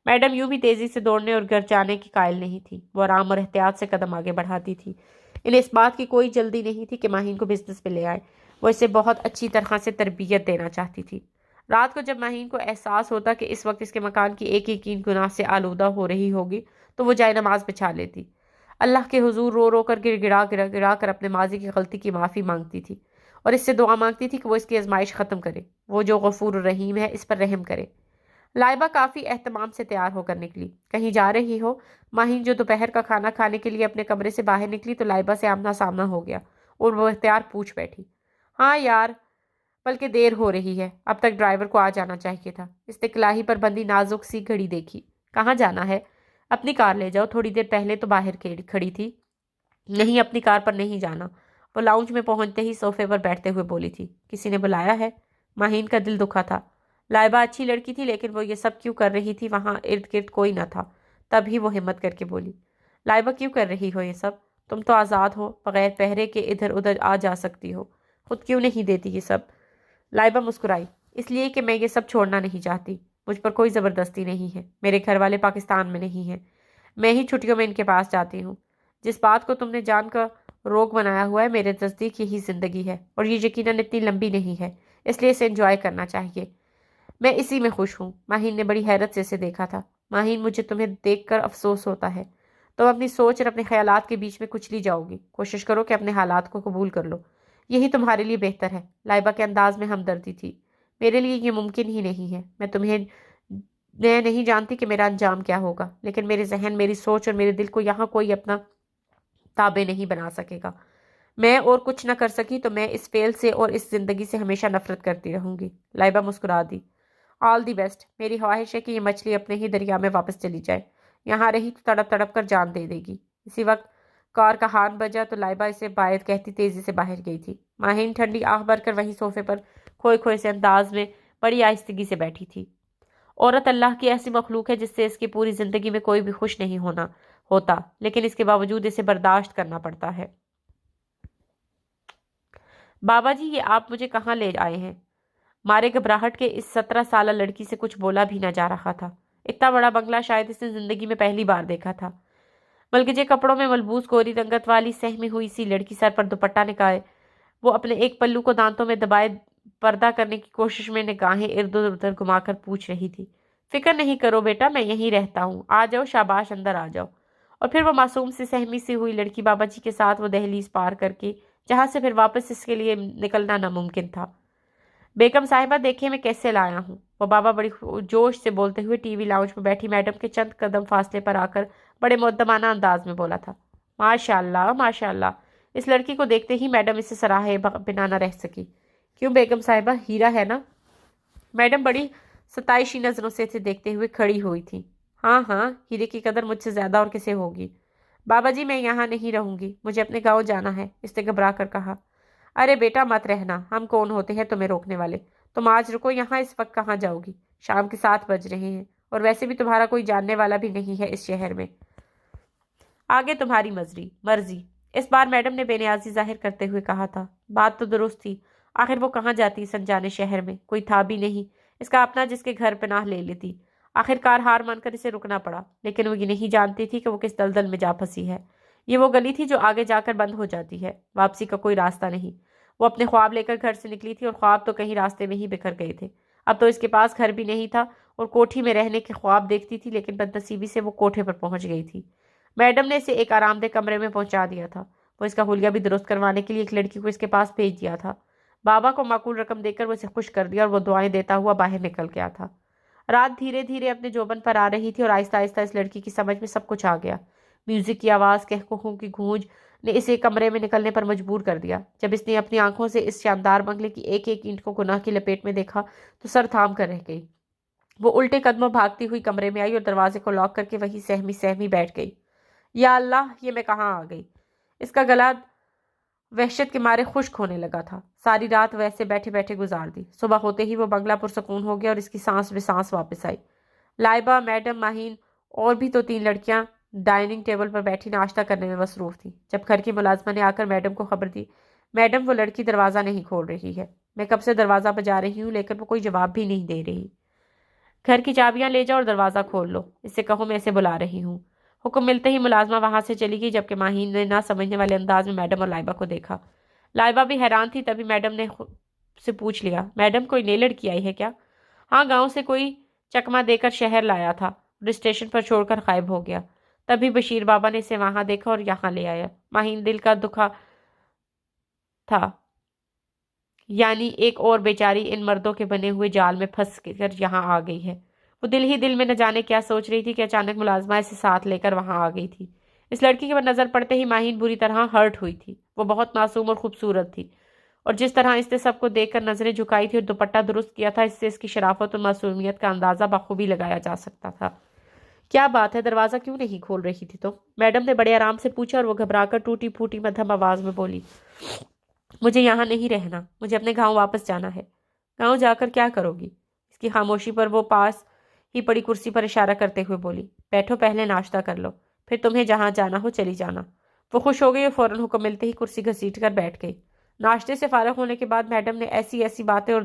میڈم یوں بھی تیزی سے دوڑنے اور گھر جانے کی قائل نہیں تھی، وہ آرام اور احتیاط سے قدم آگے بڑھاتی تھی۔ انہیں اس بات کی کوئی جلدی نہیں تھی کہ مہین کو بزنس پہ لے آئے، وہ اسے بہت اچھی طرح سے تربیت دینا چاہتی تھی۔ رات کو جب مہین کو احساس ہوتا کہ اس وقت اس کے مکان کی ایک ایک اینٹ گناہ سے آلودہ ہو رہی ہوگی تو وہ جائے نماز بچھا لیتی، اللہ کے حضور رو رو کر گڑ گڑا کر اپنے ماضی کی غلطی کی معافی مانگتی تھی اور اس سے دعا مانگتی تھی کہ وہ اس کی آزمائش ختم کرے، وہ جو غفور الرحیم ہے اس پر رحم کرے۔ لائبہ کافی اہتمام سے تیار ہو کر نکلی۔ کہیں جا رہی ہو؟ مہین جو دوپہر کا کھانا کھانے کے لیے اپنے کمرے سے باہر نکلی تو لائبہ سے آمنا سامنا ہو گیا اور وہ اختیار پوچھ بیٹھی، ہاں یار، بلکہ دیر ہو رہی ہے، اب تک ڈرائیور کو آ جانا چاہیے تھا۔ استقلاہی پر بندی نازک سی گھڑی دیکھی۔ کہاں جانا ہے؟ اپنی کار لے جاؤ، تھوڑی دیر پہلے تو باہر کھڑی تھی۔ نہیں، اپنی کار پر نہیں جانا۔ وہ لاؤنج میں پہنچتے ہی صوفے پر بیٹھتے ہوئے بولی تھی، کسی نے بلایا ہے؟ مہین کا دل دکھا تھا۔ لائبہ اچھی لڑکی تھی لیکن وہ یہ سب کیوں کر رہی تھی؟ وہاں ارد گرد کوئی نہ تھا۔ تب ہی وہ ہمت کر کے بولی، لائبہ کیوں کر رہی ہو یہ سب؟ تم تو آزاد ہو، بغیر پہرے کے ادھر ادھر آ جا سکتی ہو، خود کیوں نہیں دیتی یہ سب؟ لائبہ مسکرائی، اس لیے کہ میں یہ سب چھوڑنا نہیں چاہتی، مجھ پر کوئی زبردستی نہیں ہے، میرے گھر والے پاکستان میں نہیں ہیں، میں ہی چھٹیوں میں ان کے پاس جاتی ہوں۔ جس بات کو تم نے جان کا روگ بنایا ہوا ہے، میرے نزدیک یہی زندگی ہے اور یہ یقیناً اتنی لمبی نہیں ہے، اس لیے اسے انجوائے کرنا چاہیے۔ میں اسی میں خوش ہوں۔ مہین نے بڑی حیرت سے اسے دیکھا تھا۔ مہین، مجھے تمہیں دیکھ کر افسوس ہوتا ہے، تم اپنی سوچ اور اپنے خیالات کے بیچ میں کچلی جاؤ گی، کوشش کرو کہ اپنے حالات کو قبول کر لو، یہی تمہارے لیے بہتر ہے۔ لائبہ کے انداز میں ہمدردی تھی۔ میرے لیے یہ ممکن ہی نہیں ہے، میں نہیں جانتی کہ میرا انجام کیا ہوگا، لیکن میرے ذہن، میری سوچ اور میرے دل کو یہاں کوئی اپنا تابع نہیں بنا سکے گا۔ میں اور کچھ نہ کر سکی تو میں اس فعل سے اور اس زندگی سے ہمیشہ نفرت کرتی رہوں گی۔ لائبہ مسکرا دی۔ آل دی بیسٹ۔ میری خواہش ہے کہ یہ مچھلی اپنے ہی دریا میں واپس چلی جائے، یہاں رہی تو تڑپ تڑپ کر جان دے گی۔ اسی وقت کار کا ہارن بجا تو لائبہ اسے باید کہتی تیزی سے باہر گئی تھی۔ مہین ٹھنڈی آہ بھر کر وہیں صوفے پر کھوئے کھوئے سے انداز میں بڑی آہستگی سے بیٹھی تھی۔ عورت اللہ کی ایسی مخلوق ہے جس سے اس کی پوری زندگی میں کوئی بھی خوش نہیں ہوتا، لیکن اس کے باوجود اسے برداشت کرنا پڑتا ہے۔ بابا جی، یہ آپ مجھے کہاں لے آئے ہیں؟ مارے گھبراہٹ کے اس 17 سالہ لڑکی سے کچھ بولا بھی نہ جا رہا تھا۔ اتنا بڑا بنگلہ شاید اس نے زندگی میں پہلی بار دیکھا تھا۔ ملگجے کپڑوں میں ملبوس گوری رنگت والی سہمی ہوئی سی لڑکی سر پر دوپٹہ نکائے، وہ اپنے ایک پلو کو دانتوں میں دبائے پردہ کرنے کی کوشش میں نگاہیں ارد ادھر گھما کر پوچھ رہی تھی، فکر نہیں کرو بیٹا، میں یہیں رہتا ہوں، آ جاؤ، شاباش، اندر آ جاؤ۔ اور پھر وہ معصوم سی سہمی سی ہوئی لڑکی بابا جی کے ساتھ وہ دہلیز پار کر کے، جہاں سے پھر واپس اس کے لیے نکلنا ناممکن تھا۔ بیگم صاحبہ دیکھیں میں کیسے لایا ہوں، وہ بابا بڑی جوش سے بولتے ہوئے ٹی وی لاؤنج میں بیٹھی میڈم کے چند قدم فاصلے پر آ کر بڑے مؤدبانہ انداز میں بولا تھا۔ ماشاء اللہ ماشاء اللہ۔ اس لڑکی کو دیکھتے ہی میڈم اسے سراہے بنا نہ رہ سکی۔ کیوں بیگم صاحبہ، ہیرا ہے نا؟ میڈم بڑی ستائشی نظروں سے اسے دیکھتے ہوئے کھڑی ہوئی تھی۔ ہاں ہاں، ہیرے کی قدر مجھ سے زیادہ اور کسے ہوگی؟ بابا جی میں یہاں نہیں رہوں گی، مجھے اپنے گاؤں جانا ہے، اس نے گھبرا کر کہا۔ ارے بیٹا مت رہنا، ہم کون ہوتے ہیں تمہیں روکنے والے؟ تم آج رکو یہاں، اس وقت کہاں جاؤ گی؟ شام کے 7 بج رہے ہیں، اور ویسے بھی تمہارا کوئی جاننے والا بھی نہیں ہے اس شہر میں۔ آگے تمہاری مرضی۔ اس بار میڈم نے بے نیازی ظاہر کرتے ہوئے کہا تھا۔ بات تو درست تھی، آخر وہ کہاں جاتی سنجانے شہر میں؟ کوئی تھا بھی نہیں اس کا اپنا جس کے گھر پناہ لے لیتی۔ آخر کار ہار مان کر اسے رکنا پڑا، لیکن وہ یہ نہیں جانتی تھی کہ وہ کس دلدل میں جا پھنسی ہے۔ یہ وہ گلی تھی جو آگے جا کر بند ہو جاتی ہے، واپسی کا کوئی راستہ نہیں۔ وہ اپنے خواب لے کر گھر سے نکلی تھی، اور خواب تو کہیں راستے میں ہی بکھر گئے تھے۔ اب تو اس کے پاس گھر بھی نہیں تھا، اور کوٹھی میں رہنے کے خواب دیکھتی تھی، لیکن بدنصیبی سے وہ کوٹھے پر پہنچ گئی تھی۔ میڈم نے اسے ایک آرام دہ کمرے میں پہنچا دیا تھا۔ وہ اس کا حلیہ بھی درست کروانے کے لیے ایک لڑکی کو اس کے پاس بھیج دیا تھا۔ بابا کو معقول رقم دے کر وہ اسے خوش کر دیا، اور وہ دعائیں دیتا ہوا باہر نکل گیا تھا۔ رات دھیرے دھیرے اپنے جوبن پر آ رہی تھی، اور آہستہ آہستہ اس لڑکی کی سمجھ میں سب کچھ آ گیا۔ میوزک کی آواز، کہکہوں کی گونج نے اسے کمرے میں نکلنے پر مجبور کر دیا۔ جب اس نے اپنی آنکھوں سے اس شاندار بنگلے کی ایک ایک اینٹ کو گناہ کی لپیٹ میں دیکھا تو سر تھام کر رہ گئی۔ وہ الٹے قدموں بھاگتی ہوئی کمرے میں آئی اور دروازے کو لاک کر کے وہیں سہمی سہمی بیٹھ گئی۔ یا اللہ، یہ میں کہاں آ گئی؟ اس کا گلا وحشت کے مارے خشک ہونے لگا تھا۔ ساری رات ویسے بیٹھے بیٹھے گزار دی۔ صبح ہوتے ہی وہ بنگلہ پرسکون ہو گیا، اور اس کی سانس بے سانس واپس آئی۔ لائبہ، میڈم، ماہین اور بھی 2-3 لڑکیاں ڈائننگ ٹیبل پر بیٹھی ناشتہ کرنے میں مصروف تھیں، جب گھر کی ملازمہ نے آ کر میڈم کو خبر دی۔ میڈم، وہ لڑکی دروازہ نہیں کھول رہی ہے۔ میں کب سے دروازہ بجا رہی ہوں، لیکن وہ کوئی جواب بھی نہیں دے رہی۔ گھر کی چابیاں لے جاؤ اور دروازہ کھول لو، اس سے کہو میں اسے بلا رہی ہوں۔ حکم ملتے ہی ملازمہ وہاں سے چلی گئی، جبکہ ماہین نے نہ سمجھنے والے انداز میں میڈم اور لائبہ کو دیکھا۔ لائبہ بھی حیران تھی، تبھی میڈم نے سے پوچھ لیا، میڈم کوئی نئی لڑکی آئی ہے کیا؟ ہاں، گاؤں سے کوئی چکما دے کر شہر لایا تھا، اسٹیشن پر چھوڑ کر غائب ہو گیا۔ تبھی بشیر بابا نے اسے وہاں دیکھا اور یہاں لے آیا۔ ماہین دل کا دکھا تھا، یعنی ایک اور بیچاری ان مردوں کے بنے ہوئے جال میں پھنس کر یہاں آ گئی ہے۔ وہ دل ہی دل میں نہ جانے کیا سوچ رہی تھی کہ اچانک ملازمہ اسے ساتھ لے کر وہاں آ گئی تھی۔ اس لڑکی کے پر نظر پڑتے ہی ماہین بری طرح ہرٹ ہوئی تھی۔ وہ بہت معصوم اور خوبصورت تھی، اور جس طرح اس نے سب کو دیکھ کر نظریں جھکائی تھی اور دوپٹہ درست کیا تھا، اس سے اس کی شرافت اور معصومیت کا اندازہ بخوبی لگایا جا سکتا تھا۔ کیا بات ہے، دروازہ کیوں نہیں کھول رہی تھی تم؟ میڈم نے بڑے آرام سے پوچھا، اور وہ گھبرا کر ٹوٹی پھوٹی مدھم آواز میں بولی، مجھے یہاں نہیں رہنا، مجھے اپنے گاؤں واپس جانا ہے۔ گاؤں جا کر کیا کرو گی؟ اس کی خاموشی پر وہ پاس ہی پڑی کرسی پر اشارہ کرتے ہوئے بولی، بیٹھو، پہلے ناشتہ کر لو، پھر تمہیں جہاں جانا ہو چلی جانا۔ وہ خوش ہو گئی اور فوراً حکم ملتے ہی کرسی گھسیٹ کر بیٹھ گئی۔ ناشتے سے فارغ ہونے کے بعد میڈم نے ایسی ایسی باتیں اور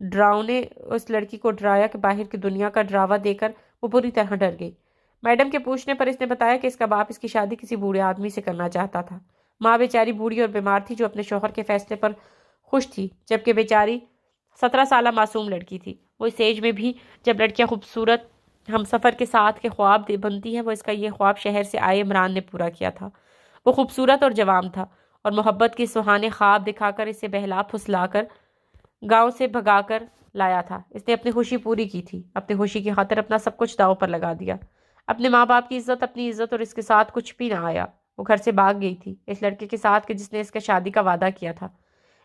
ڈراؤنے اس لڑکی کو ڈرایا کہ باہر کی دنیا کا ڈراوا دے کر وہ بری طرح ڈر گئی۔ میڈم کے پوچھنے پر اس نے بتایا کہ اس کا باپ اس کی شادی کسی بوڑھے آدمی سے کرنا چاہتا تھا۔ ماں بیچاری بوڑھی اور بیمار تھی، جو اپنے شوہر کے فیصلے پر خوش تھی، جبکہ بیچاری 17 سالہ معصوم لڑکی تھی۔ وہ اس ایج میں بھی جب لڑکیاں خوبصورت ہم سفر کے ساتھ کے خواب بنتی ہیں، وہ اس کا یہ خواب شہر سے آئے عمران نے پورا کیا تھا۔ وہ خوبصورت اور جوان تھا، اور محبت کے سہانے خواب دکھا کر اسے بہلا پھسلا کر گاؤں سے بھگا کر لایا تھا۔ اس نے اپنی خوشی پوری کی تھی، اپنی خوشی کی خاطر اپنا سب کچھ داؤ پر لگا دیا، اپنے ماں باپ کی عزت، اپنی عزت، اور اس کے ساتھ کچھ بھی نہ آیا۔ وہ گھر سے بھاگ گئی تھی، اس لڑکے کے ساتھ کہ جس نے اس کے شادی کا وعدہ کیا تھا،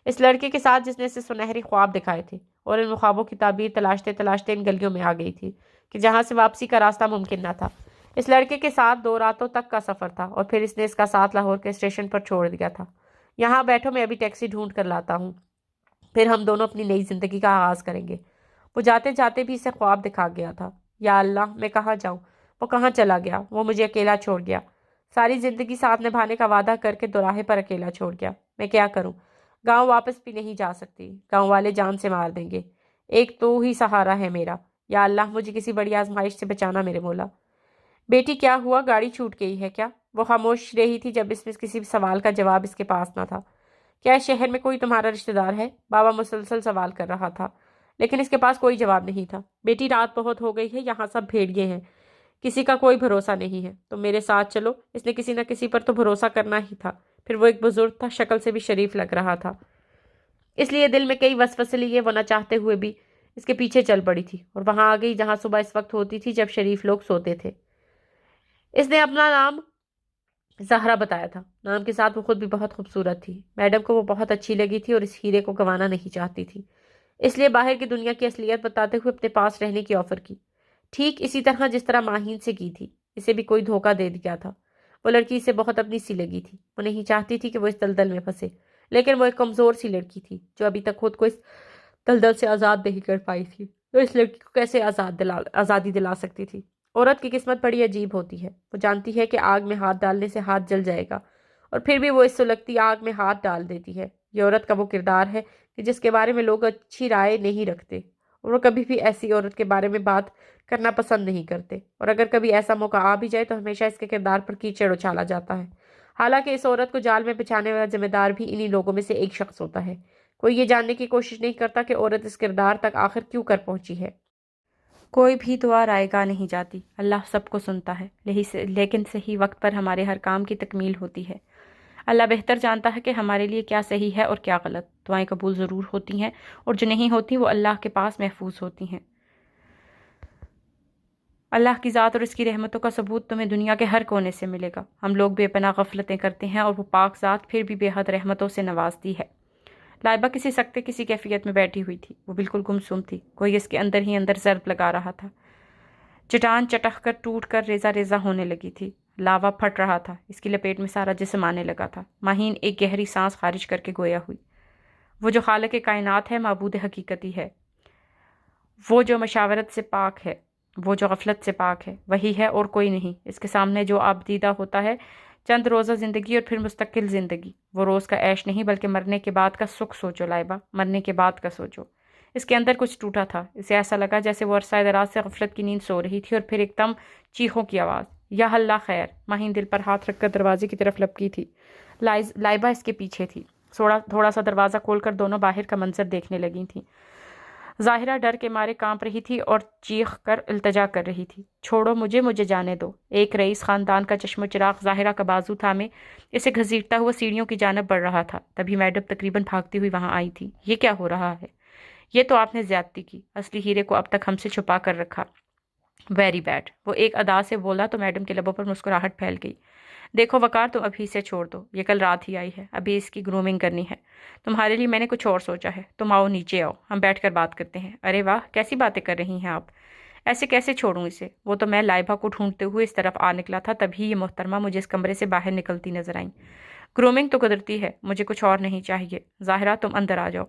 اس لڑکے کے ساتھ جس نے اسے سنہری خواب دکھائے تھے، اور ان خوابوں کی تعبیر تلاشتے تلاشتے ان گلیوں میں آ گئی تھی کہ جہاں سے واپسی کا راستہ ممکن نہ تھا۔ اس لڑکے کے ساتھ 2 راتوں تک کا سفر تھا، اور پھر اس نے اس کا ساتھ لاہور کے اسٹیشن پر چھوڑ دیا تھا۔ یہاں بیٹھو، میں ابھی ٹیکسی ڈھونڈ کر لاتا ہوں، پھر ہم دونوں اپنی نئی زندگی کا آغاز کریں گے۔ وہ جاتے جاتے بھی اسے خواب دکھا گیا تھا۔ یا اللہ، میں کہاں جاؤں؟ وہ کہاں چلا گیا؟ وہ مجھے اکیلا چھوڑ گیا، ساری زندگی ساتھ نبھانے کا وعدہ کر کے دوراہے پر اکیلا چھوڑ گیا۔ میں کیا کروں؟ گاؤں واپس بھی نہیں جا سکتی، گاؤں والے جان سے مار دیں گے۔ ایک تو ہی سہارا ہے میرا، یا اللہ مجھے کسی بڑی آزمائش سے بچانا میرے مولا۔ بیٹی کیا ہوا؟ گاڑی چھوٹ گئی ہے کیا؟ وہ خاموش رہی تھی جب اس میں کسی بھی سوال کا جواب اس کے پاس نہ تھا۔ کیا اس شہر میں کوئی تمہارا رشتہ دار ہے؟ بابا مسلسل سوال کر رہا تھا، لیکن اس کے پاس کوئی جواب نہیں تھا۔ بیٹی رات بہت ہو گئی ہے، یہاں سب بھیڑیے ہیں، کسی کا کوئی بھروسہ نہیں ہے، تم میرے ساتھ چلو۔ اس نے کسی نہ کسی پر تو بھروسہ کرنا ہی تھا۔ پھر وہ ایک بزرگ تھا، شکل سے بھی شریف لگ رہا تھا، اس لیے دل میں کئی وسوسے لیے وہ نہ چاہتے ہوئے بھی اس کے پیچھے چل پڑی تھی اور وہاں آ گئی جہاں صبح اس وقت ہوتی تھی جب شریف لوگ سوتے تھے۔ اس نے اپنا نام زہرا بتایا تھا۔ نام کے ساتھ وہ خود بھی بہت خوبصورت تھی۔ میڈم کو وہ بہت اچھی لگی تھی اور اس ہیرے کو گنوانا نہیں چاہتی تھی، اس لیے باہر کی دنیا کی اصلیت بتاتے ہوئے اپنے پاس رہنے کی آفر کی، ٹھیک اسی طرح جس طرح ماہین سے کی تھی۔ اسے بھی کوئی دھوکہ دے دیا تھا۔ وہ لڑکی اسے بہت اپنی سی لگی تھی۔ وہ نہیں چاہتی تھی کہ وہ اس دلدل میں پھنسے، لیکن وہ ایک کمزور سی لڑکی تھی جو ابھی تک خود کو اس دلدل سے آزاد نہیں کر پائی تھی۔ تو اس لڑکی کو کیسے آزادی دلا سکتی تھی؟ عورت کی قسمت بڑی عجیب ہوتی ہے۔ وہ جانتی ہے کہ آگ میں ہاتھ ڈالنے سے ہاتھ جل جائے گا، اور پھر بھی وہ اس سلگتی آگ میں ہاتھ ڈال دیتی ہے۔ یہ عورت کا وہ کردار ہے کہ جس کے بارے میں لوگ اچھی رائے نہیں رکھتے، اور وہ کبھی بھی ایسی عورت کے بارے میں بات کرنا پسند نہیں کرتے، اور اگر کبھی ایسا موقع آ بھی جائے تو ہمیشہ اس کے کردار پر کیچڑ اچھالا جاتا ہے۔ حالانکہ اس عورت کو جال میں بچھانے والا ذمہ دار بھی انہی لوگوں میں سے ایک شخص ہوتا ہے۔ کوئی یہ جاننے کی کوشش نہیں کرتا کہ عورت اس کردار تک آخر کیوں کر پہنچی ہے۔ کوئی بھی دعا رائے گاہ نہیں جاتی، اللہ سب کو سنتا ہے، لیکن صحیح وقت پر ہمارے ہر کام کی تکمیل ہوتی ہے۔ اللہ بہتر جانتا ہے کہ ہمارے لیے کیا صحیح ہے اور کیا غلط۔ دعائیں قبول ضرور ہوتی ہیں، اور جو نہیں ہوتی وہ اللہ کے پاس محفوظ ہوتی ہیں۔ اللہ کی ذات اور اس کی رحمتوں کا ثبوت تمہیں دنیا کے ہر کونے سے ملے گا۔ ہم لوگ بے پناہ غفلتیں کرتے ہیں اور وہ پاک ذات پھر بھی بے حد رحمتوں سے نوازتی ہے۔ لائبہ کسی سکتے کسی کیفیت میں بیٹھی ہوئی تھی۔ وہ بالکل گمسم تھی، کوئی اس کے اندر ہی اندر ضرب لگا رہا تھا۔ چٹان چٹک کر ٹوٹ کر ریزہ ریزہ ہونے لگی تھی، لاوا پھٹ رہا تھا، اس کی لپیٹ میں سارا جسم آنے لگا تھا۔ ماہین ایک گہری سانس خارج کر کے گویا ہوئی۔ وہ جو خالق کائنات ہے، معبود حقیقتی ہے، وہ جو مشاورت سے پاک ہے، وہ جو غفلت سے پاک ہے، وہی ہے اور کوئی نہیں۔ اس کے سامنے جو اب دیدہ ہوتا ہے چند روزہ زندگی اور پھر مستقل زندگی۔ وہ روز کا عیش نہیں بلکہ مرنے کے بعد کا سکھ سوچو لائبہ، مرنے کے بعد کا سوچو۔ اس کے اندر کچھ ٹوٹا تھا۔ اسے ایسا لگا جیسے وہ عرصہ دراز سے غفلت کی نیند سو رہی تھی، اور پھر ایک دم چیخوں کی آواز، یا اللہ خیر! ماہین دل پر ہاتھ رکھ کر دروازے کی طرف لپکی تھی۔ لائبہ اس کے پیچھے تھی۔ تھوڑا سا دروازہ کھول کر دونوں باہر کا منظر دیکھنے لگی تھیں۔ ظاہرہ ڈر کے مارے کانپ رہی تھی اور چیخ کر التجا کر رہی تھی، چھوڑو مجھے جانے دو۔ ایک رئیس خاندان کا چشم و چراغ ظاہرہ کا بازو تھامے اسے گھسیٹتا ہوا سیڑھیوں کی جانب بڑھ رہا تھا۔ تبھی میڈم تقریباً بھاگتی ہوئی وہاں آئی تھی۔ یہ کیا ہو رہا ہے؟ یہ تو آپ نے زیادتی کی، اصلی ہیرے کو اب تک ہم سے چھپا کر رکھا۔ ویری بیڈ، وہ ایک ادا سے بولا تو میڈم کے لبوں پر مسکراہٹ پھیل گئی۔ دیکھو وقار، تم ابھی سے چھوڑ دو، یہ کل رات ہی آئی ہے، ابھی اس کی گرومنگ کرنی ہے۔ تمہارے لیے میں نے کچھ اور سوچا ہے، تم آؤ نیچے آؤ، ہم بیٹھ کر بات کرتے ہیں۔ ارے واہ، کیسی باتیں کر رہی ہیں آپ! ایسے کیسے چھوڑوں اسے؟ وہ تو میں لائبہ کو ڈھونڈتے ہوئے اس طرف آ نکلا تھا، تبھی یہ محترمہ مجھے اس کمرے سے باہر نکلتی نظر آئیں۔ گرومنگ تو قدرتی ہے، مجھے کچھ اور نہیں چاہیے۔ ظاہرہ تم اندر آ جاؤ۔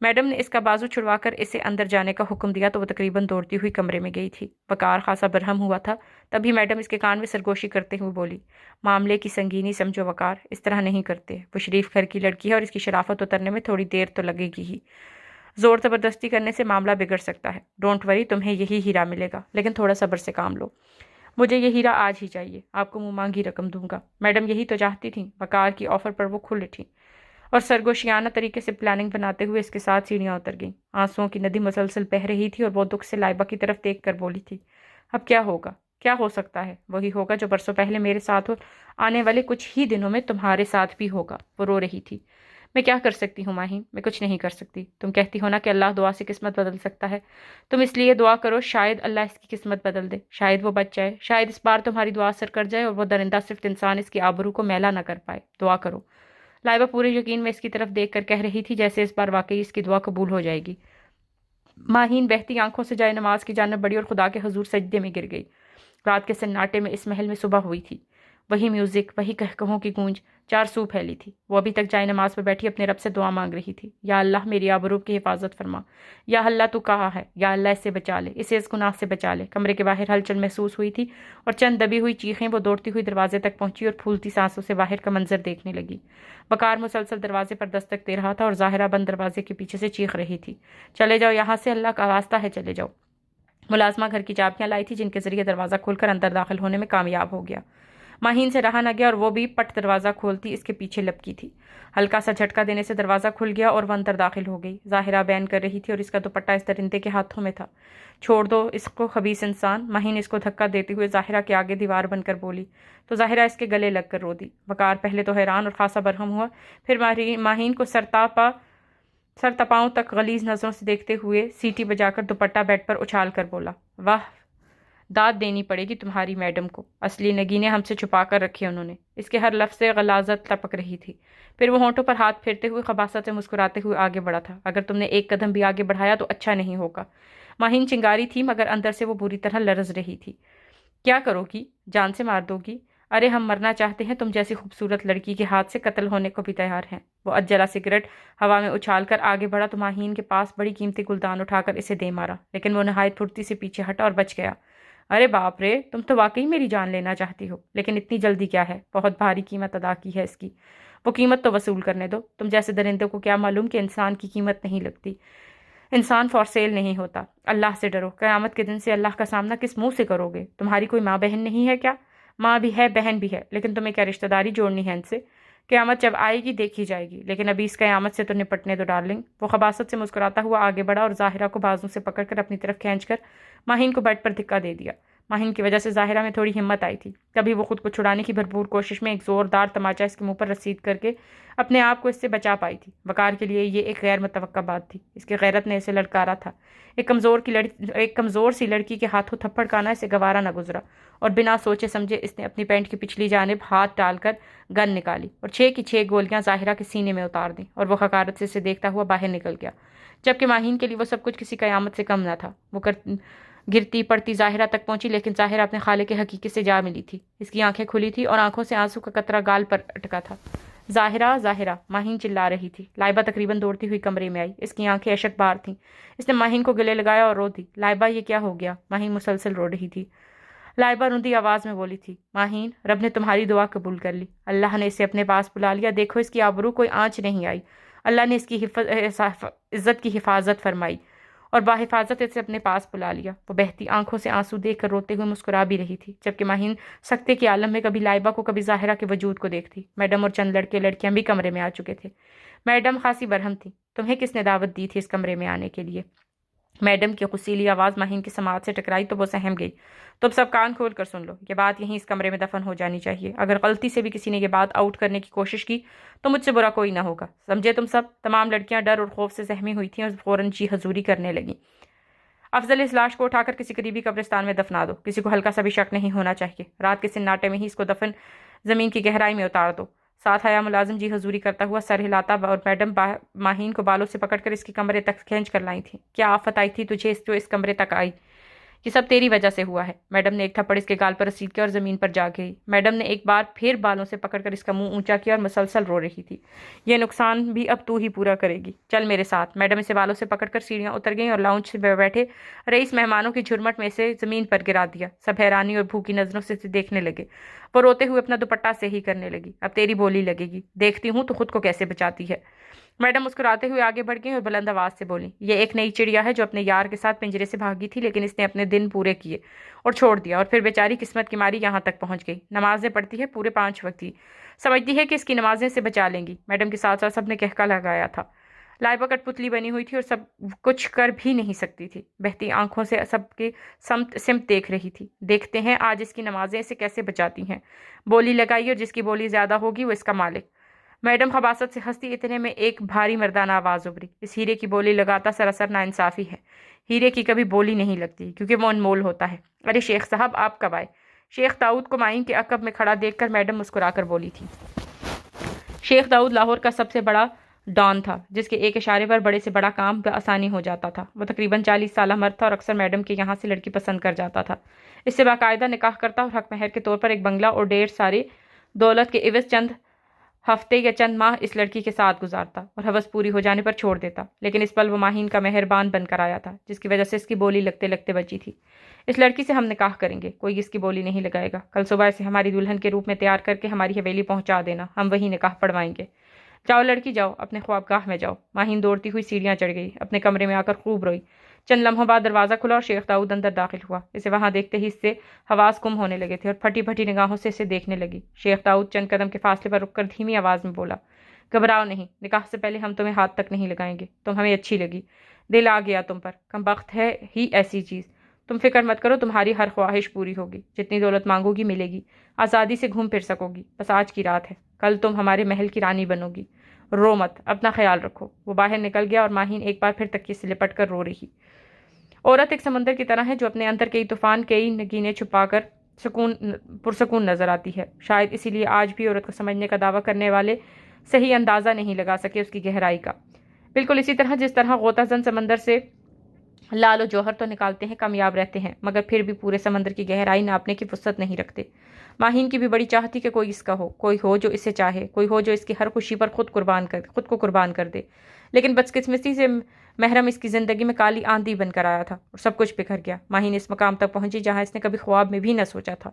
میڈم نے اس کا بازو چھڑوا کر اسے اندر جانے کا حکم دیا تو وہ تقریباً دوڑتی ہوئی کمرے میں گئی تھی۔ وقار خاصا برہم ہوا تھا، تبھی میڈم اس کے کان میں سرگوشی کرتے ہوئے بولی، معاملے کی سنگینی سمجھو وقار، اس طرح نہیں کرتے۔ وہ شریف گھر کی لڑکی ہے اور اس کی شرافت اترنے میں تھوڑی دیر تو لگے گی ہی۔ زور زبردستی کرنے سے معاملہ بگڑ سکتا ہے۔ ڈونٹ وری، تمہیں یہی ہیرا ملے گا، لیکن تھوڑا صبر سے کام لو۔ مجھے یہ ہیرا آج ہی چاہیے، آپ کو منہ مانگی رقم دوں گا۔ میڈم یہی تو چاہتی تھیں۔ وقار کی آفر پر وہ کھل اٹھی اور سرگوشیانہ طریقے سے پلاننگ بناتے ہوئے اس کے ساتھ سیڑھیاں اتر گئیں۔ آنسوؤں کی ندی مسلسل بہہ رہی تھی اور وہ دکھ سے لائبہ کی طرف دیکھ کر بولی تھی، اب کیا ہوگا؟ کیا ہو سکتا ہے؟ وہی ہوگا جو برسوں پہلے میرے ساتھ اور آنے والے کچھ ہی دنوں میں تمہارے ساتھ بھی ہوگا۔ وہ رو رہی تھی۔ میں کیا کر سکتی ہوں ماہین؟ میں کچھ نہیں کر سکتی۔ تم کہتی ہو نا کہ اللہ دعا سے قسمت بدل سکتا ہے، تم اس لیے دعا کرو شاید اللہ اس کی قسمت بدل دے، شاید وہ بچ جائے، شاید اس بار تمہاری دعا اثر کر جائے اور وہ درندہ صرف انسان اس کی آبرو کو میلا نہ کر پائے۔ دعا کرو۔ لائبہ پورے یقین میں اس کی طرف دیکھ کر کہہ رہی تھی جیسے اس بار واقعی اس کی دعا قبول ہو جائے گی۔ ماہین بہتی آنکھوں سے جائے نماز کی جانب بڑھی اور خدا کے حضور سجدے میں گر گئی۔ رات کے سناٹے میں اس محل میں صبح ہوئی تھی۔ وہی میوزک، وہی کہکہوں کی گونج چار سو پھیلی تھی۔ وہ ابھی تک جائے نماز پر بیٹھی اپنے رب سے دعا مانگ رہی تھی، یا اللہ میری آبرو کی حفاظت فرما، یا اللہ تو کہا ہے، یا اللہ اسے بچا لے، اسے اس گناہ سے بچا لے۔ کمرے کے باہر ہلچل محسوس ہوئی تھی اور چند دبی ہوئی چیخیں۔ وہ دوڑتی ہوئی دروازے تک پہنچی اور پھولتی سانسوں سے باہر کا منظر دیکھنے لگی۔ وقار مسلسل دروازے پر دستک دے رہا تھا اور ظاہرہ بند دروازے کے پیچھے سے چیخ رہی تھی، چلے جاؤ یہاں سے، اللہ کا واسطہ ہے چلے جاؤ۔ ملازمہ گھر کی چابیاں لائی تھی جن کے ذریعے دروازہ کھول کر اندر داخل ہونے میں کامیاب ہو گیا۔ ماہین سے رہا نہ گیا اور وہ بھی پٹ دروازہ کھولتی اس کے پیچھے لپکی تھی۔ ہلکا سا جھٹکا دینے سے دروازہ کھل گیا اور وہ اندر داخل ہو گئی۔ ظاہرہ بین کر رہی تھی اور اس کا دوپٹہ اس درندے کے ہاتھوں میں تھا۔ چھوڑ دو اس کو خبیث انسان، ماہین اس کو دھکا دیتے ہوئے ظاہرہ کے آگے دیوار بن کر بولی تو ظاہرہ اس کے گلے لگ کر رو دی۔ وقار پہلے تو حیران اور خاصا برہم ہوا، پھر ماہین کو سرتاپا سر تپاؤں تک غلیظ نظروں سے دیکھتے ہوئے سیٹی بجا کر دوپٹہ بیڈ پر اچھال کر بولا، واہ، داد دینی پڑے گی تمہاری میڈم کو، اصلی نگینیں ہم سے چھپا کر رکھی انہوں نے۔ اس کے ہر لفظ سے غلاظت ٹپک رہی تھی۔ پھر وہ ہونٹوں پر ہاتھ پھیرتے ہوئے خباثت سے مسکراتے ہوئے آگے بڑھا تھا، اگر تم نے ایک قدم بھی آگے بڑھایا تو اچھا نہیں ہوگا۔ ماہین چنگاری تھی مگر اندر سے وہ بری طرح لرز رہی تھی۔ کیا کرو گی؟ جان سے مار دو گی؟ ارے ہم مرنا چاہتے ہیں، تم جیسی خوبصورت لڑکی کے ہاتھ سے قتل ہونے کو بھی تیار ہیں۔ وہ اجلا سگریٹ ہوا میں اچھال کر آگے بڑھا تو ماہین کے پاس بڑی قیمتی گلدان اٹھا کر اسے دے مارا، لیکن وہ نہایت پھرتی سے پیچھے ہٹا اور بچ گیا۔ ارے باپ رے، تم تو واقعی میری جان لینا چاہتی ہو، لیکن اتنی جلدی کیا ہے؟ بہت بھاری قیمت ادا کی ہے اس کی۔ وہ قیمت تو وصول کرنے دو۔ تم جیسے درندوں کو کیا معلوم کہ انسان کی قیمت نہیں لگتی، انسان فار سیل نہیں ہوتا۔ اللہ سے ڈرو، قیامت کے دن سے اللہ کا سامنا کس منہ سے کرو گے؟ تمہاری کوئی ماں بہن نہیں ہے کیا؟ ماں بھی ہے، بہن بھی ہے، لیکن تمہیں کیا رشتہ داری جوڑنی ہے ان سے؟ قیامت جب آئے گی دیکھی جائے گی، لیکن ابھی اس قیامت سے تو نپٹنے دو ڈارلنگ۔ وہ خباثت سے مسکراتا ہوا آگے بڑھا اور ظاہرہ کو بازو سے پکڑ کر اپنی طرف کھینچ کر ماہین کو بیڈ پر دھکا دے دیا۔ ماہین کی وجہ سے ظاہرہ میں تھوڑی ہمت آئی تھی، کبھی وہ خود کو چھڑانے کی بھرپور کوشش میں ایک زوردار تماچا اس کے منہ پر رسید کر کے اپنے آپ کو اس سے بچا پائی تھی۔ وقار کے لیے یہ ایک غیر متوقع بات تھی، اس کی غیرت نے اسے للکارا تھا۔ ایک کمزور سی لڑکی کے ہاتھوں تھپڑ کھانا اسے گوارا نہ گزرا، اور بنا سوچے سمجھے اس نے اپنی پینٹ کی پچھلی جانب ہاتھ ڈال کر گن نکالی اور 6 کی 6 گولیاں ظاہرہ کے سینے میں اتار دیں، اور وہ حقارت سے اسے دیکھتا ہوا باہر نکل گیا، جبکہ ماہین کے لیے وہ سب کچھ کسی قیامت سے کم نہ تھا۔ وہ گرتی پڑتی ظاہرہ تک پہنچی، لیکن ظاہرہ اپنے خالق کے حقیقی سے جا ملی تھی۔ اس کی آنکھیں کھلی تھی اور آنکھوں سے آنسو کا قطرہ گال پر اٹکا تھا۔ ظاہرہ، ظاہرہ، ماہین چلا رہی تھی۔ لائبہ تقریباً دوڑتی ہوئی کمرے میں آئی، اس کی آنکھیں اشک بار تھیں۔ اس نے ماہین کو گلے لگایا اور رو دی۔ لائبہ، یہ کیا ہو گیا؟ ماہین مسلسل رو رہی تھی۔ لائبہ روندی آواز میں بولی تھی، ماہین، رب نے تمہاری دعا قبول کر لی، اللہ نے اسے اپنے پاس بلا لیا، دیکھو اس کی آبرو کوئی آنچ نہیں آئی، اللہ نے اس کی عزت کی حفاظت فرمائی اور باحفاظت اسے اپنے پاس بلا لیا۔ وہ بہتی آنکھوں سے آنسو دیکھ کر روتے ہوئے مسکرا بھی رہی تھی، جبکہ ماہین سکتے کے عالم میں کبھی لائبہ کو کبھی ظاہرہ کے وجود کو دیکھتی۔ میڈم اور چند لڑکے لڑکیاں بھی کمرے میں آ چکے تھے۔ میڈم خاصی برہم تھی۔ تمہیں کس نے دعوت دی تھی اس کمرے میں آنے کے لیے؟ میڈم کی غصیلی آواز ماہین کی سماعت سے ٹکرائی تو وہ سہم گئی۔ تم سب کان کھول کر سن لو، یہ بات یہیں اس کمرے میں دفن ہو جانی چاہیے۔ اگر غلطی سے بھی کسی نے یہ بات آؤٹ کرنے کی کوشش کی تو مجھ سے برا کوئی نہ ہوگا، سمجھے تم سب؟ تمام لڑکیاں ڈر اور خوف سے سہمی ہوئی تھیں اور فوراً جی حضوری کرنے لگیں۔ افضل، اس لاش کو اٹھا کر کسی قریبی قبرستان میں دفنا دو، کسی کو ہلکا سا بھی شک نہیں ہونا چاہیے، رات کے سناٹے میں ہی اس کو دفن زمین کی گہرائی میں اتار دو۔ ساتھ آیا ملازم جی حضوری کرتا ہوا سر ہلاتا اور میڈم ماہین کو بالوں سے پکڑ کر اس کے کمرے تک کھینچ کر لائی تھی۔ کیا آفت آئی تھی تجھے جو اس کمرے تک آئی؟ یہ سب تیری وجہ سے ہوا ہے۔ میڈم نے ایک تھپڑ اس کے گال پر رسید کیا اور زمین پر جا گئی۔ میڈم نے ایک بار پھر بالوں سے پکڑ کر اس کا منہ اونچا کیا اور مسلسل رو رہی تھی، یہ نقصان بھی اب تو ہی پورا کرے گی، چل میرے ساتھ۔ میڈم اسے بالوں سے پکڑ کر سیڑھیاں اتر گئیں اور لاؤنج سے بیٹھے رئیس مہمانوں کی جھرمٹ میں اسے زمین پر گرا دیا۔ سب حیرانی اور بھوکی نظروں سے اسے دیکھنے لگے۔ وہ روتے ہوئے اپنا دوپٹہ صحیح کرنے لگی۔ اب تیری بولی لگے گی، دیکھتی ہوں تو خود کو کیسے بچاتی ہے۔ میڈم مسکراتے ہوئے آگے بڑھ گئیں اور بلند آواز سے بولی، یہ ایک نئی چڑیا ہے جو اپنے یار کے ساتھ پنجرے سے بھاگی تھی، لیکن اس نے اپنے دن پورے کیے اور چھوڑ دیا، اور پھر بیچاری قسمت کی ماری یہاں تک پہنچ گئی۔ نمازیں پڑھتی ہے پورے 5 وقت کی، سمجھتی ہے کہ اس کی نمازیں سے بچا لیں گی۔ میڈم کے ساتھ ساتھ سب نے کہکا لگایا تھا۔ لائبہ کٹ پتلی بنی ہوئی تھی اور سب کچھ کر بھی نہیں سکتی تھی، بہتی آنکھوں سے سب کی سمت دیکھ رہی تھی۔ دیکھتے ہیں آج اس کی نمازیں اسے کیسے بچاتی ہیں۔ بولی لگائی اور جس کی بولی زیادہ ہوگی وہ اس کا مالک۔ میڈم خباثت سے ہنستی، اتنے میں ایک بھاری مردانہ آواز ابھری، اس ہیرے کی بولی لگاتا سراسر ناانصافی ہے، ہیرے کی کبھی بولی نہیں لگتی کیونکہ وہ انمول ہوتا ہے۔ ارے شیخ صاحب، آپ کب آئے؟ شیخ داؤد کو مائن کے عقب میں کھڑا دیکھ کر میڈم مسکرا کر بولی تھی۔ شیخ داؤد لاہور کا سب سے بڑا ڈان تھا، جس کے ایک اشارے پر بڑے سے بڑا کام بآسانی ہو جاتا تھا۔ وہ تقریباً 40 سالہ مرد تھا اور اکثر میڈم کے یہاں سے لڑکی پسند کر جاتا تھا، اس سے باقاعدہ نکاح کرتا اور حق مہر کے طور پر ایک بنگلہ اور ڈھیر سارے دولت کے عوض چند ہفتے یا چند ماہ اس لڑکی کے ساتھ گزارتا اور ہوس پوری ہو جانے پر چھوڑ دیتا، لیکن اس پل وہ ماہین کا مہربان بن کر آیا تھا، جس کی وجہ سے اس کی بولی لگتے لگتے بچی تھی۔ اس لڑکی سے ہم نکاح کریں گے، کوئی اس کی بولی نہیں لگائے گا۔ کل صبح اسے ہماری دلہن کے روپ میں تیار کر کے ہماری حویلی پہنچا دینا، ہم وہی نکاح پڑھوائیں گے۔ جاؤ لڑکی جاؤ، اپنے خوابگاہ میں جاؤ۔ ماہین دوڑتی ہوئی سیڑھیاں چڑھ گئی، اپنے کمرے میں آ کر خوب روئی۔ چند لمحوں بعد دروازہ کھلا اور شیخ داؤد اندر داخل ہوا۔ اسے وہاں دیکھتے ہی اس سے حواس گم ہونے لگے تھے اور پھٹی پھٹی نگاہوں سے اسے دیکھنے لگی۔ شیخ داؤد چند قدم کے فاصلے پر رک کر دھیمی آواز میں بولا، گھبراؤ نہیں، نکاح سے پہلے ہم تمہیں ہاتھ تک نہیں لگائیں گے، تم ہمیں اچھی لگی، دل آ گیا تم پر، کم بخت ہے ہی ایسی چیز۔ تم فکر مت کرو، تمہاری ہر خواہش پوری ہوگی، جتنی دولت مانگو گی ملے گی، آزادی سے گھوم پھر سکو گی، بس آج کی رات ہے، کل تم ہمارے محل کی رانی بنو گی۔ رو مت، اپنا خیال رکھو۔ وہ باہر نکل گیا اور ماہین ایک بار پھر تکیے سے لپٹ کر رو رہی۔ عورت ایک سمندر کی طرح ہے جو اپنے اندر کئی طوفان، کئی نگینیں چھپا کر پرسکون نظر آتی ہے۔ شاید اسی لیے آج بھی عورت کو سمجھنے کا دعویٰ کرنے والے صحیح اندازہ نہیں لگا سکے اس کی گہرائی کا۔ بالکل اسی طرح جس طرح غوطہ زن سمندر سے لال و جوہر تو نکالتے ہیں، کامیاب رہتے ہیں، مگر پھر بھی پورے سمندر کی گہرائی ناپنے کی وسعت نہیں رکھتے۔ ماہین کی بھی بڑی چاہ تھی کہ کوئی اس کا ہو، کوئی ہو جو اسے چاہے، کوئی ہو جو اس کی ہر خوشی پر خود کو قربان کر دے۔ لیکن بدقسمتی سے محرم اس کی زندگی میں کالی آندھی بن کر آیا تھا اور سب کچھ بکھر گیا۔ ماہین اس مقام تک پہنچی جہاں اس نے کبھی خواب میں بھی نہ سوچا تھا۔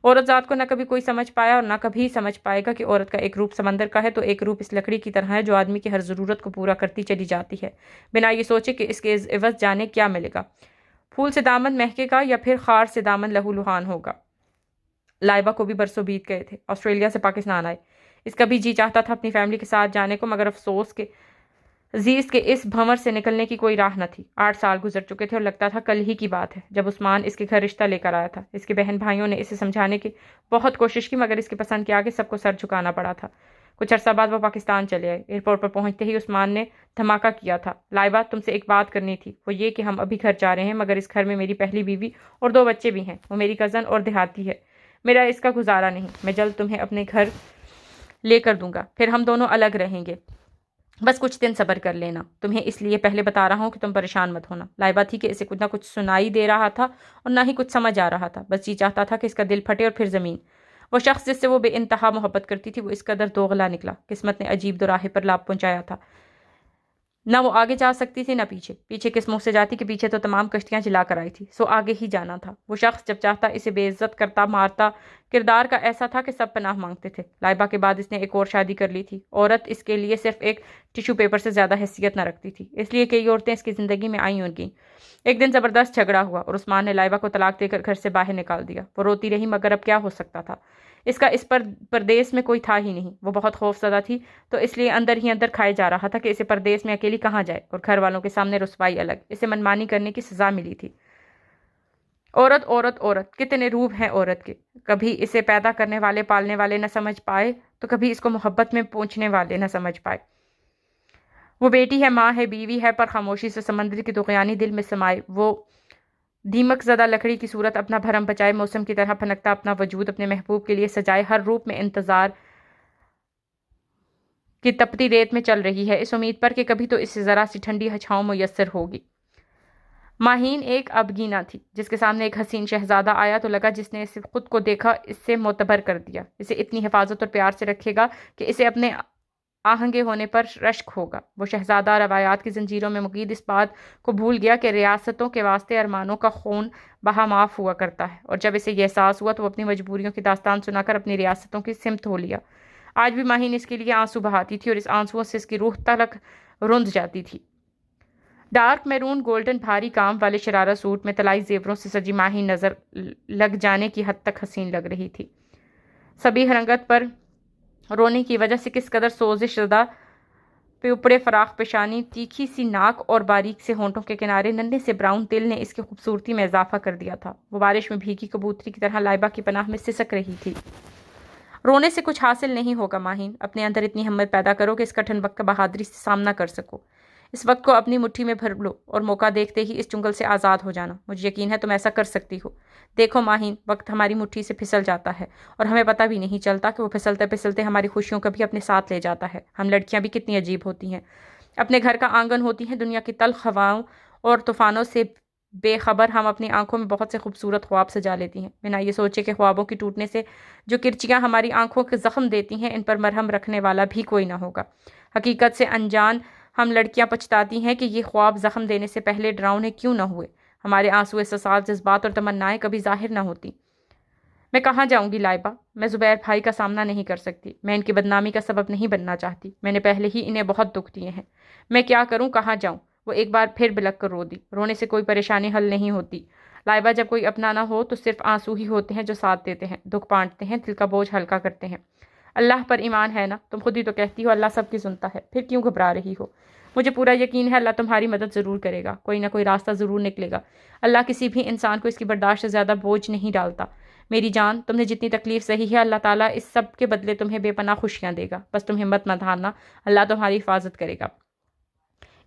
عورت ذات کو نہ کبھی کوئی سمجھ پایا اور نہ کبھی سمجھ پائے گا کہ عورت کا ایک روپ سمندر کا ہے تو ایک روپ اس لکڑی کی طرح ہے جو آدمی کی ہر ضرورت کو پورا کرتی چلی جاتی ہے، بنا یہ سوچے کہ اس کے عوض جانے کیا ملے گا۔ پھول سے دامن مہکے گا یا پھر خار سے دامن لہو لہان ہوگا۔ لائبہ کو بھی برسوں بیت گئے تھے، آسٹریلیا سے پاکستان آئے۔ اس کا بھی جی چاہتا تھا اپنی فیملی کے ساتھ جانے کو، مگر افسوس کے عزیز کے اس بھنور سے نکلنے کی کوئی راہ نہ تھی۔ 8 سال گزر چکے تھے اور لگتا تھا کل ہی کی بات ہے جب عثمان اس کے گھر رشتہ لے کر آیا تھا۔ اس کے بہن بھائیوں نے اسے سمجھانے کی بہت کوشش کی، مگر اس کی پسند کے آگے سب کو سر جھکانا پڑا تھا۔ کچھ عرصہ بعد وہ پاکستان چلے آئے۔ ایئرپورٹ پر پہنچتے ہی عثمان نے دھماکہ کیا تھا، لائبہ تم سے ایک بات کرنی تھی، وہ یہ کہ ہم ابھی گھر جا رہے ہیں، مگر اس گھر میں میری پہلی بیوی اور 2 بچے بھی ہیں۔ وہ میری کزن اور دیہاتی ہے، میرا اس کا گزارا نہیں۔ میں جلد تمہیں اپنے گھر لے کر دوں گا، پھر ہم دونوں الگ رہیں گے، بس کچھ دن صبر کر لینا۔ تمہیں اس لیے پہلے بتا رہا ہوں کہ تم پریشان مت ہونا۔ لائبہ تھی کہ اسے کچھ نہ کچھ سنائی دے رہا تھا اور نہ ہی کچھ سمجھ آ رہا تھا، بس یہ چاہتا تھا کہ اس کا دل پھٹے اور پھر زمین۔ وہ شخص جس سے وہ بے انتہا محبت کرتی تھی وہ اس قدر دوغلا نکلا، قسمت نے عجیب دوراہے پر لاب پہنچایا تھا۔ نہ وہ آگے جا سکتی تھی نہ پیچھے۔ پیچھے کس منہ سے جاتی کہ پیچھے تو تمام کشتیاں جلا کر آئی تھی، سو آگے ہی جانا تھا۔ وہ شخص جب چاہتا اسے بے عزت کرتا، مارتا، کردار کا ایسا تھا کہ سب پناہ مانگتے تھے۔ لائبہ کے بعد اس نے ایک اور شادی کر لی تھی۔ عورت اس کے لیے صرف ایک ٹیشو پیپر سے زیادہ حیثیت نہ رکھتی تھی، اس لیے کئی عورتیں اس کی زندگی میں آئیں اور گئیں۔ ایک دن زبردست جھگڑا ہوا اور عثمان نے لائبہ کو طلاق دے کر گھر سے باہر نکال دیا۔ وہ روتی رہی، مگر اب کیا ہو سکتا تھا؟ اس کا اس پردیس میں کوئی تھا ہی نہیں۔ وہ بہت خوف زدہ تھی تو اس لیے اندر ہی اندر کھائے جا رہا تھا کہ اسے پردیس میں اکیلی کہاں جائے، اور گھر والوں کے سامنے رسوائی الگ، اسے منمانی کرنے کی سزا ملی تھی۔ عورت عورت عورت، کتنے روپ ہیں عورت کے۔ کبھی اسے پیدا کرنے والے پالنے والے نہ سمجھ پائے تو کبھی اس کو محبت میں پہنچنے والے نہ سمجھ پائے۔ وہ بیٹی ہے، ماں ہے، بیوی ہے، پر خاموشی سے سمندر کی طغیانی دل میں سمائے وہ دیمک زدہ لکڑی کی صورت اپنا بھرم بچائے، موسم کی طرح پھنکتا اپنا وجود اپنے محبوب کے لیے سجائے، ہر روپ میں انتظار کی تپتی ریت میں چل رہی ہے، اس امید پر کہ کبھی تو اسے ذرا سی ٹھنڈی چھاؤں میسر ہوگی۔ ماہین ایک ابگینہ تھی، جس کے سامنے ایک حسین شہزادہ آیا تو لگا جس نے اسے خود کو دیکھا اس سے معتبر کر دیا، اسے اتنی حفاظت اور پیار سے رکھے گا کہ اسے اپنے آہنگے ہونے پر رشک ہوگا۔ وہ شہزادہ روایات کی زنجیروں میں مقید اس بات کو بھول گیا کہ ریاستوں کے واسطے ارمانوں کا خون بہا معاف ہوا کرتا ہے، اور جب اسے یہ احساس ہوا تو وہ اپنی مجبوریوں کی داستان سنا کر اپنی ریاستوں کی سمت ہو لیا۔ آج بھی ماہین اس کے لیے آنسو بہاتی تھی اور اس آنسوؤں سے اس کی روح تلک رند جاتی تھی۔ ڈارک میرون گولڈن بھاری کام والے شرارہ سوٹ میں طلائی زیوروں سے سجی ماہین نظر لگ جانے کی حد تک حسین لگ رہی تھی۔ سبھی رنگت پر رونے کی وجہ سے کس قدر سوزش زدہ پیپڑے، فراخ پیشانی، تیکھی سی ناک اور باریک سے ہونٹوں کے کنارے، ننھے سے براؤن تل نے اس کی خوبصورتی میں اضافہ کر دیا تھا۔ وہ بارش میں بھیگی کبوتری کی طرح لائبہ کی پناہ میں سسک رہی تھی۔ رونے سے کچھ حاصل نہیں ہوگا ماہین، اپنے اندر اتنی ہمت پیدا کرو کہ اس کٹھن وقت کا بہادری سے سامنا کر سکو۔ اس وقت کو اپنی مٹھی میں بھر لو اور موقع دیکھتے ہی اس چنگل سے آزاد ہو جانا۔ مجھے یقین ہے تم ایسا کر سکتی ہو۔ دیکھو ماہین، وقت ہماری مٹھی سے پھسل جاتا ہے اور ہمیں پتہ بھی نہیں چلتا کہ وہ پھسلتے پھسلتے ہماری خوشیوں کو بھی اپنے ساتھ لے جاتا ہے۔ ہم لڑکیاں بھی کتنی عجیب ہوتی ہیں، اپنے گھر کا آنگن ہوتی ہیں، دنیا کی تلخ ہواؤں اور طوفانوں سے بے خبر ہم اپنی آنکھوں میں بہت سے خوبصورت خواب سجا لیتی ہیں، بنا یہ سوچے کہ خوابوں کی ٹوٹنے سے جو کرچیاں ہماری آنکھوں کے زخم دیتی ہیں ان پر مرہم رکھنے والا بھی کوئی نہ ہوگا۔ حقیقت سے انجان ہم لڑکیاں پچھتاتی ہیں کہ یہ خواب زخم دینے سے پہلے ڈراؤنے کیوں نہ ہوئے۔ ہمارے آنسو، احساسات، جذبات اور تمنائیں کبھی ظاہر نہ ہوتی۔ میں کہاں جاؤں گی لائبہ؟ میں زبیر بھائی کا سامنا نہیں کر سکتی، میں ان کی بدنامی کا سبب نہیں بننا چاہتی، میں نے پہلے ہی انہیں بہت دکھ دیے ہیں۔ میں کیا کروں، کہاں جاؤں؟ وہ ایک بار پھر بلک کر رو دی۔ رونے سے کوئی پریشانی حل نہیں ہوتی لائبہ، جب کوئی اپنا نہ ہو تو صرف آنسو ہی ہوتے ہیں جو ساتھ دیتے ہیں، دکھ بانٹتے ہیں، دل کا بوجھ ہلکا کرتے ہیں۔ اللہ پر ایمان ہے نا؟ تم خود ہی تو کہتی ہو اللہ سب کی سنتا ہے، پھر کیوں گھبرا رہی ہو؟ مجھے پورا یقین ہے اللہ تمہاری مدد ضرور کرے گا، کوئی نہ کوئی راستہ ضرور نکلے گا۔ اللہ کسی بھی انسان کو اس کی برداشت سے زیادہ بوجھ نہیں ڈالتا۔ میری جان، تم نے جتنی تکلیف سہی ہے اللہ تعالیٰ اس سب کے بدلے تمہیں بے پناہ خوشیاں دے گا، بس تم ہمت مت ہارنا، اللہ تمہاری حفاظت کرے گا۔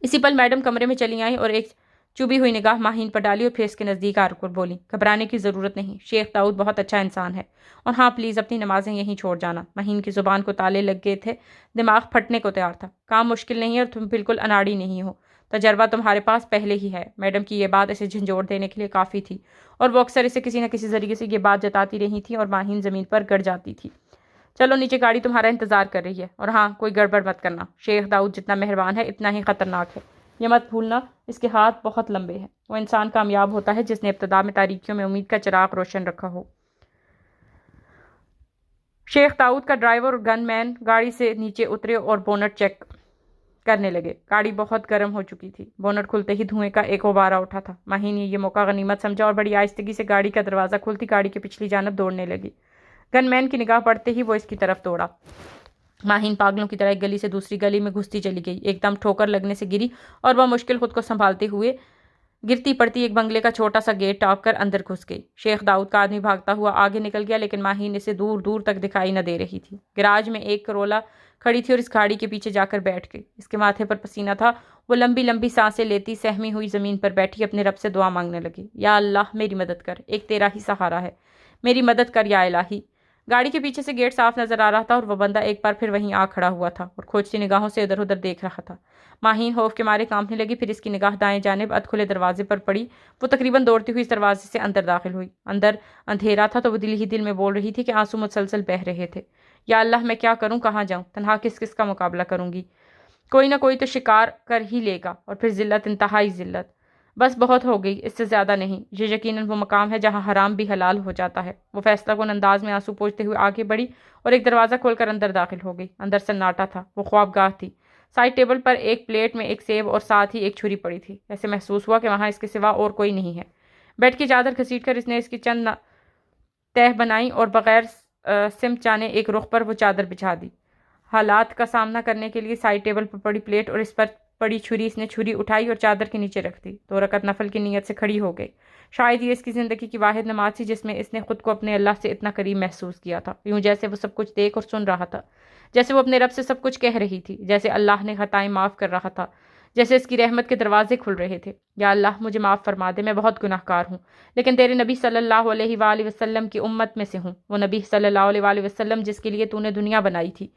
اسی پل میڈم کمرے میں چلی آئیں اور ایک چوبی ہوئی نگاہ ماہین پر ڈالی اور پھر اس کے نزدیک آ کر بولی، گھبرانے کی ضرورت نہیں، شیخ داؤد بہت اچھا انسان ہے، اور ہاں پلیز اپنی نمازیں یہیں چھوڑ جانا۔ ماہین کی زبان کو تالے لگ گئے تھے، دماغ پھٹنے کو تیار تھا۔ کام مشکل نہیں ہے اور تم بالکل اناڑی نہیں ہو، تجربہ تمہارے پاس پہلے ہی ہے۔ میڈم کی یہ بات اسے جھنجھوڑ دینے کے لیے کافی تھی، اور وہ اکثر اسے کسی نہ کسی ذریعے سے یہ بات جتاتی رہی تھی اور ماہین زمین پر گڑ جاتی تھی۔ چلو نیچے، گاڑی تمہارا انتظار کر رہی ہے، اور ہاں کوئی گڑبڑ مت کرنا، شیخ داؤد جتنا مہربان ہے اتنا ہی خطرناک ہے، یہ مت بھولنا اس کے ہاتھ بہت لمبے ہیں۔ وہ انسان کامیاب ہوتا ہے جس نے ابتدا میں تاریکیوں میں امید کا چراغ روشن رکھا ہو۔ شیخ داؤد کا ڈرائیور اور گن مین گاڑی سے نیچے اترے اور بونٹ چیک کرنے لگے۔ گاڑی بہت گرم ہو چکی تھی، بونٹ کھلتے ہی دھوئیں کا ایک غبارہ اٹھا تھا۔ ماہی نے یہ موقع غنیمت سمجھا اور بڑی آہستگی سے گاڑی کا دروازہ کھلتی گاڑی کی پچھلی جانب دوڑنے لگی۔ گن مین کی نگاہ پڑتے ہی وہ اس کی طرف دوڑا۔ ماہین پاگلوں کی طرح ایک گلی سے دوسری گلی میں گھستی چلی گئی، ایک دم ٹھوکر لگنے سے گری اور وہ مشکل خود کو سنبھالتے ہوئے گرتی پڑتی ایک بنگلے کا چھوٹا سا گیٹ ٹاپ کر اندر گھس گئی۔ شیخ داؤد کا آدمی بھاگتا ہوا آگے نکل گیا، لیکن ماہین اسے دور دور تک دکھائی نہ دے رہی تھی۔ گراج میں ایک کرولا کھڑی تھی اور اس گاڑی کے پیچھے جا کر بیٹھ گئی۔ اس کے ماتھے پر پسینہ تھا، وہ لمبی لمبی سانسیں لیتی سہمی ہوئی زمین پر بیٹھی اپنے رب سے دعا مانگنے لگی، یا اللہ میری مدد کر، ایک تیرا ہی سہارا ہے، میری مدد کر یا الہی۔ گاڑی کے پیچھے سے گیٹ صاف نظر آ رہا تھا اور وہ بندہ ایک بار پھر وہیں آ کھڑا ہوا تھا اور کھوجتی نگاہوں سے ادھر ادھر دیکھ رہا تھا۔ ماہین خوف کے مارے کانپنے لگی، پھر اس کی نگاہ دائیں جانب ادھ کھلے دروازے پر پڑی۔ وہ تقریباً دوڑتی ہوئی اس دروازے سے اندر داخل ہوئی۔ اندر اندھیرا تھا تو وہ دل ہی دل میں بول رہی تھی کہ آنسو مسلسل بہہ رہے تھے، یا اللہ میں کیا کروں، کہاں جاؤں، تنہا کس کس کا مقابلہ کروں گی، کوئی نہ کوئی تو شکار کر ہی لے گا، اور پھر ذلت، انتہائی ذلت، بس بہت ہو گئی، اس سے زیادہ نہیں۔ یہ یقیناً وہ مقام ہے جہاں حرام بھی حلال ہو جاتا ہے۔ وہ فیصلہ کن انداز میں آنسو پوچھتے ہوئے آگے بڑھی اور ایک دروازہ کھول کر اندر داخل ہو گئی۔ اندر سناٹا تھا، وہ خوابگاہ تھی۔ سائڈ ٹیبل پر ایک پلیٹ میں ایک سیب اور ساتھ ہی ایک چھری پڑی تھی۔ ایسے محسوس ہوا کہ وہاں اس کے سوا اور کوئی نہیں ہے۔ بیڈ کی چادر گھسیٹ کر اس نے اس کی چند تہ بنائی اور بغیر سمت جانے ایک رخ پر وہ چادر بچھا دی۔ حالات کا سامنا کرنے کے لیے سائڈ ٹیبل پر پڑی پلیٹ اور اس پر پڑی چھری اس نے چھری اٹھائی اور چادر کے نیچے رکھ دی۔ 2 رکعت نفل کی نیت سے کھڑی ہو گئی۔ شاید یہ اس کی زندگی کی واحد نماز تھی جس میں اس نے خود کو اپنے اللہ سے اتنا قریب محسوس کیا تھا، یوں جیسے وہ سب کچھ دیکھ اور سن رہا تھا، جیسے وہ اپنے رب سے سب کچھ کہہ رہی تھی، جیسے اللہ نے خطائیں معاف کر رہا تھا، جیسے اس کی رحمت کے دروازے کھل رہے تھے۔ یا اللہ مجھے معاف فرما دے، میں بہت گناہ کار ہوں، لیکن تیرے نبی صلی اللہ علیہ وآلہ وسلم کی امت میں سے ہوں، وہ نبی صلی اللہ علیہ وآلہ وسلم جس کے لیے تو نے دنیا بنائی تھی۔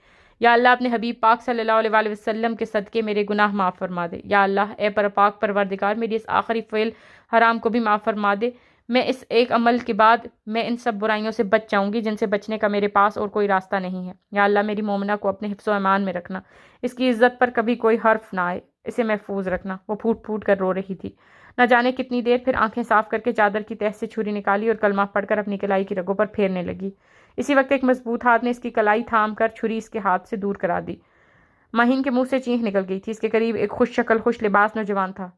یا اللہ اپنے حبیب پاک صلی اللہ علیہ وآلہ وسلم کے صدقے میرے گناہ معاف فرما دے۔ یا اللہ اے پاک پروردگار، میری اس آخری فعل حرام کو بھی معاف فرما دے۔ میں اس ایک عمل کے بعد میں ان سب برائیوں سے بچ جاؤں گی جن سے بچنے کا میرے پاس اور کوئی راستہ نہیں ہے۔ یا اللہ میری مومنہ کو اپنے حفظ و ایمان میں رکھنا، اس کی عزت پر کبھی کوئی حرف نہ آئے، اسے محفوظ رکھنا۔ وہ پھوٹ پھوٹ کر رو رہی تھی، نہ جانے کتنی دیر، پھر آنکھیں صاف کر کے چادر کی تہ سے چھری نکالی اور کلمہ پڑھ کر اپنی کلائی کی رگوں پر پھیرنے لگی۔ اسی وقت ایک مضبوط ہاتھ نے اس کی کلائی تھام کر چھری اس کے ہاتھ سے دور کرا دی۔ ماہین کے منہ سے چینخ نکل گئی تھی۔ اس کے قریب ایک خوش شکل خوش لباس نوجوان تھا۔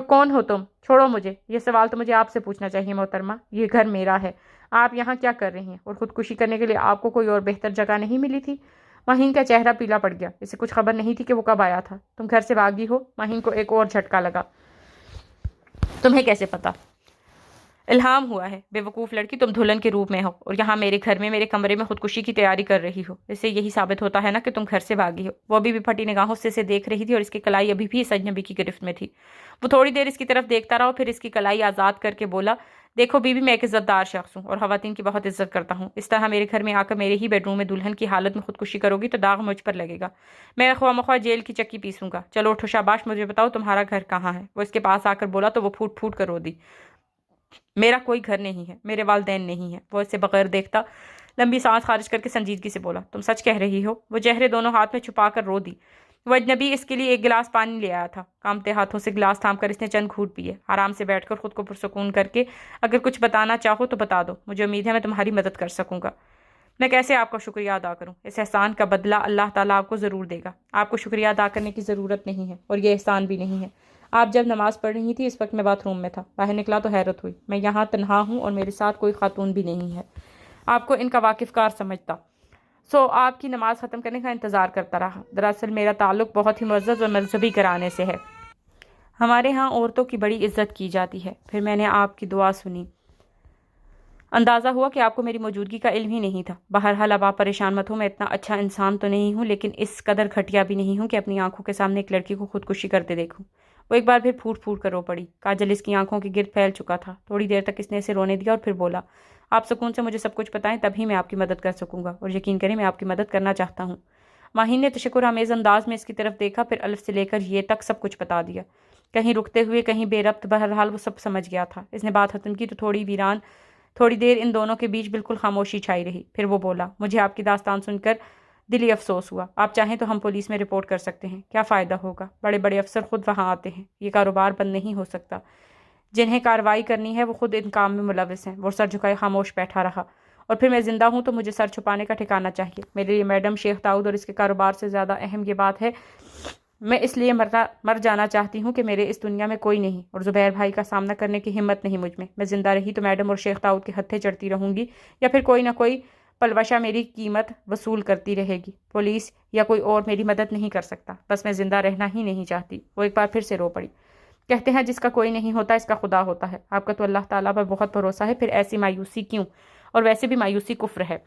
کون ہو تم؟ چھوڑو مجھے، یہ سوال تو مجھے آپ سے پوچھنا چاہیے محترمہ، یہ گھر میرا ہے، آپ یہاں کیا کر رہی ہیں، اور خودکشی کرنے کے لیے آپ کو کوئی اور بہتر جگہ نہیں ملی تھی؟ ماہین کا چہرہ پیلا پڑ گیا، اسے کچھ خبر نہیں تھی کہ وہ کب آیا تھا۔ تم گھر سے بھاگی ہو؟ ماہین کو ایک اور جھٹکا لگا۔ تمہیں کیسے پتا؟ الہام ہوا ہے، بے وقوف لڑکی، تم دلہن کے روپ میں ہو اور یہاں میرے گھر میں میرے کمرے میں خودکشی کی تیاری کر رہی ہو، اس سے یہی ثابت ہوتا ہے نا کہ تم گھر سے بھاگی ہو۔ وہ ابھی بھی پھٹی نگاہوں سے اسے دیکھ رہی تھی اور اس کی کلائی ابھی بھی اس اجنبی کی گرفت میں تھی۔ وہ تھوڑی دیر اس کی طرف دیکھتا رہا، پھر اس کی کلائی آزاد کر کے بولا، دیکھو بی بی، میں ایک عزت دار شخص ہوں اور خواتین کی بہت عزت کرتا ہوں، اس طرح میرے گھر میں آ کر میرے ہی بیڈ روم میں دلہن کی حالت میں خودکشی کرو گی تو داغ مجھ پر لگے گا، میں خواہ مخواہ جیل کی چکی پیسوں گا۔ چلو اٹھو، شاباش، مجھے بتاؤ تمہارا گھر کہاں ہے؟ وہ اس کے پاس آ کر بولا تو وہ پھوٹ پھوٹ کر رو دی، میرا کوئی گھر نہیں ہے، میرے والدین نہیں ہیں۔ وہ اسے بغیر دیکھتا لمبی سانس خارج کر کے سنجیدگی سے بولا، تم سچ کہہ رہی ہو؟ وہ چہرے دونوں ہاتھ میں چھپا کر رو دی۔ وہ اجنبی اس کے لیے ایک گلاس پانی لے آیا تھا، کانپتے ہاتھوں سے گلاس تھام کر اس نے چند گھونٹ پیے۔ آرام سے بیٹھ کر خود کو پرسکون کر کے، اگر کچھ بتانا چاہو تو بتا دو، مجھے امید ہے میں تمہاری مدد کر سکوں گا۔ میں کیسے آپ کا شکریہ ادا کروں؟ اس احسان کا بدلہ اللہ تعالیٰ آپ کو ضرور دے گا، آپ کو شکریہ ادا کرنے کی ضرورت نہیں ہے، اور یہ احسان بھی نہیں ہے۔ آپ جب نماز پڑھ رہی تھی اس وقت میں باتھ روم میں تھا، باہر نکلا تو حیرت ہوئی، میں یہاں تنہا ہوں اور میرے ساتھ کوئی خاتون بھی نہیں ہے، آپ کو ان کا واقف کار سمجھتا، سو آپ کی نماز ختم کرنے کا انتظار کرتا رہا۔ دراصل میرا تعلق بہت ہی معزز اور مذہبی گھرانے سے ہے، ہمارے ہاں عورتوں کی بڑی عزت کی جاتی ہے، پھر میں نے آپ کی دعا سنی۔ اندازہ ہوا کہ آپ کو میری موجودگی کا علم ہی نہیں تھا۔ بہرحال اب آپ پریشان مت ہو، میں اتنا اچھا انسان تو نہیں ہوں، لیکن اس قدر گھٹیا بھی نہیں ہوں کہ اپنی آنکھوں کے سامنے ایک لڑکی کو خودکشی کرتے دیکھوں۔ وہ ایک بار پھر پھوٹ پھوٹ کر رو پڑی۔ کاجل اس کی آنکھوں کے گرد پھیل چکا تھا۔ تھوڑی دیر تک اس نے اسے رونے دیا اور پھر بولا، آپ سکون سے مجھے سب کچھ بتائیں، تبھی میں آپ کی مدد کر سکوں گا، اور یقین کریں میں آپ کی مدد کرنا چاہتا ہوں۔ ماہین نے تشکر آمیز انداز میں اس کی طرف دیکھا، پھر الف سے لے کر یہ تک سب کچھ بتا دیا، کہیں رکتے ہوئے کہیں بے ربط۔ بہرحال وہ سب سمجھ گیا تھا۔ اس نے بات ختم کی تو تھوڑی دیر ان دونوں کے بیچ بالکل خاموشی چھائی رہی۔ پھر وہ بولا، مجھے آپ کی داستان سن کر دلی افسوس ہوا۔ آپ چاہیں تو ہم پولیس میں رپورٹ کر سکتے ہیں۔ کیا فائدہ ہوگا؟ بڑے بڑے افسر خود وہاں آتے ہیں، یہ کاروبار بند نہیں ہو سکتا۔ جنہیں کارروائی کرنی ہے وہ خود ان کام میں ملوث ہیں۔ وہ سر جھکائے خاموش بیٹھا رہا۔ اور پھر میں زندہ ہوں تو مجھے سر چھپانے کا ٹھکانہ چاہیے۔ میرے لیے میڈم شیخ داؤد اور اس کے کاروبار سے زیادہ اہم یہ بات ہے، میں اس لیے مر جانا چاہتی ہوں کہ میرے اس دنیا میں کوئی نہیں، اور زبیر بھائی کا سامنا کرنے کی ہمت نہیں مجھ میں۔ میں زندہ رہی تو میڈم اور شیخ داؤد کے ہتھے چڑھتی رہوں گی، یا پھر کوئی نہ کوئی پلوشا میری قیمت وصول کرتی رہے گی۔ پولیس یا کوئی اور میری مدد نہیں کر سکتا۔ بس میں زندہ رہنا ہی نہیں چاہتی۔ وہ ایک بار پھر سے رو پڑی۔ کہتے ہیں جس کا کوئی نہیں ہوتا اس کا خدا ہوتا ہے۔ آپ کا تو اللہ تعالیٰ پر بہت بھروسہ ہے، پھر ایسی مایوسی کیوں؟ اور ویسے بھی مایوسی کفر ہے۔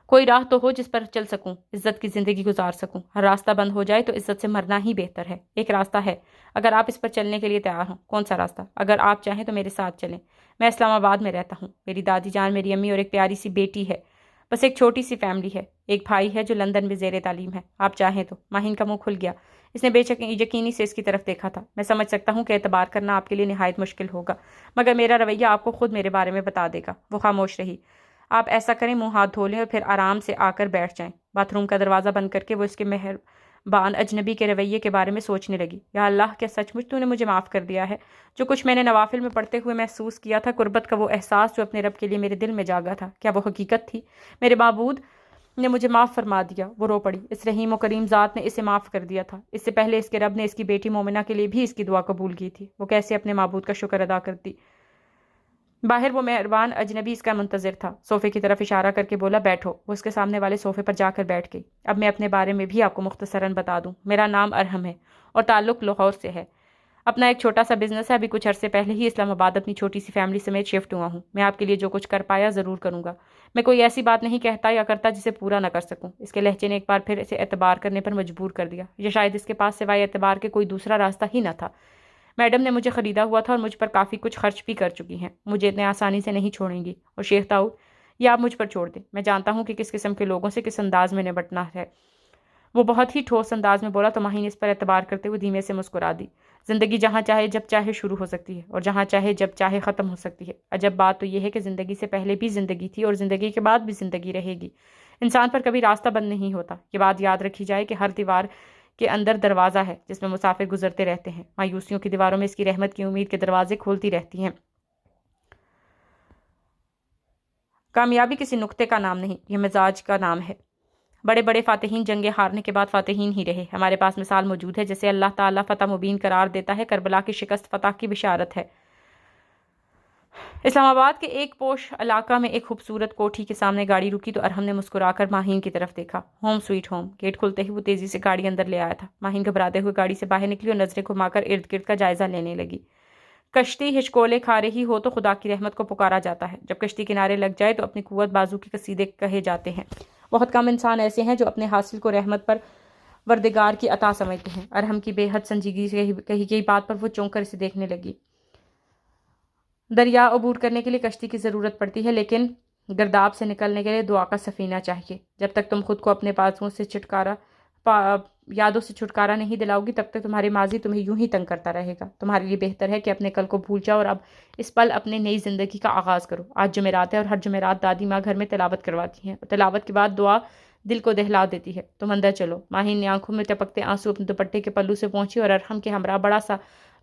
کوئی راہ تو ہو جس پر چل سکوں، عزت کی زندگی گزار سکوں۔ ہر راستہ بند ہو جائے تو عزت سے مرنا ہی بہتر ہے۔ ایک راستہ ہے، اگر آپ اس پر چلنے کے لیے تیار ہوں۔ کون سا راستہ؟ اگر آپ چاہیں تو میرے ساتھ چلیں۔ میں اسلام آباد میں رہتا ہوں۔ میری دادی جان، میری امی اور ایک پیاری سی بیٹی ہے۔ بس ایک چھوٹی سی فیملی ہے۔ ایک بھائی ہے جو لندن میں زیر تعلیم ہے۔ آپ چاہیں تو۔ ماہین کا منہ کھل گیا۔ اس نے بے یقینی سے اس کی طرف دیکھا تھا۔ میں سمجھ سکتا ہوں کہ اعتبار کرنا آپ کے لیے نہایت مشکل ہوگا، مگر میرا رویہ آپ کو خود میرے بارے میں بتا دے گا۔ وہ خاموش رہی۔ آپ ایسا کریں، منہ ہاتھ دھو لیں اور پھر آرام سے آ کر بیٹھ جائیں۔ باتھ روم کا دروازہ بند کر کے وہ اس کے مہربان اجنبی کے رویے کے بارے میں سوچنے لگی۔ یا اللہ، کیا سچ مچ تو نے مجھے معاف کر دیا ہے؟ جو کچھ میں نے نوافل میں پڑھتے ہوئے محسوس کیا تھا، قربت کا وہ احساس جو اپنے رب کے لیے میرے دل میں جاگا تھا، کیا وہ حقیقت تھی؟ میرے معبود نے مجھے معاف فرما دیا۔ وہ رو پڑی۔ اس رحیم و کریم ذات نے اسے معاف کر دیا تھا۔ اس سے پہلے اس کے رب نے اس کی بیٹی مومنہ کے لیے بھی اس کی دعا قبول کی تھی۔ وہ کیسے اپنے معبود کا شکر ادا کرتی؟ باہر وہ مہربان اجنبی اس کا منتظر تھا۔ صوفے کی طرف اشارہ کر کے بولا، بیٹھو۔ وہ اس کے سامنے والے صوفے پر جا کر بیٹھ گئی۔ اب میں اپنے بارے میں بھی آپ کو مختصراً بتا دوں۔ میرا نام ارحم ہے اور تعلق لاہور سے ہے۔ اپنا ایک چھوٹا سا بزنس ہے۔ ابھی کچھ عرصے پہلے ہی اسلام آباد اپنی چھوٹی سی فیملی سمیت شفٹ ہوا ہوں۔ میں آپ کے لیے جو کچھ کر پایا ضرور کروں گا۔ میں کوئی ایسی بات نہیں کہتا یا کرتا جسے پورا نہ کر سکوں۔ اس کے لہجے نے ایک بار پھر اسے اعتبار کرنے پر مجبور کر دیا، یا شاید اس کے پاس سوائے اعتبار کے کوئی دوسرا راستہ ہی نہ تھا۔ میڈم نے مجھے خریدا ہوا تھا اور مجھ پر کافی کچھ خرچ بھی کر چکی ہیں۔ مجھے اتنے آسانی سے نہیں چھوڑیں گی۔ اور شیخ داؤد، یہ آپ مجھ پر چھوڑ دیں۔ میں جانتا ہوں کہ کس قسم کے لوگوں سے کس انداز میں نپٹنا ہے۔ وہ بہت ہی ٹھوس انداز میں بولا تو ماہین اس پر اعتبار کرتے ہوئے دھیمے سے مسکرا دی۔ زندگی جہاں چاہے جب چاہے شروع ہو سکتی ہے، اور جہاں چاہے جب چاہے ختم ہو سکتی ہے۔ عجب بات تو یہ ہے کہ زندگی سے پہلے بھی زندگی تھی اور زندگی کے بعد بھی زندگی رہے گی۔ انسان پر کبھی راستہ بند نہیں ہوتا۔ یہ بات یاد رکھی جائے کہ ہر دیوار کے اندر دروازہ ہے جس میں مسافر گزرتے رہتے ہیں۔ مایوسیوں کی دیواروں میں اس کی رحمت کی امید کے دروازے کھولتی رہتی ہیں۔ کامیابی کسی نقطے کا نام نہیں، یہ مزاج کا نام ہے۔ بڑے بڑے فاتحین جنگیں ہارنے کے بعد فاتحین ہی رہے۔ ہمارے پاس مثال موجود ہے جسے اللہ تعالیٰ فتح مبین قرار دیتا ہے۔ کربلا کی شکست فتح کی بشارت ہے۔ اسلام آباد کے ایک پوش علاقہ میں ایک خوبصورت کوٹھی کے سامنے گاڑی رکی تو ارحم نے مسکرا کر ماہین کی طرف دیکھا۔ Home sweet home. گیٹ کھلتے ہی وہ تیزی سے گاڑی اندر لے آیا تھا۔ ماہین گھبراتے ہوئے گاڑی سے باہر نکلی اور نظریں گھما کر ارد گرد کا جائزہ لینے لگی۔ کشتی ہچکولے کھا رہی ہو تو خدا کی رحمت کو پکارا جاتا ہے۔ جب کشتی کنارے لگ جائے تو اپنی قوت بازو کے قصیدے کہے جاتے ہیں۔ بہت کم انسان ایسے ہیں جو اپنے حاصل کو رحمت پر وردگار کی عطا سمجھتے ہیں۔ ارحم کی بے حد سنجیدگی سے کہی گئی بات پر وہ چونک کر اسے دیکھنے لگی۔ دریا عبور کرنے کے لیے کشتی کی ضرورت پڑتی ہے، لیکن گرداب سے نکلنے کے لیے دعا کا سفینہ چاہیے۔ جب تک تم خود کو اپنے یادوں سے چھٹکارا نہیں دلاؤ گی، تب تک تمہارے ماضی تمہیں یوں ہی تنگ کرتا رہے گا۔ تمہارے لیے بہتر ہے کہ اپنے کل کو بھول جاؤ اور اب اس پل اپنے نئی زندگی کا آغاز کرو۔ آج جمعرات ہے اور ہر جمعرات دادی ماں گھر میں تلاوت کرواتی ہیں، اور تلاوت کے بعد دعا دل کو دہلا دیتی ہے۔ تم اندر چلو۔ ماہین نے آنکھوں میں ٹپکتے آنسو اپنے دوپٹے کے پلو سے پہنچی اور ارحم کے ہمراہ بڑا سا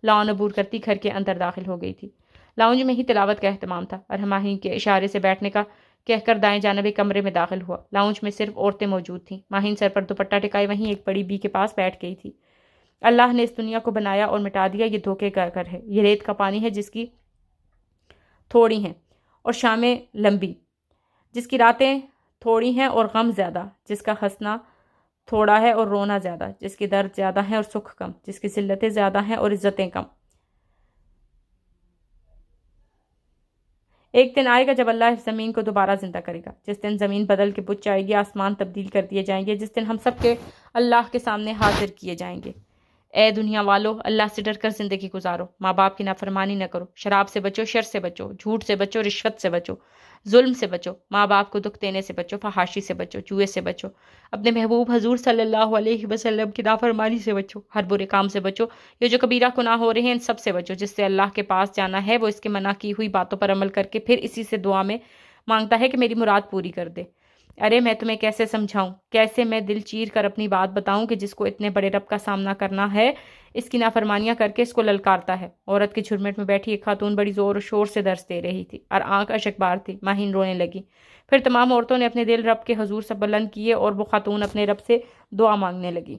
لان عبور کرتی گھر کے اندر داخل ہو گئی تھی۔ لاؤنج میں ہی تلاوت کا اہتمام تھا۔ ارحم ماہین کے اشارے سے بیٹھنے کا کہہ کر دائیں جانب ایک کمرے میں داخل ہوا۔ لاؤنج میں صرف عورتیں موجود تھیں۔ ماہین سر پر دوپٹہ ٹکائے وہیں ایک بڑی بی کے پاس بیٹھ گئی تھی۔ اللہ نے اس دنیا کو بنایا اور مٹا دیا، یہ دھوکے کا گھر ہے۔ یہ ریت کا پانی ہے جس کی تھوڑی ہیں اور شامیں لمبی، جس کی راتیں تھوڑی ہیں اور غم زیادہ، جس کا ہنسنا تھوڑا ہے اور رونا زیادہ، جس کی درد زیادہ ہیں اور سکھ کم، جس کی ذلتیں زیادہ ہیں اور عزتیں کم۔ ایک دن آئے گا جب اللہ اس زمین کو دوبارہ زندہ کرے گا، جس دن زمین بدل کے بجھ جائے گی، آسمان تبدیل کر دیے جائیں گے، جس دن ہم سب کے اللہ کے سامنے حاضر کیے جائیں گے۔ اے دنیا والو، اللہ سے ڈر کر زندگی گزارو، ماں باپ کی نافرمانی نہ کرو، شراب سے بچو، شر سے بچو، جھوٹ سے بچو، رشوت سے بچو، ظلم سے بچو، ماں باپ کو دکھ دینے سے بچو، فحاشی سے بچو، جوئے سے بچو، اپنے محبوب حضور صلی اللہ علیہ وسلم کی نافرمانی سے بچو، ہر برے کام سے بچو، یہ جو کبیرہ گناہ ہو رہے ہیں ان سب سے بچو۔ جس سے اللہ کے پاس جانا ہے وہ اس کے منع کی ہوئی باتوں پر عمل کر کے پھر اسی سے دعا میں مانگتا ہے کہ میری مراد پوری کر دے۔ ارے میں تمہیں کیسے سمجھاؤں، کیسے میں دل چیر کر اپنی بات بتاؤں کہ جس کو اتنے بڑے رب کا سامنا کرنا ہے اس کی نافرمانیاں کر کے اس کو للکارتا ہے۔ عورت کے جھرمٹ میں بیٹھی ایک خاتون بڑی زور و شور سے درس دے رہی تھی اور آنکھ اشک بار تھی۔ ماہین رونے لگی۔ پھر تمام عورتوں نے اپنے دل رب کے حضور سے بلند کیے اور وہ خاتون اپنے رب سے دعا مانگنے لگی۔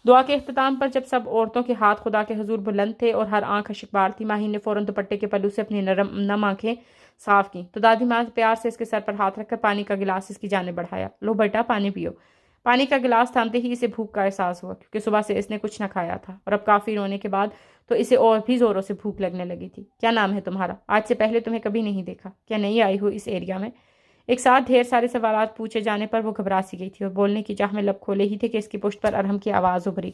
دعا کے اختتام پر جب سب عورتوں کے ہاتھ خدا کے حضور بلند تھے اور ہر آنکھ اشک بار تھی، ماہین نے فوراً دوپٹے کے پلو سے اپنی نم آنکھیں صاف کیں تو دادی ماں پیار سے اس کے سر پر ہاتھ رکھ کر پانی کا گلاس اس کی جانب بڑھایا۔ لو بیٹا پانی پیو۔ پانی کا گلاس تھامتے ہی اسے بھوک کا احساس ہوا، کیونکہ صبح سے اس نے کچھ نہ کھایا تھا اور اب کافی رونے کے بعد تو اسے اور بھی زوروں سے بھوک لگنے لگی تھی۔ کیا نام ہے تمہارا؟ آج سے پہلے تمہیں کبھی نہیں دیکھا۔ کیا نہیں آئی ہو اس ایریا میں؟ ایک ساتھ ڈھیر سارے سوالات پوچھے جانے پر وہ گھبرا سی گئی تھی اور بولنے کی چاہ میں لب کھولے ہی تھے کہ اس کی پشت پر ارہم کی آواز ابھری۔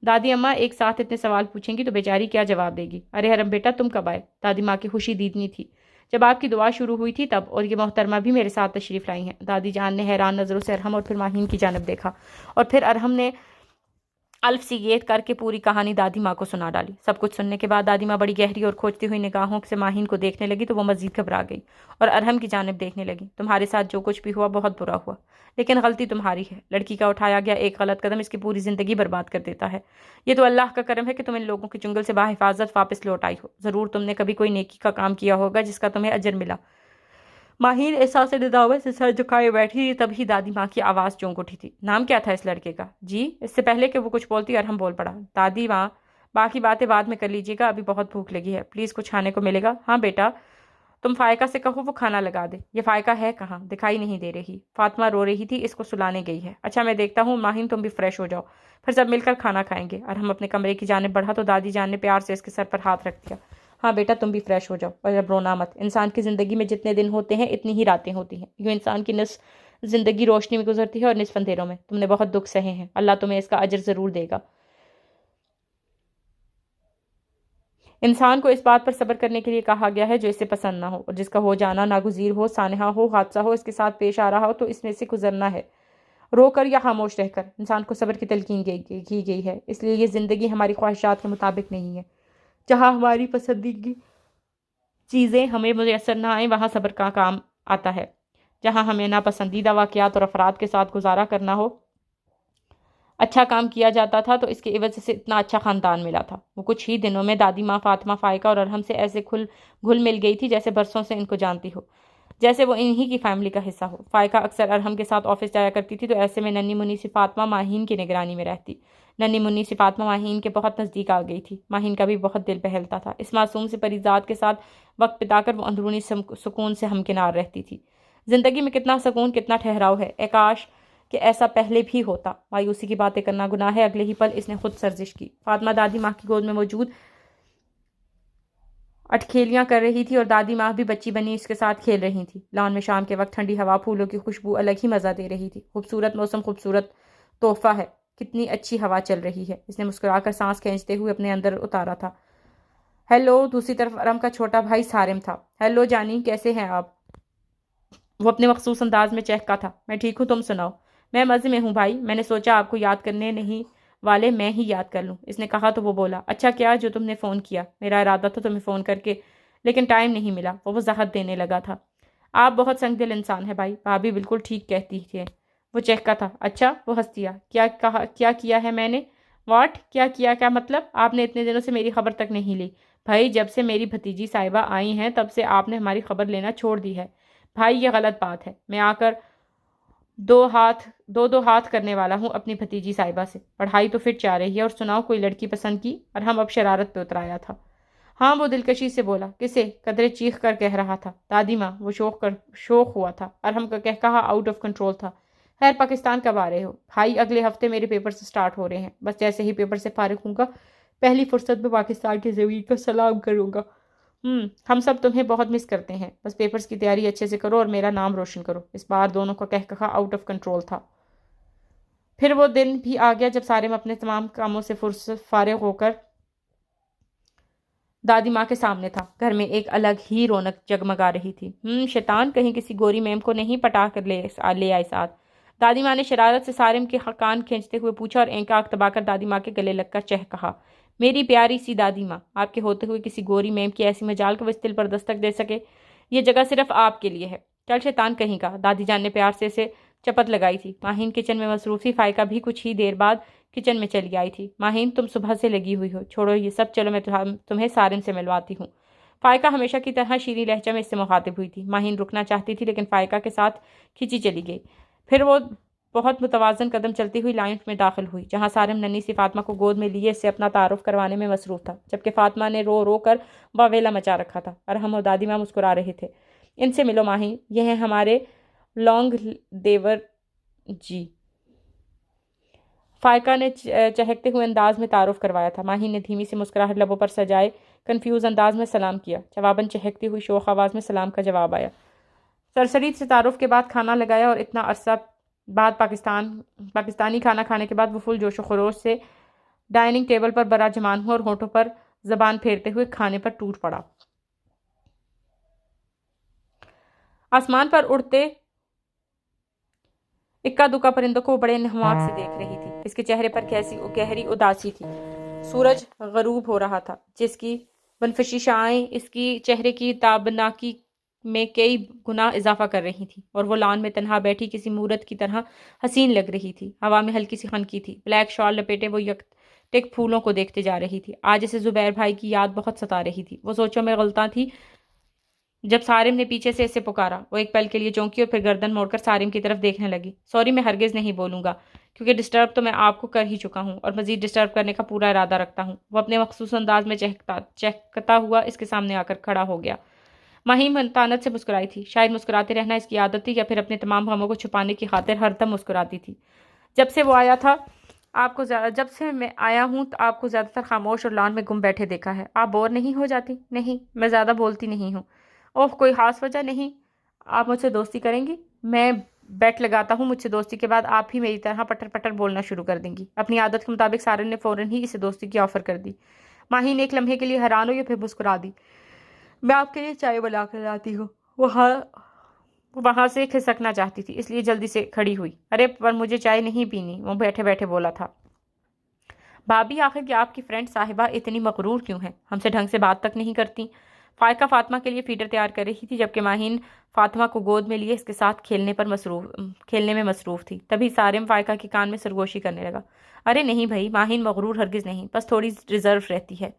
دادی اماں ایک ساتھ اتنے سوال پوچھیں گی تو بیچاری کیا جواب دے گی؟ ارے ارہم بیٹا تم کب آئے؟ دادی ماں کی خوشی دیدنی تھی جب آپ کی دعا شروع ہوئی تھی تب، اور یہ محترمہ بھی میرے ساتھ تشریف لائی ہیں۔ دادی جان نے حیران نظروں سے ارہم اور پھر ماہین کی جانب دیکھا اور پھر ارہم نے الف سیگیت کر کے پوری کہانی دادی ماں کو سنا ڈالی۔ سب کچھ سننے کے بعد دادی ماں بڑی گہری اور کھوجتی ہوئی نگاہوں سے ماہین کو دیکھنے لگی تو وہ مزید گھبرا گئی اور ارہم کی جانب دیکھنے لگی۔ تمہارے ساتھ جو کچھ بھی ہوا بہت برا ہوا، لیکن غلطی تمہاری ہے۔ لڑکی کا اٹھایا گیا ایک غلط قدم اس کی پوری زندگی برباد کر دیتا ہے۔ یہ تو اللہ کا کرم ہے کہ تم ان لوگوں کے چنگل سے باحفاظت واپس لوٹ آئی ہو۔ ضرور تم نے کبھی کوئی نیکی کا کام کیا ہوگا جس کا تمہیں اجر ملا۔ ماہین احساس ندامت سے سر جھکائے بیٹھی تھی، تبھی دادی ماں کی آواز چونک اٹھی تھی۔ نام کیا تھا اس لڑکے کا؟ جی؟ اس سے پہلے کہ وہ کچھ بولتی ارہم بول پڑا۔ دادی ماں باقی باتیں بعد میں کر لیجیے گا، ابھی بہت بھوک لگی ہے، پلیز کچھ کھانے کو ملے گا؟ ہاں بیٹا، تم فائقہ سے کہو وہ کھانا لگا دے۔ یہ فائقہ ہے کہاں؟ دکھائی نہیں دے رہی۔ فاطمہ رو رہی تھی، اس کو سلانے گئی ہے۔ اچھا میں دیکھتا ہوں۔ ماہین تم بھی فریش ہو جاؤ، پھر سب مل کر کھانا کھائیں گے۔ ارہم اپنے کمرے کی جانب بڑھا تو دادی جان نے پیار سے اس کے سر پر ہاتھ رکھ دیا۔ ہاں بیٹا تم بھی فریش ہو جاؤ، اور اب رونا مت۔ انسان کی زندگی میں جتنے دن ہوتے ہیں اتنی ہی راتیں ہوتی ہیں۔ یوں انسان کی نصف زندگی روشنی میں گزرتی ہے اور نصف اندھیروں میں۔ تم نے بہت دکھ سہے ہیں، اللہ تمہیں اس کا اجر ضرور دے گا۔ انسان کو اس بات پر صبر کرنے کے لیے کہا گیا ہے جو اسے پسند نہ ہو، اور جس کا ہو جانا ناگزیر ہو، سانحہ ہو، حادثہ ہو اس کے ساتھ پیش آ رہا ہو تو اس میں سے گزرنا ہے، رو کر یا خاموش رہ کر۔ انسان کو صبر کی تلقین کی گئی ہے، اس لیے یہ زندگی ہماری خواہشات کے مطابق نہیں ہے۔ جہاں ہماری پسندیدگی چیزیں ہمیں میسر نہ آئیں وہاں صبر کا کام آتا ہے۔ جہاں ہمیں ناپسندیدہ واقعات اور افراد کے ساتھ گزارا کرنا ہو، اچھا کام کیا جاتا تھا تو اس کے عوض سے اتنا اچھا خاندان ملا تھا۔ وہ کچھ ہی دنوں میں دادی ماں فاطمہ، فائقہ اور ارہم سے ایسے گھل مل گئی تھی جیسے برسوں سے ان کو جانتی ہو، جیسے وہ انہی کی فیملی کا حصہ ہو۔ فائقہ اکثر ارہم کے ساتھ آفس جایا کرتی تھی تو ایسے میں ننھی منی سی فاطمہ ماہین کی نگرانی میں رہتی۔ ننھی منی سی فاطمہ ماہین کے بہت نزدیک آ گئی تھی۔ ماہین کا بھی بہت دل بہلتا تھا۔ اس معصوم سے پری ذات کے ساتھ وقت بتا کر وہ اندرونی سکون سے ہمکنار رہتی تھی۔ زندگی میں کتنا سکون، کتنا ٹھہراؤ ہے، اے کاش کہ ایسا پہلے بھی ہوتا۔ مایوسی کی باتیں کرنا گناہ ہے۔ اگلے ہی پل اس نے خود سرزش کی۔ فاطمہ دادی ماں کی گود میں موجود اٹکھیلیاں کر رہی تھی اور دادی ماں بھی بچی بنی اس کے ساتھ کھیل رہی تھی۔ لان میں شام کے وقت ٹھنڈی ہوا، پھولوں کی خوشبو الگ ہی مزہ دے رہی تھی۔ خوبصورت موسم، خوبصورت تحفہ ہے، کتنی اچھی ہوا چل رہی ہے۔ اس نے مسکرا کر سانس کھینچتے ہوئے اپنے اندر اتارا تھا۔ ہیلو، دوسری طرف ارم کا چھوٹا بھائی سارم تھا۔ ہیلو جانی، کیسے ہیں آپ؟ وہ اپنے مخصوص انداز میں چہکا تھا۔ میں ٹھیک ہوں، تم سناؤ؟ میں مزے میں ہوں بھائی، میں نے سوچا آپ کو یاد کرنے نہیں والے میں ہی یاد کر لوں۔ اس نے کہا تو وہ بولا، اچھا کیا جو تم نے فون کیا، میرا ارادہ تھا تمہیں فون کر کے، لیکن ٹائم نہیں ملا۔ وہ وضاحت دینے لگا تھا۔ آپ بہت سنگ دل انسان ہیں بھائی، بھابھی بالکل ٹھیک کہتی تھی۔ وہ چہکا تھا۔ اچھا، وہ ہنس دیا۔ کیا کیا ہے میں نے؟ واٹ؟ کیا مطلب؟ آپ نے اتنے دنوں سے میری خبر تک نہیں لی بھائی۔ جب سے میری بھتیجی صاحبہ آئی ہیں تب سے آپ نے ہماری خبر لینا چھوڑ دی ہے بھائی، یہ غلط بات ہے۔ میں آ کر دو ہاتھ کرنے والا ہوں اپنی بھتیجی صاحبہ سے۔ پڑھائی تو فٹ جا رہی ہے، اور سناؤ کوئی لڑکی پسند کی؟ اور ہم اب شرارت پہ اترایا تھا۔ ہاں، وہ دلکشی سے بولا۔ کسے؟ قدرے چیخ کر کہہ رہا تھا۔ دادی ماں، وہ شوق ہوا تھا۔ ارہم کا کہا آؤٹ آف کنٹرول تھا۔ خیر، پاکستان کب آ رہے ہو؟ بھائی اگلے ہفتے میرے پیپر سے سٹارٹ ہو رہے ہیں، بس جیسے ہی پیپر سے فارغ ہوں گا پہلی فرصت میں پاکستان کی زمین کو سلام کروں گا۔ ہم سب تمہیں بہت مس کرتے ہیں، بس پیپرز کی تیاری اچھے سے کرو اور میرا نام روشن کرو۔ اس بار دونوں کا کہا آؤٹ آف کنٹرول تھا۔ پھر وہ دن بھی آ گیا جب سارم اپنے تمام کاموں سے فارغ ہو کر دادی ماں کے سامنے تھا۔ گھر میں ایک الگ ہی رونق جگمگا رہی تھی۔ شیطان کہیں کسی گوری میم کو نہیں پٹا کر لے آئے ساتھ۔ دادی ماں نے شرارت سے سارم کے کان کھینچتے ہوئے پوچھا اور اینک آنکھ دبا کر دادی ماں کے گلے لگ کر کہا، میری پیاری سی دادی ماں، آپ کے ہوتے ہوئے کسی گوری میم کی ایسی مجال کو اس دل پر دستک دے سکے؟ یہ جگہ صرف آپ کے لیے ہے۔ چل شیطان کہیں کا، دادی جان نے پیار سے اسے چپت لگائی تھی۔ ماہین کچن میں مصروف تھی۔ فائقہ بھی کچھ ہی دیر بعد کچن میں چلی آئی تھی۔ ماہین تم صبح سے لگی ہوئی ہو، چھوڑو یہ سب، چلو میں تمہیں سارم سے ملواتی ہوں۔ فائقہ ہمیشہ کی طرح شیریں لہجہ میں اس سے مخاطب ہوئی تھی۔ ماہین رکنا چاہتی تھی لیکن فائقہ کے ساتھ کھینچی چلی گئی۔ پھر وہ بہت متوازن قدم چلتی ہوئی لائن میں داخل ہوئی جہاں سارم ننھی سی فاطمہ کو گود میں لیے اس سے اپنا تعارف کروانے میں مصروف تھا، جبکہ فاطمہ نے رو رو کر واویلا مچا رکھا تھا۔ ارحم اور دادی ماں مسکرا رہے تھے۔ ان سے ملو ماہین، یہ ہیں ہمارے لونگ دیور جی، فائقہ نے چہکتے ہوئے انداز میں تعارف کروایا تھا۔ ماہین نے دھیمی سی مسکراہٹ لبوں پر سجائے کنفیوز انداز میں سلام کیا۔ جواباً چہکتی ہوئی شوخ آواز میں سلام کا جواب آیا۔ سرسری سے تعارف کے بعد کھانا لگایا اور اتنا عرصہ بعد پاکستانی کھانا کھانے کے بعد وہ فل جوش و خروش سے ڈائننگ ٹیبل پر براجمان ہوا اور ہونٹوں پر زبان پھیرتے ہوئے کھانے پر ٹوٹ پڑا۔ آسمان پر اڑتے اکا دکا پرندوں کو بڑے انہماک سے دیکھ رہی تھی۔ اس کے چہرے پر کیسی گہری اداسی تھی۔ سورج غروب ہو رہا تھا جس کی بنفشی شعاعیں اس کی چہرے کی تابناکی میں کئی گنا اضافہ کر رہی تھی اور وہ لان میں تنہا بیٹھی کسی مورت کی طرح حسین لگ رہی تھی۔ ہوا میں ہلکی سی خنکی تھی۔ بلیک شال لپیٹے وہ یکٹک پھولوں کو دیکھتے جا رہی تھی۔ آج اسے زبیر بھائی کی یاد بہت ستا رہی تھی۔ وہ سوچوں میں غلطاں تھی جب سارم نے پیچھے سے اسے پکارا۔ وہ ایک پل کے لیے چونکی اور پھر گردن موڑ کر سارم کی طرف دیکھنے لگی۔ سوری، میں ہرگز نہیں بولوں گا کیونکہ ڈسٹرب تو میں آپ کو کر ہی چکا ہوں اور مزید ڈسٹرب کرنے کا پورا ارادہ رکھتا ہوں۔ وہ اپنے مخصوص انداز میں چہکتا ہوا اس کے سامنے آ کر کھڑا ہو گیا۔ ماہین منتانت سے مسکرائی تھی۔ شاید مسکراتے رہنا اس کی عادت تھی یا پھر اپنے تمام غموں کو چھپانے کی خاطر ہر دم مسکراتی تھی۔ جب سے میں آیا ہوں تو آپ کو زیادہ تر خاموش اور لان میں گم بیٹھے دیکھا ہے۔ آپ بور نہیں ہو جاتی؟ نہیں، میں زیادہ بولتی نہیں ہوں۔ اوہ، کوئی خاص وجہ نہیں؟ آپ مجھ سے دوستی کریں گی؟ میں بیٹ لگاتا ہوں مجھ سے دوستی کے بعد آپ بھی میری طرح پٹر پٹر بولنا شروع کر دیں گی۔ اپنی عادت کے مطابق سارن نے فوراً ہی اسے دوستی کی آفر کر دی۔ ماہین ایک لمحے کے لیے حیران ہوئی اور پھر مسکرا دی۔ میں آپ کے لیے چائے بنا کر لاتی ہوں۔ وہ وہاں سے کھسکنا چاہتی تھی اس لیے جلدی سے کھڑی ہوئی۔ ارے پر مجھے چائے نہیں پینی، وہ بیٹھے بیٹھے بولا تھا۔ بھابھی، آخر کہ آپ کی فرینڈ صاحبہ اتنی مغرور کیوں ہیں؟ ہم سے ڈھنگ سے بات تک نہیں کرتی۔ فائقہ فاطمہ کے لیے فیڈر تیار کر رہی تھی جبکہ ماہین فاطمہ کو گود میں لیے اس کے ساتھ کھیلنے میں مصروف تھی۔ تبھی سارم فائقہ کے کان میں سرگوشی کرنے لگا۔ ارے نہیں بھائی، ماہین مغرور ہرگز نہیں، بس تھوڑی ریزرو رہتی ہے۔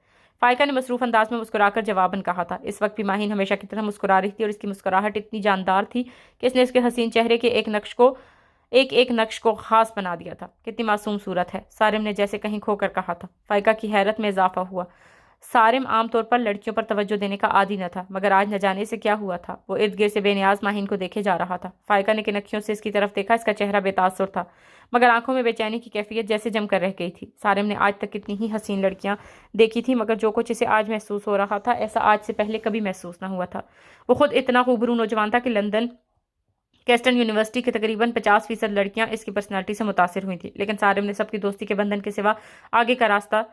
فائقہ نے مصروف انداز میں مسکرا کر جواباً کہا تھا۔ اس وقت بھی ماہین ہمیشہ کی طرح مسکرا رہی تھی اور اس کی مسکراہٹ اتنی جاندار تھی کہ اس نے اس کے حسین چہرے کے ایک نقش کو خاص بنا دیا تھا۔ کتنی معصوم صورت ہے، سارم نے جیسے کہیں کھو کر کہا تھا۔ فائقہ کی حیرت میں اضافہ ہوا۔ سارم عام طور پر لڑکیوں پر توجہ دینے کا عادی نہ تھا، مگر آج نہ جانے سے کیا ہوا تھا، وہ ارد گرد سے بے نیاز ماہین کو دیکھے جا رہا تھا۔ فائقہ نے کنکھیوں سے اس کی طرف دیکھا۔ اس کا چہرہ بے تاثر تھا مگر آنکھوں میں بے چینی کی کیفیت جیسے جم کر رہ گئی تھی۔ سارم نے آج تک کتنی ہی حسین لڑکیاں دیکھی تھی مگر جو کچھ اسے آج محسوس ہو رہا تھا ایسا آج سے پہلے کبھی محسوس نہ ہوا تھا۔ وہ خود اتنا خوبرو نوجوان تھا کہ لندن کیسٹن یونیورسٹی کے تقریباً 50% لڑکیاں اس کی پرسنالٹی سے متاثر ہوئی تھیں، لیکن سارم نے سب کی دوستی کے بندھن کے سوا آگے کا راستہ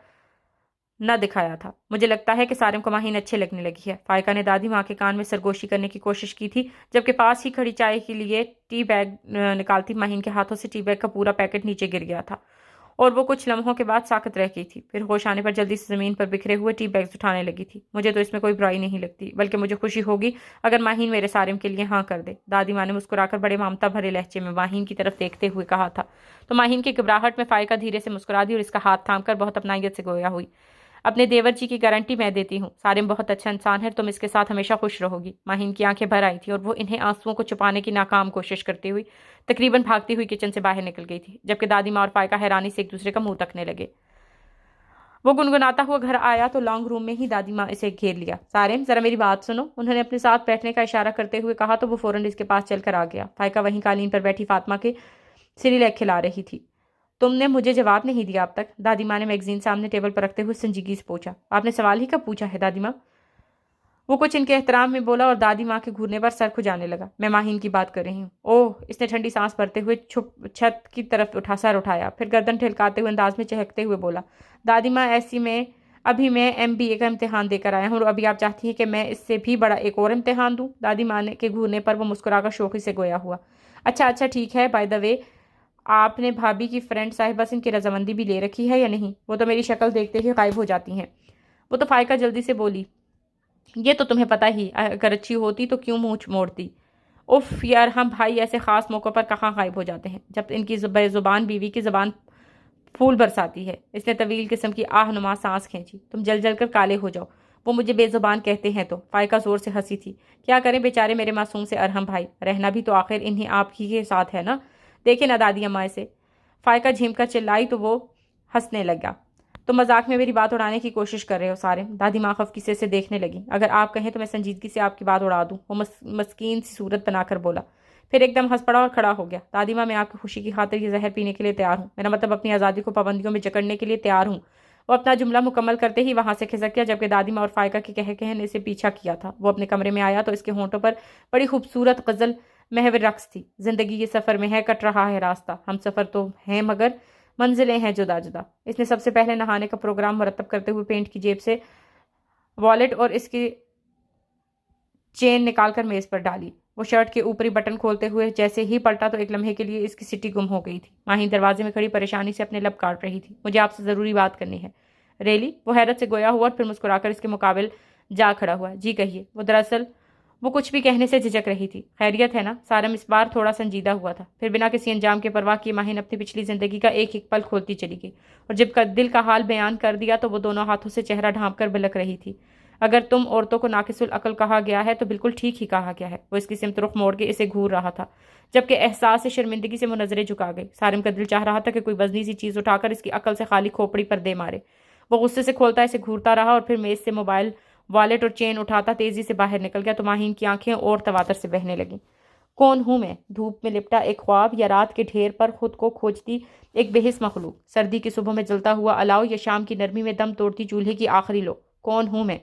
نہ دکھایا تھا۔ مجھے لگتا ہے کہ سارم کو ماہین اچھے لگنے لگی ہے۔ فائقہ نے دادی ماں کے کان میں سرگوشی کرنے کی کوشش کی تھی جبکہ پاس ہی کھڑی چائے کے لیے ٹی بیگ نکالتی ماہین کے ہاتھوں سے ٹی بیگ کا پورا پیکٹ نیچے گر گیا تھا اور وہ کچھ لمحوں کے بعد ساکت رہ گئی تھی۔ پھر ہوش آنے پر جلدی سے زمین پر بکھرے ہوئے ٹی بیگز اٹھانے لگی تھی۔ مجھے تو اس میں کوئی برائی نہیں لگتی، بلکہ مجھے خوشی ہوگی اگر ماہین میرے سارم کے لیے ہاں کر دے۔ دادی ماں نے مسکرا کر بڑے ممتا بھرے لہجے میں ماہین کی طرف دیکھتے ہوئے کہا تھا۔ تو ماہین کی گھبراہٹ میں فائقہ دھیرے سے مسکرا دی اور اس کا ہاتھ تھام کر بہت اپنائیت سے گویا ہوئی۔ اپنے دیور جی کی گارنٹی میں دیتی ہوں، سارم بہت اچھا انسان ہے، تم اس کے ساتھ ہمیشہ خوش رہو گی۔ ماہین کی آنکھیں بھر آئی تھی اور وہ انہیں آنسوؤں کو چھپانے کی ناکام کوشش کرتی ہوئی تقریباً بھاگتی ہوئی کچن سے باہر نکل گئی تھی، جبکہ دادی ماں اور فائقہ حیرانی سے ایک دوسرے کا منہ تکنے لگے۔ وہ گنگناتا ہوا گھر آیا تو لانگ روم میں ہی دادی ماں اسے گھیر لیا۔ سارم، ذرا میری بات سنو، انہوں نے اپنے ساتھ بیٹھنے کا اشارہ کرتے ہوئے کہا تو وہ فوراً اس کے پاس چل کر آ گیا۔ فائقہ وہیں قالین پر بیٹھی فاطمہ کے سیریلیک کھلا رہی تھی۔ تم نے مجھے جواب نہیں دیا اب تک، دادی ماں نے میگزین سامنے ٹیبل پر رکھتے ہوئے سنجیدگی سے پوچھا۔ آپ نے سوال ہی کب پوچھا ہے دادی ماں؟ وہ کچھ ان کے احترام میں بولا اور دادی ماں کے گھورنے پر سر کھجانے لگا۔ میں ماہین کی بات کر رہی ہوں۔ اوہ، اس نے ٹھنڈی سانس بھرتے ہوئے چھت کی طرف سر اٹھایا، پھر گردن ٹھلکاتے ہوئے انداز میں چہکتے ہوئے بولا، دادی ماں ابھی میں MBA کا امتحان دے کر آیا ہوں اور ابھی آپ چاہتی ہیں کہ میں اس سے بھی بڑا ایک اور امتحان دوں؟ دادی ماں کے گھورنے پر وہ مسکرا کر شوخی سے گویا ہوا۔ اچھا ٹھیک ہے، بائی دا وے آپ نے بھابھی کی فرینڈ صاحبہ سے ان کی رضامندی بھی لے رکھی ہے یا نہیں؟ وہ تو میری شکل دیکھتے ہی غائب ہو جاتی ہیں۔ وہ تو فائقہ جلدی سے بولی، یہ تو تمہیں پتہ ہی، اگر اچھی ہوتی تو کیوں منہ موڑتی؟ اف یار، ہم بھائی ایسے خاص موقع پر کہاں غائب ہو جاتے ہیں جب ان کی بے زبان بیوی کی زبان پھول برساتی ہے۔ اس نے طویل قسم کی آہ نما سانس کھینچی۔ تم جل جل کر کالے ہو جاؤ، وہ مجھے بے زبان کہتے ہیں تو؟ فائقہ زور سے ہنسی تھی۔ کیا کریں بیچارے میرے معصوم سے ارحم بھائی، رہنا بھی تو آخر انہیں آپ ہی کے ساتھ ہے نا۔ دیکھیں نا دادی اماں سے۔ فائقہ جھیم کر چلائی تو وہ ہنسنے لگا۔ تم مذاق میں میری بات اڑانے کی کوشش کر رہے ہو سارم۔ دادی ماں خفقی سے دیکھنے لگی۔ اگر آپ کہیں تو میں سنجیدگی سے آپ کی بات اڑا دوں، وہ مسکین سی صورت بنا کر بولا، پھر ایک دم ہنس پڑا اور کھڑا ہو گیا۔ دادی ماں، میں آپ کی خوشی کی خاطر یہ زہر پینے کے لیے تیار ہوں، میرا مطلب اپنی آزادی کو پابندیوں میں جکڑنے کے لیے تیار ہوں۔ وہ اپنا جملہ مکمل کرتے ہی وہاں سے کھسک گیا، جبکہ دادی ماں اور فائقہ کے کہنے سے پیچھا کیا تھا۔ وہ اپنے کمرے میں آیا تو اس کے ہونٹوں پر بڑی خوبصورت غزل محور رقص تھی۔ زندگی یہ سفر میں ہے، کٹ رہا ہے راستہ، ہم سفر تو ہیں مگر منزلیں ہیں جدا جدا۔ اس نے سب سے پہلے نہانے کا پروگرام مرتب کرتے ہوئے پینٹ کی جیب سے والیٹ اور اس کی چین نکال کر میز پر ڈالی۔ وہ شرٹ کے اوپری بٹن کھولتے ہوئے جیسے ہی پلٹا تو ایک لمحے کے لیے اس کی سٹی گم ہو گئی تھی۔ ماہی دروازے میں کھڑی پریشانی سے اپنے لب کاٹ رہی تھی۔ مجھے آپ سے ضروری بات کرنی ہے۔ ریلی؟ وہ حیرت سے گویا ہوا اور پھر مسکرا کر اس کے مقابل جا کھڑا ہوا۔ جی کہیے۔ دراصل وہ کچھ بھی کہنے سے جھجک رہی تھی۔ خیریت ہے نا؟ سارم اس بار تھوڑا سنجیدہ ہوا تھا۔ پھر بنا کسی انجام کے پرواہ کیے ماہین اپنی پچھلی زندگی کا ایک ایک پل کھولتی چلی گئی اور جب دل کا حال بیان کر دیا تو وہ دونوں ہاتھوں سے چہرہ ڈھانپ کر بلک رہی تھی۔ اگر تم عورتوں کو ناقص العقل کہا گیا ہے تو بالکل ٹھیک ہی کہا گیا ہے۔ وہ اس کی سمت رخ موڑ کے اسے گھور رہا تھا، جبکہ احساس سے شرمندگی سے وہ نظریں جھکا گئی۔ سارم کا دل چاہ رہا تھا کہ کوئی وزنی سی چیز اٹھا کر اس کی عقل سے خالی کھوپڑی پر دے مارے۔ وہ غصے سے کھولتا اسے گھورتا رہا اور پھر میز سے موبائل، والیٹ اور چین اٹھاتا تیزی سے باہر نکل گیا تو ماہین کی آنکھیں اور تواتر سے بہنے لگیں۔ کون ہوں میں؟ دھوپ میں لپٹا ایک خواب یا رات کے ڈھیر پر خود کو کھوجتی ایک بے حس مخلوق؟ سردی کی صبح میں جلتا ہوا الاؤ یا شام کی نرمی میں دم توڑتی چولہے کی آخری لو؟ کون ہوں میں؟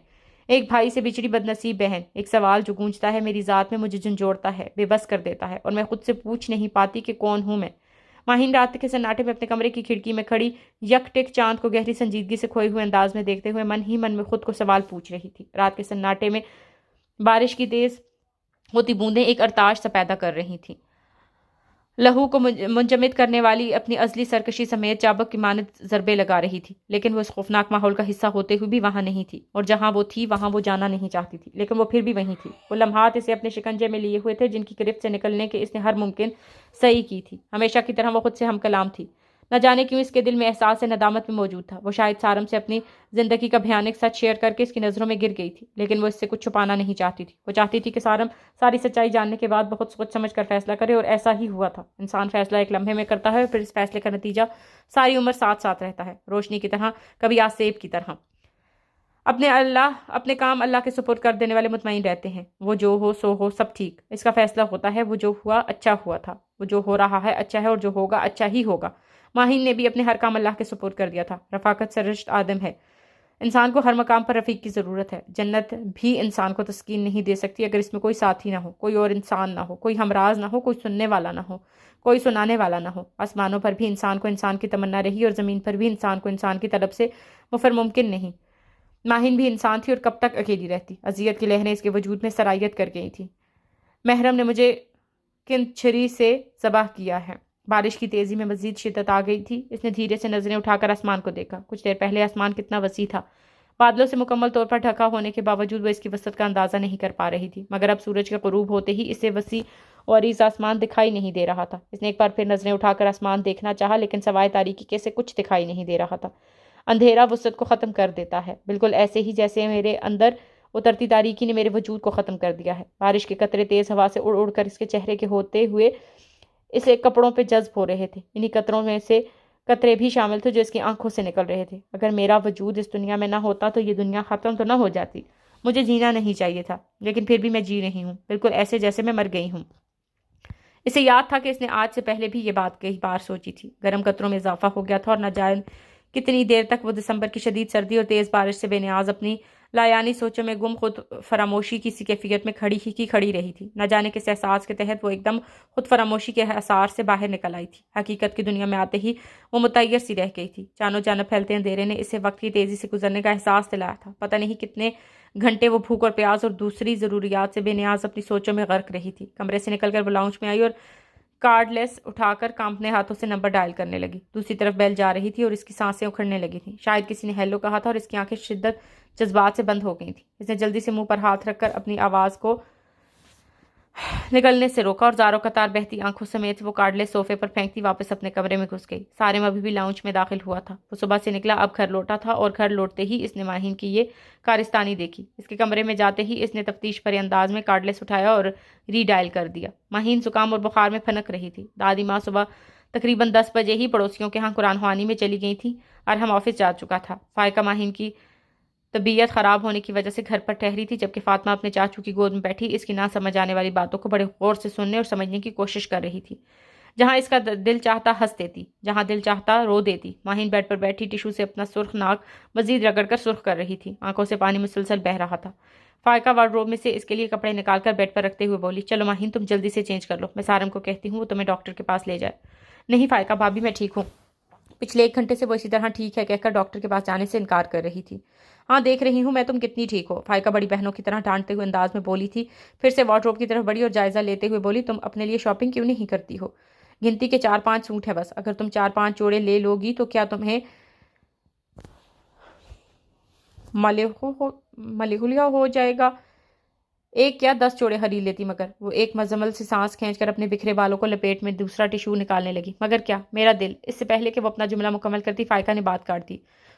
ایک بھائی سے بچڑی بدنصیب بہن، ایک سوال جو گونجتا ہے میری ذات میں، مجھے جھنجھوڑتا ہے، بے بس کر دیتا ہے اور میں خود سے پوچھ نہیں پاتی کہ کون ہوں میں۔ ماہین رات کے سناٹے میں اپنے کمرے کی کھڑکی میں کھڑی یک ٹک چاند کو گہری سنجیدگی سے کھوئے ہوئے انداز میں دیکھتے ہوئے من ہی من میں خود کو سوال پوچھ رہی تھی۔ رات کے سناٹے میں بارش کی تیز ہوتی بوندیں ایک ارتعاش سا پیدا کر رہی تھیں، لہو کو منجمد کرنے والی اپنی ازلی سرکشی سمیت چابک کی مانند ضربے لگا رہی تھی، لیکن وہ اس خوفناک ماحول کا حصہ ہوتے ہوئے بھی وہاں نہیں تھی، اور جہاں وہ تھی وہاں وہ جانا نہیں چاہتی تھی، لیکن وہ پھر بھی وہیں تھی۔ وہ لمحات اسے اپنے شکنجے میں لیے ہوئے تھے، جن کی گرفت سے نکلنے کے اس نے ہر ممکن سعی کی تھی۔ ہمیشہ کی طرح وہ خود سے ہم کلام تھی۔ نہ جانے کیوں اس کے دل میں احساس ندامت میں موجود تھا۔ وہ شاید سارم سے اپنی زندگی کا بھیانک سچ شیئر کر کے اس کی نظروں میں گر گئی تھی، لیکن وہ اس سے کچھ چھپانا نہیں چاہتی تھی۔ وہ چاہتی تھی کہ سارم ساری سچائی جاننے کے بعد بہت سوچ سمجھ کر فیصلہ کرے، اور ایسا ہی ہوا تھا۔ انسان فیصلہ ایک لمحے میں کرتا ہے اور پھر اس فیصلے کا نتیجہ ساری عمر ساتھ ساتھ رہتا ہے، روشنی کی طرح، کبھی آسیب کی طرح۔ اپنے کام اللہ کے سپرد کر دینے والے مطمئن رہتے ہیں۔ وہ جو ہو سو ہو، سب ٹھیک۔ اس کا فیصلہ ہوتا ہے، وہ جو ہوا اچھا ہوا تھا، وہ جو ہو رہا ہے اچھا ہے، اور جو ہوگا اچھا ہی ہوگا۔ ماہین نے بھی اپنے ہر کام اللہ کے سپرد کر دیا تھا۔ رفاقت سرشت آدم ہے۔ انسان کو ہر مقام پر رفیق کی ضرورت ہے۔ جنت بھی انسان کو تسکین نہیں دے سکتی اگر اس میں کوئی ساتھی نہ ہو، کوئی اور انسان نہ ہو، کوئی ہمراز نہ ہو، کوئی سننے والا نہ ہو، کوئی سنانے والا نہ ہو۔ آسمانوں پر بھی انسان کو انسان کی تمنا رہی، اور زمین پر بھی انسان کو انسان کی طلب سے مفر ممکن نہیں۔ ماہین بھی انسان تھی، اور کب تک اکیلی رہتی؟ اذیت کی لہریں اس کے وجود میں سرایت کر گئی تھی۔ محرم نے مجھے کنچھری سے ذبح کیا ہے۔ بارش کی تیزی میں مزید شدت آ گئی تھی۔ اس نے دھیرے سے نظریں اٹھا کر آسمان کو دیکھا۔ کچھ دیر پہلے آسمان کتنا وسیع تھا۔ بادلوں سے مکمل طور پر ڈھکا ہونے کے باوجود وہ اس کی وسعت کا اندازہ نہیں کر پا رہی تھی، مگر اب سورج کے غروب ہوتے ہی اسے وسیع اور عریض آسمان دکھائی نہیں دے رہا تھا۔ اس نے ایک بار پھر نظریں اٹھا کر آسمان دیکھنا چاہا، لیکن سوائے تاریکی کے سے کچھ دکھائی نہیں دے رہا تھا۔ اندھیرا وسعت کو ختم کر دیتا ہے، بالکل ایسے ہی جیسے میرے اندر اترتی تاریکی نے میرے وجود کو ختم کر دیا ہے۔ بارش کے قطرے تیز ہوا سے اڑ اڑ کر اس کے چہرے کے ہوتے ہوئے اسے کپڑوں پہ جذب ہو رہے تھے۔ انہی قطروں میں سے قطرے بھی شامل تھے جو اس کی آنکھوں سے نکل رہے تھے۔ اگر میرا وجود اس دنیا میں نہ ہوتا تو یہ دنیا ختم تو نہ ہو جاتی۔ مجھے جینا نہیں چاہیے تھا، لیکن پھر بھی میں جی رہی ہوں، بالکل ایسے جیسے میں مر گئی ہوں۔ اسے یاد تھا کہ اس نے آج سے پہلے بھی یہ بات کئی بار سوچی تھی۔ گرم قطروں میں اضافہ ہو گیا تھا، اور نہ جانے کتنی دیر تک وہ دسمبر کی شدید سردی اور تیز بارش سے بے نیاز اپنی لایانی سوچوں میں گم خود فراموشی کسی کیفیت میں کھڑی رہی تھی۔ نہ جانے کس احساس کے تحت وہ ایک دم خود فراموشی کے اثار سے باہر نکل آئی تھی۔ حقیقت کی دنیا میں آتے ہی وہ متعیر سی رہ گئی تھی۔ جانو جانب پھیلتے اندھیرے نے اسے وقت کی تیزی سے گزرنے کا احساس دلایا تھا۔ پتہ نہیں کتنے گھنٹے وہ بھوک اور پیاس اور دوسری ضروریات سے بے نیاز اپنی سوچوں میں غرق رہی تھی۔ کمرے سے نکل کر وہ لاؤنج میں آئی اور کارڈ لیس اٹھا کر کانپنے ہاتھوں سے نمبر ڈائل کرنے لگی۔ دوسری طرف بیل جا رہی تھی اور اس کی سانسیں اکھڑنے لگی تھیں۔ شاید کسی نے ہیلو کہا تھا اور اس کی آنکھیں شدت جذبات سے بند ہو گئی تھیں۔ اس نے جلدی سے منہ پر ہاتھ رکھ کر اپنی آواز کو نکلنے سے روکا اور زاروں قطار بہتی آنکھوں سمیت وہ کارڈلیس صوفے پر پھینکتی واپس اپنے کمرے میں گھس گئی۔ سارم ابھی بھی لاؤنج میں داخل ہوا تھا۔ وہ صبح سے نکلا، اب گھر لوٹا تھا اور گھر لوٹتے ہی اس نے ماہین کی یہ کارستانی دیکھی۔ اس کے کمرے میں جاتے ہی اس نے تفتیش بھرے انداز میں کارڈلیس اٹھایا اور ری ڈائل کر دیا۔ ماہین زکام اور بخار میں پھنک رہی تھی۔ دادی ماں صبح تقریباً 10 بجے ہی پڑوسیوں کے ہاں قرآن خوانی میں چلی گئی تھی اور ہم آفس جا چکا تھا۔ فائقہ ماہین کی طبیعت خراب ہونے کی وجہ سے گھر پر ٹھہری تھی، جبکہ فاطمہ اپنے چاچو کی گود میں بیٹھی اس کی نہ سمجھ آنے والی باتوں کو بڑے غور سے سننے اور سمجھنے کی کوشش کر رہی تھی۔ جہاں اس کا دل چاہتا ہنس دیتی، جہاں دل چاہتا رو دیتی۔ ماہین بیڈ پر بیٹھی ٹیشو سے اپنا سرخ ناک مزید رگڑ کر سرخ کر رہی تھی۔ آنکھوں سے پانی مسلسل بہہ رہا تھا۔ فائقہ وارڈروب میں سے اس کے لیے کپڑے نکال کر بیڈ پر رکھتے ہوئے بولی، چلو ماہین تم جلدی سے چینج کر لو، میں سارم کو کہتی ہوں وہ تمہیں ڈاکٹر کے پاس لے جائے۔ نہیں فائقہ بھابھی، میں ٹھیک ہوں۔ پچھلے 1 گھنٹے سے وہ اسی طرح ٹھیک ہے کہہ کر ڈاکٹر کے پاس جانے سے انکار کر رہی تھی۔ ہاں دیکھ رہی ہوں میں تم کتنی ٹھیک ہو، فائقہ بڑی بہنوں کی طرح ڈانٹتے ہوئے انداز میں بولی تھی۔ پھر سے وارڈروب کی طرف بڑھی اور جائزہ لیتے ہوئے بولی، تم اپنے لیے شاپنگ کیوں نہیں کرتی ہو؟ گنتی کے 4-5 سوٹ ہے بس، اگر تم 4-5 جوڑے لے لوگی تو کیا تمہیں ملیحولیا ہو جائے گا؟ ایک کیا 10 جوڑے خرید لیتی مگر۔ وہ ایک مزمل سے سانس کھینچ کر اپنے بکھرے بالوں کو لپیٹ میں دوسرا ٹیشو نکالنے لگی۔ مگر کیا؟ میرا دل۔ اس سے پہلے کہ وہ اپنا جملہ مکمل کرتی فائقہ نے بات کاٹ دی۔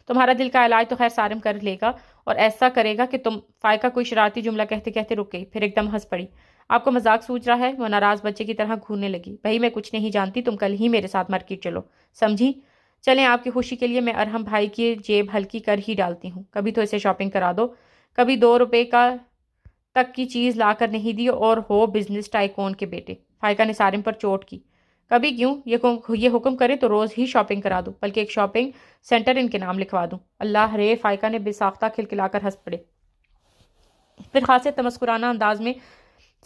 تمہارا دل کا علاج تو خیر سارم کر لے گا اور ایسا کرے گا کہ تم… فائقہ کوئی شرارتی جملہ کہتے کہتے رک گئی، پھر ایک دم ہنس پڑی۔ آپ کو مذاق سوچ رہا ہے؟ وہ ناراض بچے کی طرح گھورنے لگی۔ بھائی میں کچھ نہیں جانتی، تم کل ہی میرے ساتھ مارکیٹ چلو، سمجھی؟ چلیں، آپ کی خوشی کے لیے میں ارحم بھائی کی جیب ہلکی کر ہی ڈالتی ہوں۔ کبھی تو اسے شاپنگ کرا دو، کبھی 2 روپے کا تک کی چیز لا کر نہیں دی اور ہو بزنس ٹائکون کے بیٹے۔ فائقہ نے سارم پر چوٹ کی۔ کبھی کیوں؟ یہ حکم کرے تو روز ہی شاپنگ کرا دوں، بلکہ ایک شاپنگ سینٹر ان کے نام لکھوا دوں۔ اللہ رے! فائقہ نے بے ساختہ کھلکھلا کر ہنس پڑے، پھر خاصے تمسخرانہ انداز میں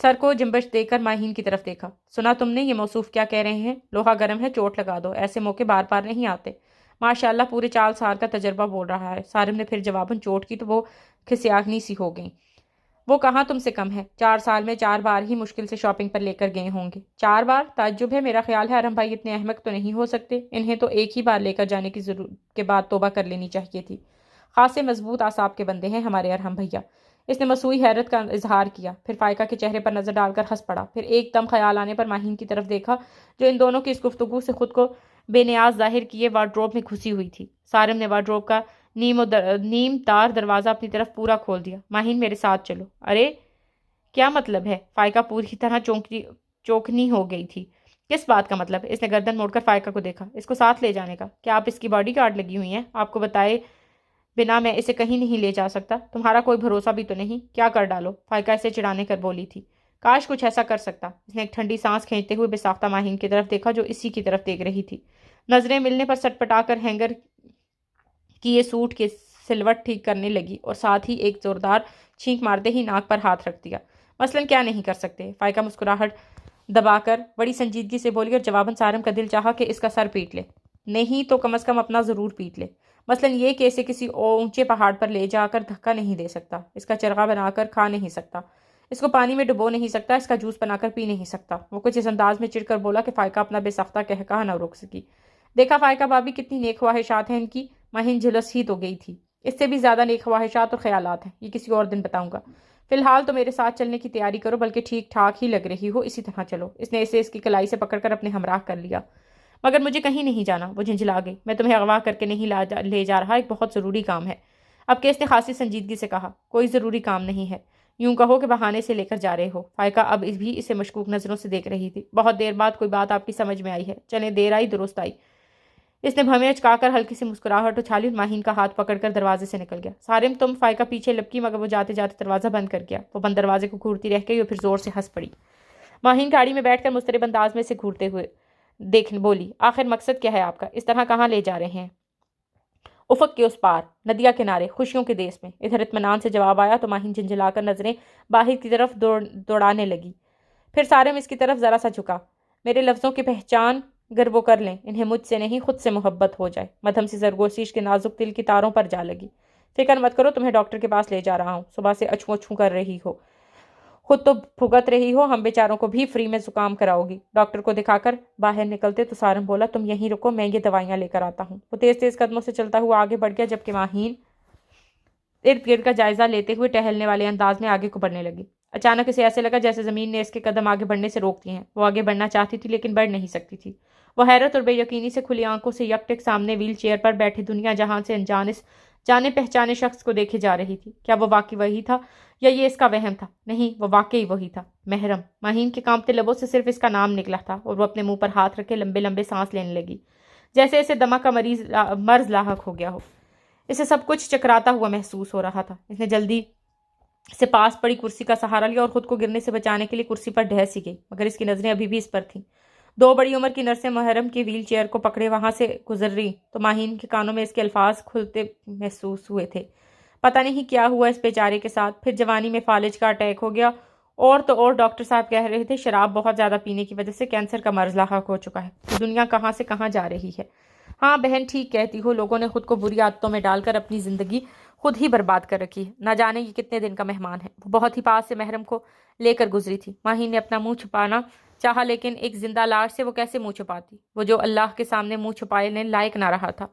سر کو جنبش دے کر ماہین کی طرف دیکھا۔ سنا تم نے یہ موصوف کیا کہہ رہے ہیں؟ لوہا گرم ہے، چوٹ لگا دو، ایسے موقع بار بار نہیں آتے۔ ماشاءاللہ پورے 4 سال کا تجربہ بول رہا ہے۔ سارم نے پھر جواباً چوٹ کی تو وہ کھسیاگنی سی ہو گئیں۔ وہ کہاں تم سے کم ہے، 4 سال میں 4 بار ہی مشکل سے شاپنگ پر لے کر گئے ہوں گے۔ 4 بار؟ تعجب ہے، میرا خیال ہے ارحم بھائی اتنے احمق تو نہیں ہو سکتے، انہیں تو ایک ہی بار لے کر جانے کی ضرورت کے بعد توبہ کر لینی چاہیے تھی۔ خاصے مضبوط اعصاب کے بندے ہیں ہمارے ارحم بھیا۔ اس نے مصنوعی حیرت کا اظہار کیا، پھر فائقہ کے چہرے پر نظر ڈال کر ہنس پڑا، پھر ایک دم خیال آنے پر ماہین کی طرف دیکھا جو ان دونوں کی اس گفتگو سے خود کو بے نیاز ظاہر کیے وارڈروب میں گھسی ہوئی تھی۔ سارم نے وارڈروب کا نیم تار دروازہ اپنی طرف پورا کھول دیا۔ ماہین میرے ساتھ چلو۔ ارے کیا مطلب ہے؟ فائقہ پوری طرح چوکنی ہو گئی تھی۔ کس بات کا مطلب؟ اس نے گردن موڑ کر فائقہ کو دیکھا۔ اس کو ساتھ لے جانے کا؟ کیا آپ اس کی باڈی گارڈ لگی ہوئی ہیں؟ آپ کو بتائے بنا میں اسے کہیں نہیں لے جا سکتا، تمہارا کوئی بھروسہ بھی تو نہیں؟ کیا کر ڈالو؟ فائقہ اسے چڑھانے کر بولی تھی۔ کاش کچھ ایسا کر سکتا۔ اس نے ایک ٹھنڈی سانس کھینچتے ہوئے بے ساختہ ماہین کی طرف دیکھا جو اسی کی طرف دیکھ رہی تھی۔ نظریں ملنے پر سٹ پٹا کر ہینگر کیے سوٹ کے سلوٹ ٹھیک کرنے لگی اور ساتھ ہی ایک زوردار چھینک مارتے ہی ناک پر ہاتھ رکھ دیا۔ مثلاً کیا نہیں کر سکتے؟ فائقہ مسکراہٹ دبا کر بڑی سنجیدگی سے بولی اور جواباً سارم کا دل چاہا کہ اس کا سر پیٹ لے۔ نہیں تو کم از کم اپنا ضرور پیٹ لے۔ مثلاً یہ کہ اسے کسی اونچے پہاڑ پر لے جا کر دھکا نہیں دے سکتا، اس کا چرغا بنا کر کھا نہیں سکتا، اس کو پانی میں ڈبو نہیں سکتا، اس کا جوس بنا کر پی نہیں سکتا۔ وہ کچھ اس انداز میں چڑھ کر بولا کہ فائقہ اپنا بے ساختہ قہقہہ نہ روک سکی۔ دیکھا فائقہ بھابھی کتنی نیک خواہشات ہیں ان کی۔ ماہین جھلس ہی تو گئی تھی۔ اس سے بھی زیادہ نیک خواہشات اور خیالات ہیں، یہ کسی اور دن بتاؤں گا۔ فی الحال تو میرے ساتھ چلنے کی تیاری کرو، بلکہ ٹھیک ٹھاک ہی لگ رہی ہو، اسی طرح چلو۔ اس نے اسے اس کی کلائی سے پکڑ کر اپنے ہمراہ کر لیا۔ مگر مجھے کہیں نہیں جانا، وہ جھنجھلا گئی۔ میں تمہیں اغوا کر کے نہیں لے جا رہا، ایک بہت ضروری کام ہے۔ اب کیس نے خاصی سنجیدگی سے کہا، کوئی ضروری کام نہیں ہے، یوں کہو کہ بہانے سے لے کر جا رہے ہو۔ فائقہ اب بھی اسے مشکوک نظروں سے دیکھ رہی تھی۔ بہت دیر بعد کوئی بات آپ کی سمجھ میں آئی ہے، چلیں دیر آئی درست آئی۔ اس نے بھویں اچکا کر ہلکی سی مسکراہٹ اچھالی اور ماہین کا ہاتھ پکڑ کر دروازے سے نکل گیا۔ سارم تم… فائقہ پیچھے لپکی مگر وہ جاتے جاتے دروازہ بند کر گیا۔ وہ بند دروازے کو گھورتی رہ گئی اور پھر زور سے ہنس پڑی۔ ماہین گاڑی میں بیٹھ کر مضطرب انداز میں سے گھورتے ہوئے بولی، آخر مقصد کیا ہے آپ کا؟ اس طرح کہاں لے جا رہے ہیں؟ افق کے اس پار ندیا کنارے خوشیوں کے دیس میں ادھر اطمینان سے جواب آیا تو ماہین جھنجھلا کر نظریں باہر کی طرف دوڑانے لگی. پھر سارم اس کی طرف ذرا سا جھکا. میرے لفظوں کی پہچان گر وہ کر لیں، انہیں مجھ سے نہیں خود سے محبت ہو جائے. مدھم سی زرگوشیش کے نازک دل کی تاروں پر جا لگی. فکر مت کرو، تمہیں ڈاکٹر کے پاس لے جا رہا ہوں. صبح سے اچھو اچھو کر رہی ہو، خود تو بھگت رہی ہو، ہم بیچاروں کو بھی فری میں زکام کراؤ گی. ڈاکٹر کو دکھا کر باہر نکلتے تو سارم بولا، تم یہیں رکو، میں یہ دوائیاں لے کر آتا ہوں. وہ تیز تیز قدموں سے چلتا ہوا آگے بڑھ گیا جبکہ ماہین ارد گرد کا جائزہ لیتے ہوئے ٹہلنے والے انداز میں آگے کو بڑھنے لگی. اچانک اسے ایسے لگا جیسے زمین نے اس کے قدم آگے بڑھنے سے روک دیے ہیں. وہ آگے بڑھنا چاہتی تھی لیکن بڑھ نہیں سکتی تھی. وہ حیرت اور بے یقینی سے کھلی آنکھوں سے یک ٹک سامنے ویل چیئر پر بیٹھے دنیا جہاں سے انجان اس جانے پہچانے شخص کو دیکھے جا رہی تھی. کیا وہ واقعی وہی تھا یا یہ اس کا وہم تھا؟ نہیں، وہ واقعی وہی تھا، محرم. ماہین کے کانپتے لبوں سے صرف اس کا نام نکلا تھا اور وہ اپنے منہ پر ہاتھ رکھے لمبے لمبے سانس لینے لگی جیسے اسے دمہ کا مرض لاحق ہو گیا ہو. اسے سب کچھ چکراتا ہوا محسوس ہو رہا تھا. اس نے جلدی سے پاس پڑی کرسی کا سہارا لیا اور خود کو گرنے سے بچانے کے لیے کرسی پر ڈھہ سی گئی، مگر اس کی نظریں ابھی بھی اس پر تھیں. 2 بڑی عمر کی نرسیں محرم کی ویل چیئر کو پکڑے وہاں سے گزر رہی تو ماہین کے کانوں میں اس کے الفاظ کھلتے محسوس ہوئے تھے. پتہ نہیں کیا ہوا اس بیچارے کے ساتھ. پھر جوانی میں فالج کا اٹیک ہو گیا، اور تو اور ڈاکٹر صاحب کہہ رہے تھے شراب بہت زیادہ پینے کی وجہ سے کینسر کا مرض لاحق ہو چکا ہے. دنیا کہاں سے کہاں جا رہی ہے. ہاں بہن، ٹھیک کہتی ہو، لوگوں نے خود کو بری عادتوں میں ڈال کر اپنی زندگی خود ہی برباد کر رکھی ہے. نہ جانے یہ کتنے دن کا مہمان ہے. وہ بہت ہی پاس سے محرم کو لے کر گزری تھی. ماہین نے اپنا منہ چھپانا چاہا لیکن ایک زندہ لاش سے وہ کیسے منہ چھپاتی؟ وہ جو اللہ کے سامنے منہ چھپانے لائق نہ رہا تھا.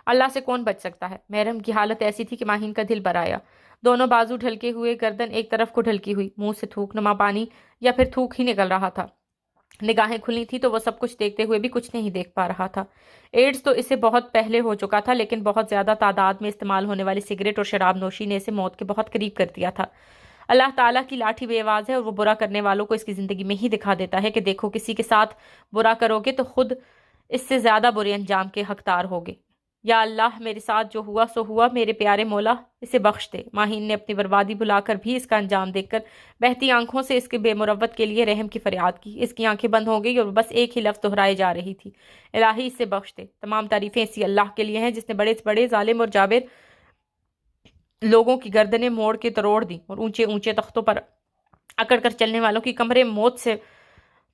اللہ سے کون بچ سکتا ہے؟ محرم کی حالت ایسی تھی کہ ماہین کا دل بھر آیا. دونوں بازو ڈھلکے ہوئے، گردن ایک طرف کو ڈھلکی ہوئی، منہ سے تھوک نما پانی یا پھر تھوک ہی نکل رہا تھا. نگاہیں کھلی تھی تو وہ سب کچھ دیکھتے ہوئے بھی کچھ نہیں دیکھ پا رہا تھا. ایڈز تو اسے بہت پہلے ہو چکا تھا، لیکن بہت زیادہ تعداد میں استعمال ہونے والی سگریٹ اور شراب نوشی نے اسے موت کے بہت قریب کر دیا تھا. اللہ تعالیٰ کی لاٹھی بے آواز ہے اور وہ برا کرنے والوں کو اس کی زندگی میں ہی دکھا دیتا ہے کہ دیکھو، کسی کے ساتھ برا کرو گے تو خود اس سے زیادہ برے انجام کے حقدار ہوگے. یا اللہ، میرے ساتھ جو ہوا سو ہوا، میرے پیارے مولا اسے بخش دے. ماہین نے اپنی بربادی بلا کر بھی اس کا انجام دیکھ کر بہتی آنکھوں سے اس کے بے مروت کے لیے رحم کی فریاد کی. اس کی آنکھیں بند ہو گئی اور بس ایک ہی لفظ دہرائے جا رہی تھی، الہی اسے بخش دے. تمام تعریفیں اسی اللہ کے لیے ہیں جس نے بڑے سے بڑے ظالم اور جابر لوگوں کی گردنیں موڑ کے تروڑ دی اور اونچے اونچے تختوں پر اکڑ کر چلنے والوں کی کمریں موت سے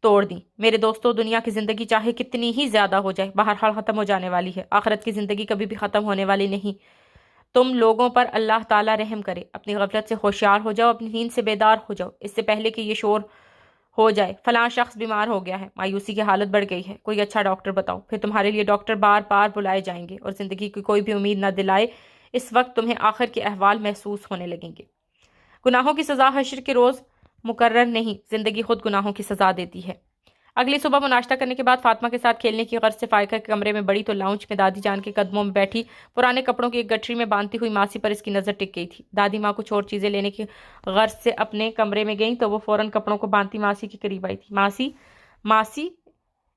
توڑ دی. میرے دوستو، دنیا کی زندگی چاہے کتنی ہی زیادہ ہو جائے بہرحال ختم ہو جانے والی ہے. آخرت کی زندگی کبھی بھی ختم ہونے والی نہیں. تم لوگوں پر اللہ تعالیٰ رحم کرے. اپنی غفلت سے ہوشیار ہو جاؤ، اپنی نیند سے بیدار ہو جاؤ اس سے پہلے کہ یہ شور ہو جائے. فلاں شخص بیمار ہو گیا ہے، مایوسی کی حالت بڑھ گئی ہے، کوئی اچھا ڈاکٹر بتاؤ. پھر تمہارے لیے ڈاکٹر بار بار بلائے جائیں گے اور زندگی کی کوئی بھی امید نہ دلائے اس وقت تمہیں آخر کے احوال محسوس ہونے لگیں گے. گناہوں کی سزا حشر کے روز مقرر نہیں، زندگی خود گناہوں کی سزا دیتی ہے. اگلی صبح وہ ناشتہ کرنے کے بعد فاطمہ کے ساتھ کھیلنے کی غرض سے فائقہ کے کمرے میں بڑی تو لاؤنج میں دادی جان کے قدموں میں بیٹھی پرانے کپڑوں کی ایک گٹھری میں باندھتی ہوئی ماسی پر اس کی نظر ٹک گئی تھی. دادی ماں کچھ اور چیزیں لینے کی غرض سے اپنے کمرے میں گئیں تو وہ فوراً کپڑوں کو باندھتی ماسی کے قریب آئی تھی. ماسی، ماسی،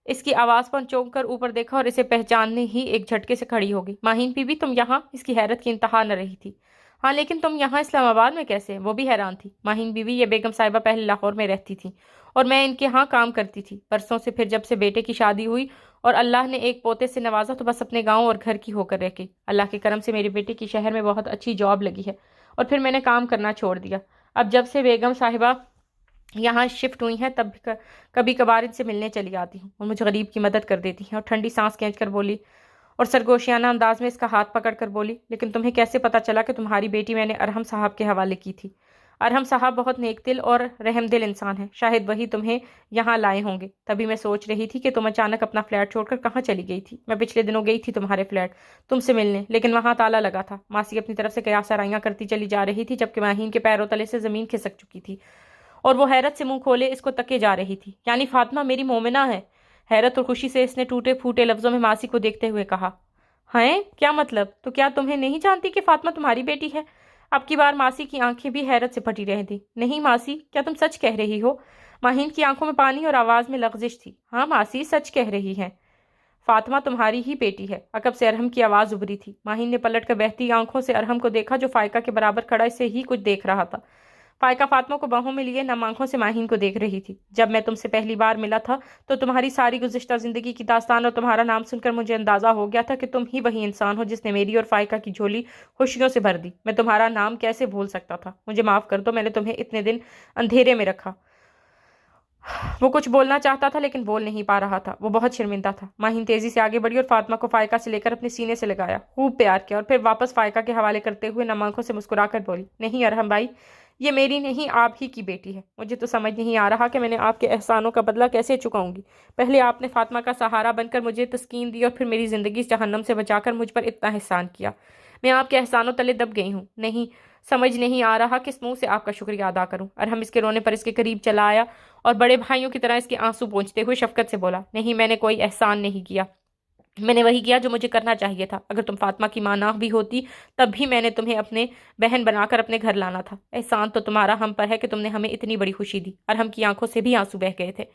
اس کی آواز پر چونک کر اوپر دیکھا اور اسے پہچاننے ہی ایک جھٹکے سے کھڑی ہو گئی. ماہین بی بی، تم یہاں؟ اس کی حیرت کی انتہا نہ رہی تھی. ہاں، لیکن تم یہاں اسلام آباد میں کیسے؟ وہ بھی حیران تھی. ماہین بی بی، یہ بیگم صاحبہ پہلے لاہور میں رہتی تھی اور میں ان کے ہاں کام کرتی تھی. برسوں سے پھر جب سے بیٹے کی شادی ہوئی اور اللہ نے ایک پوتے سے نوازا تو بس اپنے گاؤں اور گھر کی ہو کر رہ گئی. اللہ کے کرم سے میرے بیٹے کی شہر میں بہت اچھی جاب لگی ہے اور پھر میں نے کام کرنا چھوڑ دیا. اب جب سے بیگم صاحبہ یہاں شفٹ ہوئی ہیں تب کبھی کبھار ان سے ملنے چلی آتی ہوں اور مجھے غریب کی مدد کر دیتی ہیں. اور ٹھنڈی سانس کھینچ کر بولی اور سرگوشیانہ انداز میں اس کا ہاتھ پکڑ کر بولی، لیکن تمہیں کیسے پتا چلا کہ تمہاری بیٹی میں نے ارحم صاحب کے حوالے کی تھی؟ ارحم صاحب بہت نیک دل اور رحم دل انسان ہیں، شاید وہی تمہیں یہاں لائے ہوں گے. تبھی میں سوچ رہی تھی کہ تم اچانک اپنا فلیٹ چھوڑ کر کہاں چلی گئی تھی. میں پچھلے دنوں گئی تھی تمہارے فلیٹ تم سے ملنے، لیکن وہاں تالا لگا تھا. ماسی اپنی طرف سے قیاس آرائیاں کرتی چلی جا رہی تھی جبکہ ماہین کے پیروں تلے سے زمین کھسک چکی تھی اور وہ حیرت سے منہ کھولے اس کو تکے جا رہی تھی. یعنی فاطمہ میری مومنہ ہے؟ حیرت اور خوشی سے اس نے ٹوٹے پھوٹے لفظوں میں ماسی کو دیکھتے ہوئے کہا. ہیں؟ کیا مطلب؟ تو کیا تمہیں نہیں جانتی کہ فاطمہ تمہاری بیٹی ہے؟ اب کی بار ماسی کی آنکھیں بھی حیرت سے پھٹی رہ دیں. نہیں ماسی، کیا تم سچ کہہ رہی ہو؟ ماہین کی آنکھوں میں پانی اور آواز میں لغزش تھی. ہاں ماسی، سچ کہہ رہی ہیں، فاطمہ تمہاری ہی بیٹی ہے. عقب سے ارحم کی آواز ابھری تھی. ماہین نے پلٹ کر بہتی آنکھوں سے ارحم کو دیکھا جو فائقہ کے برابر کھڑا اسے ہی کچھ دیکھ رہا تھا. فائقہ فاطمہ کو باہوں میں لیے نم آنکھوں سے ماہین کو دیکھ رہی تھی۔ جب میں تم سے پہلی بار ملا تھا تو تمہاری ساری گزشتہ زندگی کی داستان اور تمہارا نام سن کر مجھے اندازہ ہو گیا تھا کہ تم ہی وہی انسان ہو جس نے میری اور فائقہ کی جھولی خوشیوں سے بھر دی۔ میں تمہارا نام کیسے بھول سکتا تھا؟ مجھے معاف کر دو، میں نے تمہیں اتنے دن اندھیرے میں رکھا۔ وہ کچھ بولنا چاہتا تھا لیکن بول نہیں پا رہا تھا۔ وہ بہت شرمندہ تھا۔ ماہین تیزی سے آگے بڑھی اور فاطمہ کو فائقہ سے لے کر اپنے سینے سے لگایا، خوب پیار کیا اور پھر واپس فائقہ کے حوالے کرتے ہوئے نم آنکھوں سے مسکرا کر بولی، نہیں ارحم بھائی، یہ میری نہیں آپ ہی کی بیٹی ہے۔ مجھے تو سمجھ نہیں آ رہا کہ میں نے آپ کے احسانوں کا بدلہ کیسے چکاؤں گی۔ پہلے آپ نے فاطمہ کا سہارا بن کر مجھے تسکین دی اور پھر میری زندگی جہنم سے بچا کر مجھ پر اتنا احسان کیا۔ میں آپ کے احسانوں تلے دب گئی ہوں۔ نہیں سمجھ نہیں آ رہا کس منہ سے آپ کا شکریہ ادا کروں۔ ارحم اس کے رونے پر اس کے قریب چلا آیا اور بڑے بھائیوں کی طرح اس کے آنسو پونچھتے ہوئے شفقت سے بولا، نہیں میں نے کوئی احسان نہیں کیا، میں نے وہی کیا جو مجھے کرنا چاہیے تھا۔ اگر تم فاطمہ کی ماں نہ بھی ہوتی تب بھی میں نے تمہیں اپنے بہن بنا کر اپنے گھر لانا تھا۔ احسان تو تمہارا ہم پر ہے کہ تم نے ہمیں اتنی بڑی خوشی دی۔ ارحم کی آنکھوں سے بھی آنسو بہہ گئے تھے۔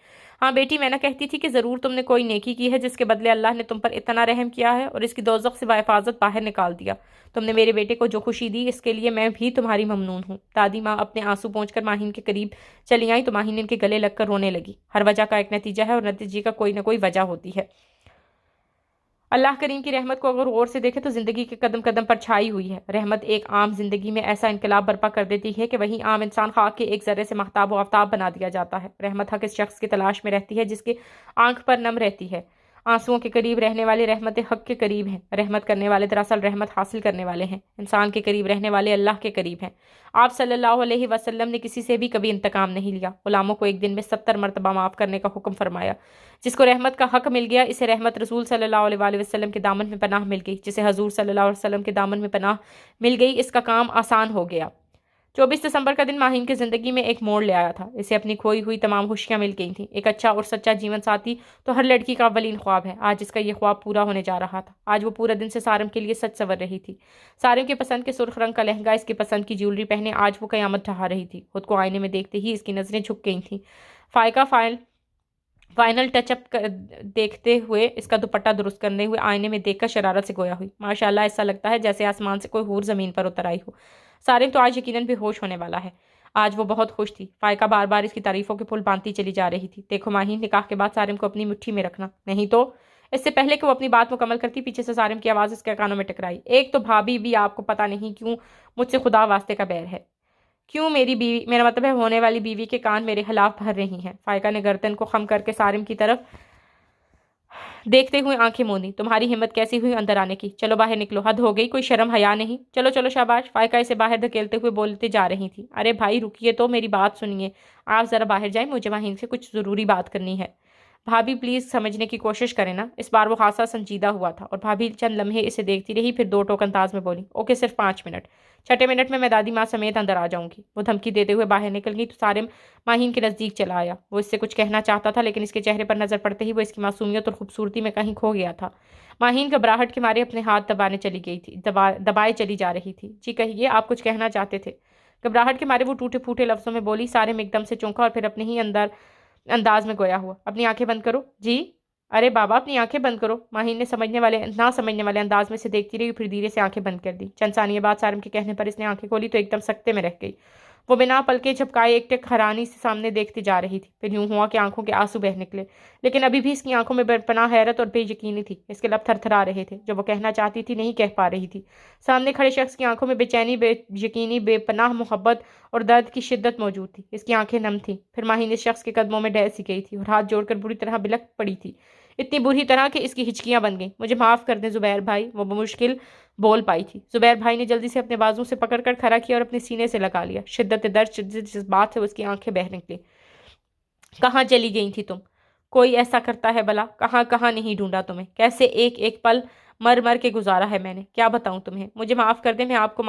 ہاں بیٹی، میں نہ کہتی تھی کہ ضرور تم نے کوئی نیکی کی ہے جس کے بدلے اللہ نے تم پر اتنا رحم کیا ہے اور اس کی دوزخ سے بحفاظت باہر نکال دیا۔ تم نے میرے بیٹے کو جو خوشی دی اس کے لیے میں بھی تمہاری ممنون ہوں۔ دادی ماں اپنے آنسو پونچھ کر ماہین کے قریب چلی آئی تو ماہین ان کے گلے لگ کر رونے لگی۔ ہر وجہ کا ایک نتیجہ ہے اور نتیجے کا کوئی نہ کوئی وجہ ہوتی ہے۔ اللہ کریم کی رحمت کو اگر غور سے دیکھے تو زندگی کے قدم قدم پر چھائی ہوئی ہے۔ رحمت ایک عام زندگی میں ایسا انقلاب برپا کر دیتی ہے کہ وہی عام انسان خاک کے ایک ذرے سے ماہتاب و آفتاب بنا دیا جاتا ہے۔ رحمت حق اس شخص کی تلاش میں رہتی ہے جس کے آنکھ پر نم رہتی ہے۔ آنسوؤں کے قریب رہنے والے رحمت حق کے قریب ہیں۔ رحمت کرنے والے دراصل رحمت حاصل کرنے والے ہیں۔ انسان کے قریب رہنے والے اللہ کے قریب ہیں۔ آپ صلی اللہ علیہ وسلم نے کسی سے بھی کبھی انتقام نہیں لیا۔ غلاموں کو ایک دن میں 70 مرتبہ معاف کرنے کا حکم فرمایا۔ جس کو رحمت کا حق مل گیا اسے رحمت رسول صلی اللہ علیہ وآلہ وسلم کے دامن میں پناہ مل گئی۔ جسے حضور صلی اللہ علیہ وسلم کے دامن میں پناہ مل گئی اس کا کام آسان ہو گیا۔ 24 دسمبر کا دن ماہین کی زندگی میں ایک موڑ لے آیا تھا۔ اسے اپنی کھوئی ہوئی تمام خوشیاں مل گئی تھیں۔ ایک اچھا اور سچا جیون ساتھی تو ہر لڑکی کا اولین خواب ہے۔ آج اس کا یہ خواب پورا ہونے جا رہا تھا۔ آج وہ پورا دن سے سارم کے لیے سج سور رہی تھی۔ سارم کے پسند کے سرخ رنگ کا لہنگا، اس کی پسند کی جیولری پہنے آج وہ قیامت ڈھا رہی تھی۔ خود کو آئینے میں دیکھتے ہی اس کی نظریں جھک گئی تھیں۔ فائقہ فائنل ٹچ اپ دیکھتے ہوئے اس کا دوپٹہ درست کرنے ہوئے آئینے میں دیکھ کر شرارت سے گویا ہوئی، ماشاءاللہ ایسا لگتا ہے جیسے آسمان سے کوئی حور زمین پر اتر آئی ہو۔ سارم تو آج یقیناً بے ہوش ہونے والا ہے۔ آج وہ بہت خوش تھی۔ فائقہ بار بار اس کی تعریفوں کے پھول باندھتی چلی جا رہی تھی۔ دیکھو ماہین، نکاح کے بعد سارم کو اپنی مٹھی میں رکھنا، نہیں تو۔ اس سے پہلے کہ وہ اپنی بات مکمل کرتی پیچھے سے سارم کی آواز اس کے کانوں میں ٹکرائی، ایک تو بھابھی بھی آپ کو پتہ نہیں کیوں مجھ سے خدا واسطے کا بیر ہے، کیوں میری بیوی، میرا مطلب ہے ہونے والی بیوی کے کان میرے خلاف بھر رہی ہیں۔ فائقہ نے گردن کو خم کر کے سارم کی طرف دیکھتے ہوئے آنکھیں موندی، تمہاری ہمت کیسی ہوئی اندر آنے کی؟ چلو باہر نکلو، حد ہو گئی، کوئی شرم حیا نہیں؟ چلو چلو شاباش۔ فائقہ اسے باہر دھکیلتے ہوئے بولتے جا رہی تھی، ارے بھائی رکیے تو، میری بات سنیے، آپ ذرا باہر جائیں، مجھے وہیں سے کچھ ضروری بات کرنی ہے۔ بھابھی پلیز سمجھنے کی کوشش کریں نا۔ اس بار وہ خاصا سنجیدہ ہوا تھا اور بھابھی چند لمحے اسے دیکھتی رہی، پھر دو ٹوک انداز میں بولی، اوکے صرف 5 منٹ، 6 منٹ میں دادی ماں سمیت اندر آ جاؤں گی۔ وہ دھمکی دیتے ہوئے باہر نکل گئی تو سارم ماہین کے نزدیک چلا آیا۔ وہ اس سے کچھ کہنا چاہتا تھا لیکن اس کے چہرے پر نظر پڑتے ہی وہ اس کی معصومیت اور خوبصورتی میں کہیں کھو گیا تھا۔ ماہین گھبراہٹ کے مارے اپنے ہاتھ دبائے چلی جا رہی تھی۔ جی کہیے، آپ کچھ کہنا چاہتے تھے؟ گھبراہٹ کے مارے وہ ٹوٹے پھوٹے لفظوں میں بولی۔ سارم ایک دم سے چونکا اور پھر اپنے ہی انداز میں گویا ہوا، اپنی آنکھیں بند کرو۔ جی؟ ارے بابا اپنی آنکھیں بند کرو۔ ماہین نے نہ سمجھنے والے انداز میں سے دیکھتی رہی، پھر دھیرے سے آنکھیں بند کر دی۔ چند ثانیے بعد سارم کے کہنے پر اس نے آنکھیں کھولی تو ایک دم سکتے میں رہ گئی۔ وہ بنا پلکیں جھپکائے ایک ٹک حیرانی سے سامنے دیکھتی جا رہی تھی، پھر یوں ہوا کہ آنکھوں کے آنسو بہہ نکلے، لیکن ابھی بھی اس کی آنکھوں میں بے پناہ حیرت اور بے یقینی تھی۔ اس کے لب تھر تھرا رہے تھے، جو وہ کہنا چاہتی تھی نہیں کہہ پا رہی تھی۔ سامنے کھڑے شخص کی آنکھوں میں بے چینی، بے یقینی، بے پناہ محبت اور درد کی شدت موجود تھی۔ اس کی آنکھیں نم تھیں۔ پھر ماہین اس شخص کے قدموں میں ڈہ سی گئی تھی اور ہاتھ جوڑ کر بری طرح بلک پڑی تھی، اتنی بری طرح کہ اس کی ہچکیاں بن گئیں۔ مجھے معاف کر دیں زبیر بھائی، وہ بمشکل بول پائی تھی۔ زبیر بھائی نے جلدی سے اپنے بازو سے پکڑ کر کھڑا کیا اور اپنے سینے سے لگا لیا۔ شدت درد، شدت جذبات سے اس کی آنکھیں بہہ نکلی۔ کہاں چلی گئی تھی تم؟ کوئی ایسا کرتا ہے بلا؟ کہاں کہاں نہیں ڈھونڈا تمہیں، کیسے ایک ایک پل مر مر کے گزارا ہے میں نے، کیا بتاؤں تمہیں؟ مجھے معاف کر دیں، میں آپ کو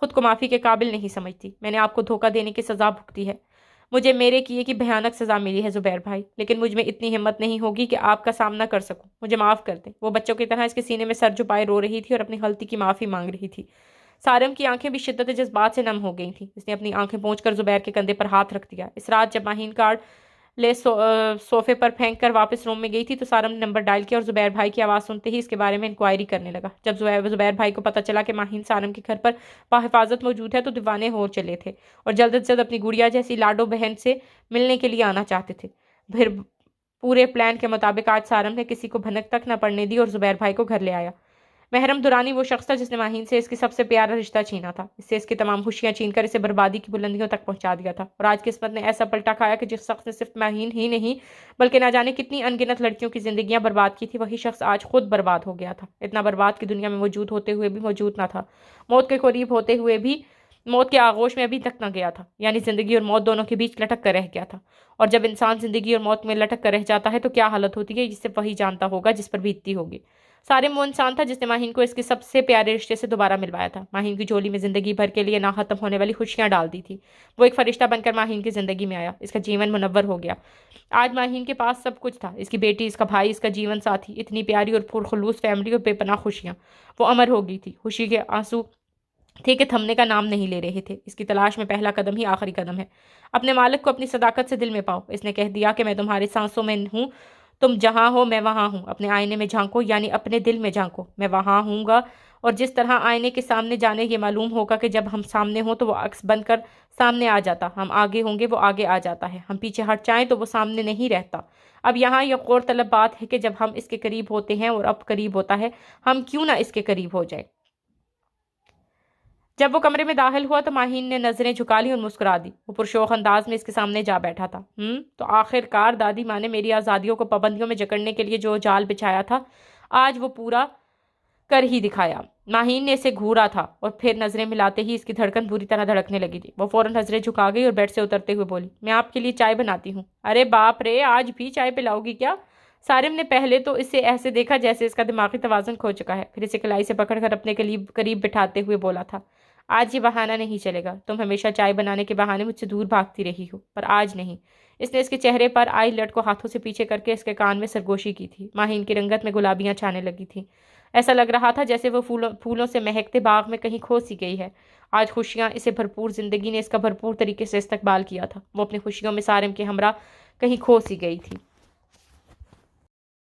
خود کو معافی کے قابل نہیں سمجھتی۔ میں نے آپ کو دھوکہ دینے کی سزا بھگتی ہے، مجھے میرے کیے کی بھیانک سزا ملی ہے زبیر بھائی، لیکن مجھ میں اتنی ہمت نہیں ہوگی کہ آپ کا سامنا کر سکوں۔ مجھے معاف کر دیں۔ وہ بچوں کی طرح اس کے سینے میں سر جھپائے رو رہی تھی اور اپنی غلطی کی معافی مانگ رہی تھی۔ سارم کی آنکھیں بھی شدت جذبات سے نم ہو گئی تھیں۔ اس نے اپنی آنکھیں پونچھ کر زبیر کے کندھے پر ہاتھ رکھ دیا۔ اس رات جب ماہین کارڈ لے صوفے پر پھینک کر واپس روم میں گئی تھی تو سارم نے نمبر ڈائل کیا اور زبیر بھائی کی آواز سنتے ہی اس کے بارے میں انکوائری کرنے لگا۔ جب زبیر بھائی کو پتہ چلا کہ ماہین سارم کے گھر پر بحفاظت موجود ہے تو دیوانے ہو چلے تھے اور جلد از جلد اپنی گڑیا جیسی لاڈو بہن سے ملنے کے لیے آنا چاہتے تھے۔ پھر پورے پلان کے مطابق آج سارم نے کسی کو بھنک تک نہ پڑنے دی اور زبیر بھائی کو گھر لے آیا۔ محرم درانی وہ شخص تھا جس نے ماہین سے اس کی سب سے پیارا رشتہ چھینا تھا، اس سے اس کی تمام خوشیاں چھین کر اسے بربادی کی بلندیوں تک پہنچا دیا تھا، اور آج قسمت نے ایسا پلٹا کھایا کہ جس شخص نے صرف ماہین ہی نہیں بلکہ نہ جانے کتنی ان گنت لڑکیوں کی زندگیاں برباد کی تھی، وہی شخص آج خود برباد ہو گیا تھا، اتنا برباد کی دنیا میں موجود ہوتے ہوئے بھی موجود نہ تھا، موت کے قریب ہوتے ہوئے بھی موت کے آغوش میں ابھی تک نہ گیا تھا، یعنی زندگی اور موت دونوں کے بیچ لٹک کر رہ گیا تھا۔ اور جب انسان زندگی اور موت میں لٹک کر رہ جاتا ہے تو کیا حالت ہوتی ہے یہ صرف وہی جانتا ہوگا جس پر بیتتی ہوگی۔ سارم وہ انسان تھا جس نے ماہین کو اس کے سب سے پیارے رشتے سے دوبارہ ملوایا تھا، ماہین کی جھولی میں زندگی بھر کے لیے نہ ختم ہونے والی خوشیاں ڈال دی تھی۔ وہ ایک فرشتہ بن کر ماہین کی زندگی میں آیا، اس کا جیون منور ہو گیا۔ آج ماہین کے پاس سب کچھ تھا، اس کی بیٹی، اس کا بھائی، اس کا جیون ساتھی، اتنی پیاری اور پرخلوص فیملی اور بے پناہ خوشیاں۔ وہ امر ہو گئی تھی، خوشی کے آنسو تھے کہ تھمنے کا نام نہیں لے رہے تھے۔ اس کی تلاش میں پہلا قدم ہی آخری قدم ہے۔ اپنے مالک کو اپنی صداقت سے دل میں پاؤ، اس نے کہہ دیا کہ میں تمہاری سانسوں میں ہوں، تم جہاں ہو میں وہاں ہوں۔ اپنے آئینے میں جھانکو، یعنی اپنے دل میں جھانکو، میں وہاں ہوں گا، اور جس طرح آئینے کے سامنے جانے یہ معلوم ہوگا کہ جب ہم سامنے ہوں تو وہ عکس بن کر سامنے آ جاتا، ہم آگے ہوں گے وہ آگے آ جاتا ہے، ہم پیچھے ہٹ جائیں تو وہ سامنے نہیں رہتا۔ اب یہاں یہ غور طلب بات ہے کہ جب ہم اس کے قریب ہوتے ہیں اور اب قریب ہوتا ہے، ہم کیوں نہ اس کے قریب ہو جائیں۔ جب وہ کمرے میں داخل ہوا تو ماہین نے نظریں جھکا لی اور مسکرا دی۔ وہ پرشوق انداز میں اس کے سامنے جا بیٹھا تھا۔ تو آخر کار دادی ماں نے میری آزادیوں کو پابندیوں میں جکڑنے کے لیے جو جال بچھایا تھا آج وہ پورا کر ہی دکھایا۔ ماہین نے اسے گھورا تھا اور پھر نظریں ملاتے ہی اس کی دھڑکن بری طرح دھڑکنے لگی تھی۔ وہ فوراً نظریں جھکا گئی اور بیڈ سے اترتے ہوئے بولی، میں آپ کے لیے چائے بناتی ہوں۔ ارے باپ رے، آج بھی چائے پلاؤ گی کیا؟ سارم نے پہلے تو اسے ایسے دیکھا جیسے اس کا دماغی توازن کھو چکا ہے، پھر اسے کلائی سے پکڑ کر اپنے قریب بٹھاتے ہوئے بولا تھا، آج یہ بہانہ نہیں چلے گا، تم ہمیشہ چائے بنانے کے بہانے مجھ سے دور بھاگتی رہی ہو، پر آج نہیں۔ اس نے اس کے چہرے پر آئی لٹ کو ہاتھوں سے پیچھے کر کے اس کے کان میں سرگوشی کی تھی۔ ماہین کی رنگت میں گلابیاں چھانے لگی تھیں، ایسا لگ رہا تھا جیسے وہ پھولوں سے مہکتے باغ میں کہیں کھو سی گئی ہے۔ آج خوشیاں، اسے بھرپور زندگی نے اس کا بھرپور طریقے سے استقبال کیا تھا، وہ اپنی خوشیوں میں سارم کے ہمراہ کہیں کھو سی گئی تھی۔